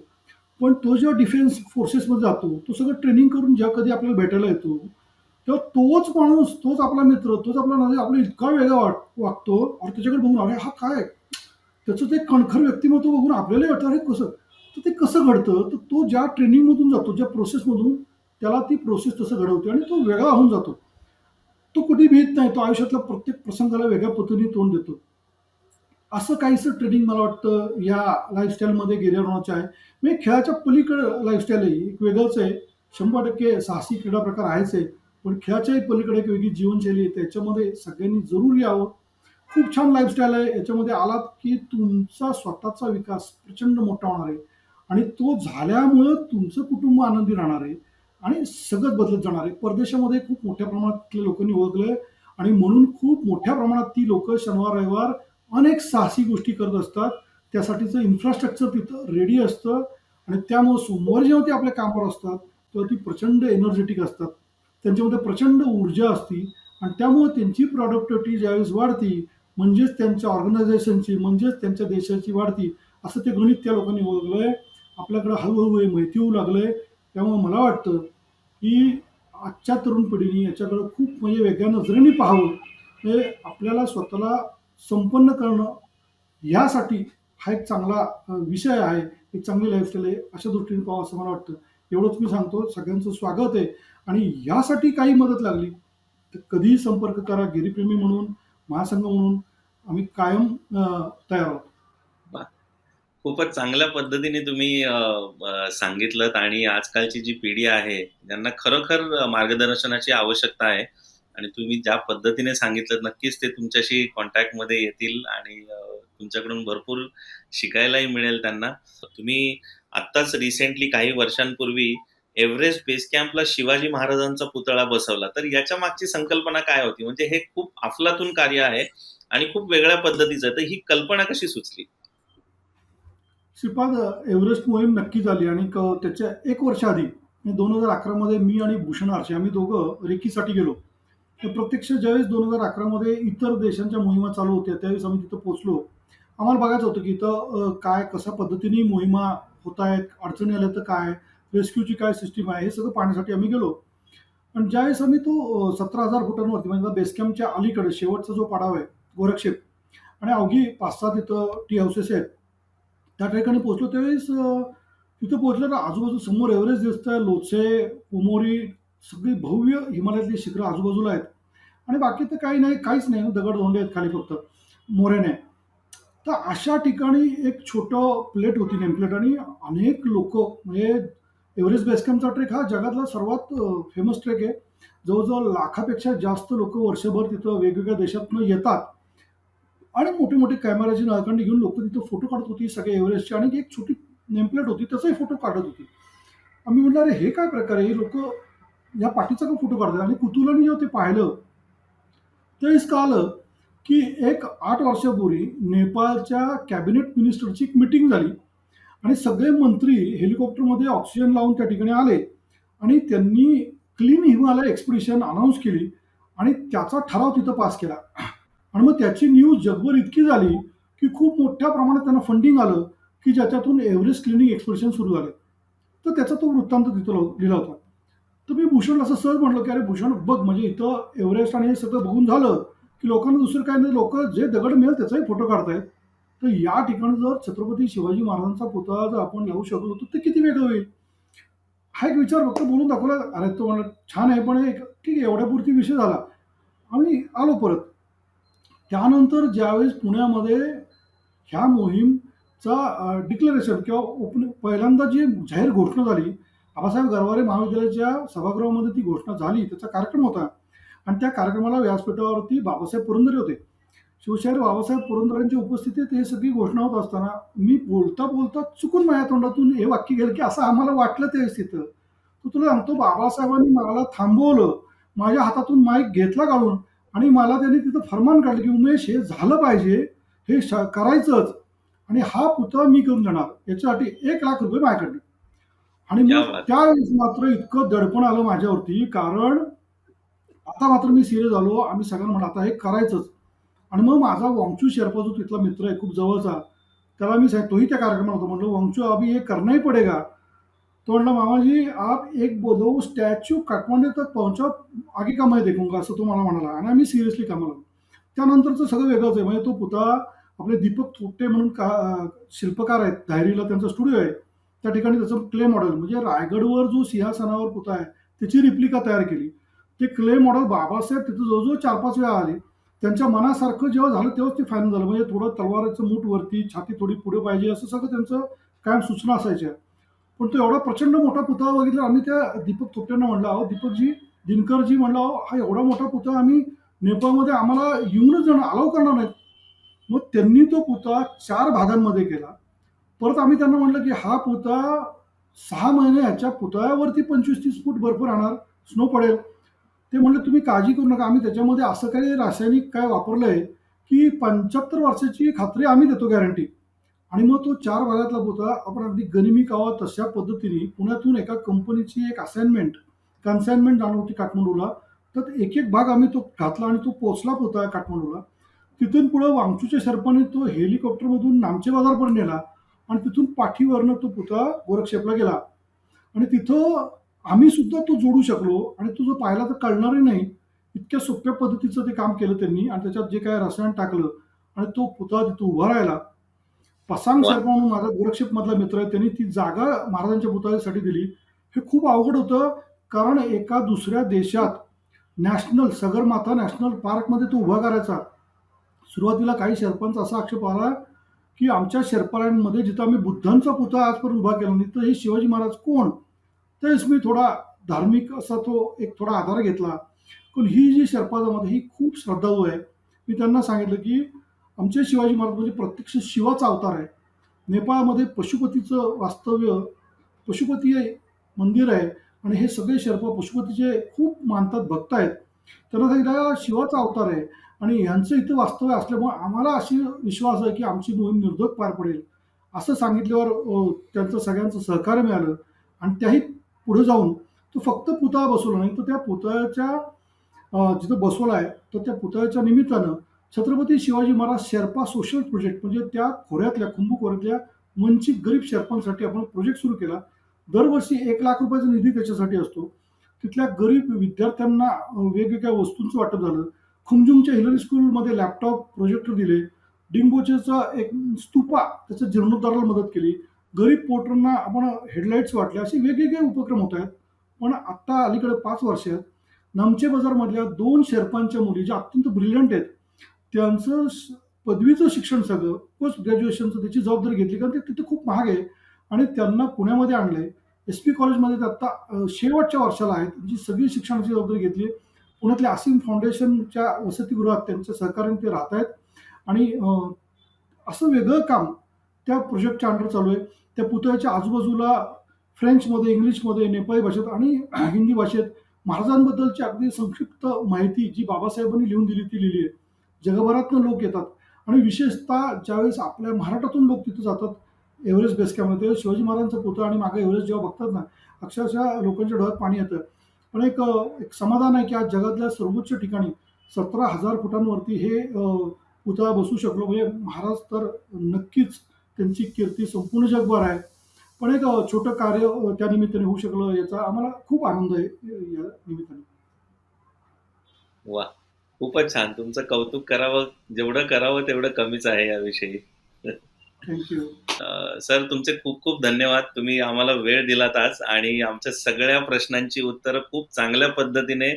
पण तो जेव्हा डिफेन्स फोर्सेसमध्ये जातो, तो सगळं ट्रेनिंग करून जेव्हा कधी आपल्याला भेटायला येतो, तेव्हा तोच माणूस, तोच आपला मित्र, तोच आपला नातेवाईक आपला इतका वेगळा वागतो आणि त्याच्याकडे बघून अरे हा काय? त्याचं ते कणखर व्यक्तिमत्व बघून आपल्यालाही वाटतं अरे कसं? तर ते कसं घडतं? तर तो ज्या ट्रेनिंगमधून जातो, ज्या प्रोसेसमधून त्याला ती प्रोसेस तसं घडवते आणि तो वेगळा होऊन जातो. तो कधी भीत नाही. तो आयुष्यातल्या प्रत्येक प्रसंगाला वेगळ्या पद्धतीने तोंड देतो. असं काहीसं ट्रेनिंग मला वाटतं या लाईफस्टाईलमध्ये गिर्यारोहणाचं आहे. म्हणजे खेळाच्या पलीकडं लाईफस्टाईल आहे. एक वेगळंच आहे. 100% साहसी क्रीडा प्रकार आहेच आहे. पण खेळाच्याही पलीकडे एक वेगळी जीवनशैली आहे. त्याच्यामध्ये सगळ्यांनी जरूर यावं. खूप छान लाईफस्टाईल आहे. याच्यामध्ये आलात की तुमचा स्वतःचा विकास प्रचंड मोठा होणार आहे आणि तो झाल्यामुळं तुमचं कुटुंब आनंदी राहणार आहे आणि सगळंच बदलत जाणार आहे. परदेशामध्ये खूप मोठ्या प्रमाणातल्या लोकांनी ओळखलंय आणि म्हणून खूप मोठ्या प्रमाणात ती लोकं शनिवार, रविवार अनेक साहसी गोष्टी करत असतात. त्यासाठीचं इन्फ्रास्ट्रक्चर तिथं रेडी असतं आणि त्यामुळं सोमवारी जेव्हा ते आपल्या कामावर असतात, तेव्हा ती प्रचंड एनर्जेटिक असतात. त्यांच्यामध्ये प्रचंड ऊर्जा असते आणि त्यामुळे त्यांची प्रॉडक्टिव्हिटी ज्यावेळेस वाढती, म्हणजेच त्यांच्या ऑर्गनायझेशनची, म्हणजेच त्यांच्या देशाची वाढती. असं ते गणित त्या लोकांनी ओळखलंय. आपल्याकडं हळू-हळू हे माहिती होऊ लागलंय. त्यामुळे मला वाटतं, की आजच्या तरुण पिढीने याच्याकडं खूप म्हणजे वेगळ्या नजरेने पाहावं. म्हणजे आपल्याला स्वतःला संपन्न करणं यासाठी हा एक चांगला विषय आहे. एक चांगली लाईफस्टाईल आहे. अशा दृष्टीने पाहावं असं मला वाटतं. एवढंच मी सांगतो. सगळ्यांचं स्वागत आहे आणि यासाठी काही मदत लागली, तर कधीही संपर्क करा. गिरीप्रेमी म्हणून, महासंघ म्हणून आम्ही कायम तयार आहोत. वा. खूपच चांगल्या पद्धतीने तुम्ही सांगितलत आणि आजकालची जी पिढी आहे, त्यांना खरोखर मार्गदर्शनाची आवश्यकता आहे आणि तुम्ही ज्या पद्धतीने सांगितलं नक्कीच ते तुमच्याशी कॉन्टॅक्टमध्ये येतील आणि तुमच्याकडून भरपूर शिकायलाही मिळेल त्यांना. तुम्ही आत्ताच रिसेंटली काही वर्षांपूर्वी एव्हरेस्ट बेस कॅम्पला शिवाजी महाराजांचा पुतळा बसवला. तर याच्या मागची संकल्पना काय होती? म्हणजे हे खूप अफलातून कार्य आहे आणि खूप वेगळ्या पद्धतीचं आहे. तर ही कल्पना कशी सुचली? श्रीपाद, एव्हरेस्ट मोहीम नक्की झाली आणि त्याच्या 1 वर्ष आधी 2011 मध्ये मी आणि भूषण आरशे आम्ही दोघं रेकीसाठी गेलो. तर प्रत्यक्ष ज्यावेळेस 2011 मध्ये इतर देशांच्या मोहिमा चालू होत्या, त्यावेळेस आम्ही तिथं पोहोचलो. आम्हाला बघायचं होतं की इथं काय कशा पद्धतीने मोहिमा होत आहेत, अडचणी आल्या तर काय, रेस्क्यूची काय सिस्टीम आहे, हे सगळं पाहण्यासाठी आम्ही गेलो. आणि ज्यावेळेस आम्ही तो 17,000 फुटांवरती म्हणजे बेस कॅम्पच्या अलीकडे शेवटचा जो पडाव आहे, गोरक्षेप, आणि अवघी 5-6 तिथं टी हाऊसेस आहेत. त्या ठिकाणी पोहोचलो त्यावेळेस तिथं पोहोचलं तर आजूबाजू समोर एव्हरेस्ट दिसतंय, लोचे, पुमोरी, सगळी भव्य हिमालयातली शिखरं आजूबाजूला आहेत. आणि बाकी तर काही नाही, काहीच नाही. दगड-धोंडे आहेत खाली फक्त, मोऱ्याने. तर अशा ठिकाणी एक छोटं प्लेट होती, नेम प्लेट, आणि अनेक लोकं म्हणजे एव्हरेस्ट बेस कॅम्पचा ट्रेक हा जगातला सर्वात फेमस ट्रेक आहे. जवळ-जवळ लाखापेक्षा जास्त लोकं वर्षभर तिथं वेगवेगळ्या देशातनं येतात आणि मोठे-मोठे कॅमेराची नळकांडी घेऊन लोकं तिथं फोटो काढत होती सगळे एव्हरेस्टचे, आणि एक छोटी नेम प्लेट होती, त्याचाही फोटो काढत होती. आम्ही म्हटलं, "अरे हे काय प्रकार आहे? ही लोकं या पाठीचा का फोटो काढतात?" आणि कुतूहलाने जेव्हा ते पाहिलं, त्यावेळेस कळालं की एक 8 वर्षापूर्वी नेपाळच्या कॅबिनेट मिनिस्टरची एक मीटिंग झाली आणि सगळे मंत्री हेलिकॉप्टरमध्ये ऑक्सिजन लावून त्या ठिकाणी आले आणि त्यांनी क्लीन हिमालय एक्सपिडिशन अनाऊन्स केली आणि त्याचा ठराव तिथं पास केला. आणि मग त्याची न्यूज जगभर इतकी झाली की खूप मोठ्या प्रमाणात त्यांना फंडिंग आलं की ज्याच्यातून एव्हरेस्ट क्लिनिंग एक्सपिडिशन सुरू झाले. तर त्याचा तो वृत्तांत तिथं लिहिला होता. तर मी भूषणला असं सहज म्हटलं की अरे भूषण बघ, म्हणजे इथं एव्हरेस्ट आणि हे सगळं बघून झालं की लोकांना दुसरं काय नाही, लोक जे दगड मिळेल त्याचाही फोटो काढतायत. तर या ठिकाणी जर छत्रपती शिवाजी महाराजांचा पुतळा जर आपण लावू शकलो तर ते किती वेगळं होईल. हा एक विचार फक्त बोलून दाखवला. अरे तो म्हणला छान आहे, पण एक ठीक आहे, एवढ्यापुरती विषय झाला. आम्ही आलो परत. त्यानंतर ज्यावेळेस पुण्यामध्ये ह्या मोहीमचा डिक्लेरेशन किंवा पहिल्यांदा जी जाहीर घोषणा झाली, आबासाहेब गरवारे महाविद्यालयाच्या सभागृहामध्ये ती घोषणा झाली, त्याचा कार्यक्रम होता आणि त्या कार्यक्रमाला व्यासपीठावरती बाबासाहेब पुरंदरे होते. शिवशाहीर बाबासाहेब पुरंदरेंच्या उपस्थितीत हे सगळी घोषणा होत असताना मी बोलता बोलता चुकून माझ्या तोंडातून हे वाक्य गेलं की असं आम्हाला वाटलं त्यावेळेस तिथं. तर तुला सांगतो, बाबासाहेबांनी मला थांबवलं, माझ्या हातातून माईक घेतला काढून आणि मला त्यांनी तिथं फरमान काढलं की उमेश हे झालं पाहिजे, हे करायचंच, आणि हा पुतळा मी करून देणार, याच्यासाठी 1,00,000 रुपये माझ्याकडनं. आणि क्या मग बात! त्यावेळेस मात्र इतकं दडपण आलं माझ्यावरती, कारण आता मात्र मी सिरियस झालो. आम्ही सगळ्यांना म्हणलं आता हे करायचंच. आणि मग माझा वांगचू शेर्पा जो तिथला मित्र आहे खूप जवळचा, त्याला मी सांग तोही त्या कार्यक्रमात होता. म्हटलं, "वांगचू अभी ये करना ही पडेगा." तो म्हणला, "मामाजी आप एक दो स्टॅच्यू काठमांडू तक पहुंचाओ, आगे का मैं देखूंगा," असं तो मला म्हणाला आणि आम्ही सिरियसली कामाला लागलो. त्यानंतरचं सगळं वेगळंच आहे. म्हणजे तो पुतळा आपले दीपक थोपटे म्हणून शिल्पकार आहेत, धायरीला त्यांचा स्टुडिओ आहे. त्या ठिकाणी त्याचं क्ले मॉडेल म्हणजे रायगडवर जो सिंहासनावर पुतळा आहे, त्याची रिप्लिका तयार केली. ते क्ले मॉडेल बाबासाहेब तिथं जवळ-जवळ 4-5 वेळा आले. त्यांच्या मनासारखं जेव्हा झालं तेव्हाच ते फायनल झालं. म्हणजे थोडं तलवारीचं मूठ वरती, छाती थोडी पुढे पाहिजे, असं सगळं त्यांचं कायम सूचना असायच्या. पण तो एवढा प्रचंड मोठा पुतळा बघितला. आम्ही त्या दीपक थोपटेंना म्हणलं, "अहो दीपकजी, दिनकरजी," म्हणलं, "अहो हा एवढा मोठा पुतळा आम्ही नेपाळमध्ये आम्हाला येऊनच जाणं अलाऊ करणार नाहीत." मग त्यांनी तो पुतळा 4 भागांमध्ये केला. परत आम्ही त्यांना म्हटलं, की हा पुतळा 6 महिने ह्याच्या पुतळ्यावरती 25-30 फूट बर्फ राहणार, स्नो पडेल. ते म्हणले, "तुम्ही काळजी करू नका. आम्ही त्याच्यामध्ये असं काही रासायनिक काय वापरलंय, की 75 वर्षाची खात्री आम्ही देतो, गॅरंटी." आणि मग तो 4 भागातला पुतळा आपण अगदी गनिमी कावा तशा पद्धतीने पुण्यातून एका कंपनीची एक कन्साइनमेंट जाणार होती काठमांडूला. तर एक-एक भाग आम्ही तो घातला आणि तो पोहोचला पुतळा काठमांडूला. तिथून पुढे वांगचूच्या शर्फाने तो हेलिकॉप्टरमधून नामचे बाजारपर्यंत नेला आणि तिथून पाठीवरनं तो पुतळा गोरक्षेपला गेला. आणि तिथं आम्ही सुद्धा तो जोडू शकलो आणि तो जो पाहिला तर कळणारही नाही. इतक्या सोप्या पद्धतीचं ते काम केलं त्यांनी आणि त्याच्यात जे काही रसायन टाकलं आणि तो पुतळा तिथं उभा राहिला. पसांग वाह! शर्मा म्हणून माझा गोरक्षेपमधला मित्र आहे, त्यांनी ती जागा महाराजांच्या पुतळ्यासाठी दिली. हे खूप अवघड होतं, कारण एका दुसऱ्या देशात नॅशनल सगरमाथा नॅशनल पार्कमध्ये तो उभा करायचा. सुरुवातीला काही शेर्पांचा असा आक्षेप आला, की आमच्या शेर्पांमध्ये जिथं आम्ही बुद्धांचा पुतळा आजपर्यंत उभा केला नाही, तर हे शिवाजी महाराज कोण? त्यावेळेस मी थोडा धार्मिक असा तो एक थोडा आधार घेतला पण ही जी शेर्पा जमात आहे ही खूप श्रद्धाळू आहे. मी त्यांना सांगितलं की आमचे शिवाजी महाराज म्हणजे प्रत्यक्ष शिवाचा अवतार आहे. नेपाळमध्ये पशुपतीचं वास्तव्य, पशुपती मंदिर आहे आणि हे सगळे शेर्पा पशुपतीचे खूप मानतात, भक्त आहेत. त्यांना सांगितलं हा शिवाचा अवतार आहे आणि ह्यांचं इथं वास्तव्य असल्यामुळे आम्हाला अशी विश्वास आहे की आमची मोहीम निर्धोक पार पडेल. असं सांगितल्यावर त्यांचं सगळ्यांचं सहकार्य मिळालं आणि त्याही पुढे जाऊन तो फक्त पुतळा बसवला नाही, तर त्या पुतळ्याच्या जिथं बसवला आहे, तर त्या पुतळ्याच्या निमित्तानं छत्रपती शिवाजी महाराज शेर्पा सोशल प्रोजेक्ट म्हणजे त्या खोऱ्यातल्या, खुंबू खोऱ्यातल्या वंचित गरीब शेर्पांसाठी आपण प्रोजेक्ट सुरू केला. दरवर्षी ₹1,00,000 निधी त्याच्यासाठी असतो. तिथल्या गरीब विद्यार्थ्यांना वेगवेगळ्या वस्तूंचं वाटप झालं. खुमजुमच्या हिलरी स्कूलमध्ये लॅपटॉप, प्रोजेक्टर दिले. डिंगबोचेचा एक स्तूपा त्याच्या जीर्णोद्धाराला मदत केली. गरीब पोर्टरना आपण हेडलाईट्स वाटले. असे वेगवेगळे उपक्रम होत आहेत. पण आत्ता अलीकडे 5 वर्षात नामचे बाजारमधल्या 2 शेर्पांच्या मुली ज्या अत्यंत ब्रिलियंट आहेत, त्यांचं पदवीचं शिक्षण सगळं पोस्ट ग्रॅज्युएशनचं त्याची जबाबदारी घेतली कारण ते तिथे खूप महाग आहे आणि त्यांना पुण्यामध्ये आणलंय. एस-पी कॉलेजमध्ये ते आत्ता शेवटच्या वर्षाला आहेत. जी सगळी शिक्षणाची जबाबदारी घेतली. पुण्यातल्या असीम फाउंडेशनच्या वसतिगृहात त्यांच्या सहकार्याने ते राहत आहेत आणि असं वेगळं काम त्या प्रोजेक्टच्या अंडर चालू आहे. त्या पुतळ्याच्या आजूबाजूला फ्रेंचमध्ये, इंग्लिशमध्ये, नेपाळी भाषेत आणि हिंदी भाषेत महाराजांबद्दलची अगदी संक्षिप्त माहिती जी बाबासाहेबांनी लिहून दिली ती लिहिली आहे. जगभरातनं लोक येतात आणि विशेषतः ज्यावेळेस आपल्या महाराष्ट्रातून लोक तिथं जातात एव्हरेस्ट बेस कॅम्पला, तेव्हा शिवाजी महाराजांचा पुतळा आणि मागे एव्हरेस्ट जेव्हा बघतात ना, अक्षरशः लोकांच्या डोळ्यात पाणी येतं. पण एक समाधान आहे की आज जगातल्या सर्वोच्च ठिकाणी 17,000 फुटांवरती हे पुतळा बसू शकलो. म्हणजे महाराज तर नक्कीच त्यांची कीर्ती संपूर्ण जगभर आहे. पण एक छोटं कार्य त्या निमित्ताने होऊ शकलं याचा आम्हाला खूप आनंद आहे या निमित्ताने. वा, खूपच छान. तुमचं कौतुक करावं, जेवढं करावं तेवढं कमीच आहे याविषयी. थँक्यू. सर, तुमचे खूप खूप धन्यवाद. तुम्ही आम्हाला वेळ दिलात आज आणि आमच्या सगळ्या प्रश्नांची उत्तरं खूप चांगल्या पद्धतीने,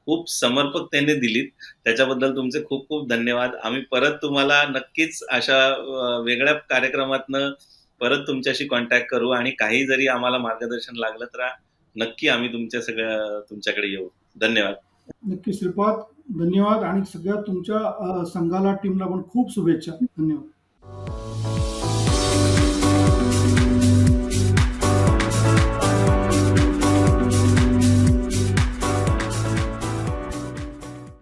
खूप समर्पकतेने दिलीत. त्याच्याबद्दल तुमचे खूप खूप धन्यवाद. आम्ही परत तुम्हाला नक्कीच अशा वेगळ्या कार्यक्रमातनं परत तुमच्याशी कॉन्टॅक्ट करू आणि काही जरी आम्हाला मार्गदर्शन लागलं तर नक्की आम्ही तुमच्याकडे येऊ. धन्यवाद. नक्की श्रीपाद, धन्यवाद आणि सगळ्या तुमच्या संघाला, टीमला पण खूप शुभेच्छा. धन्यवाद.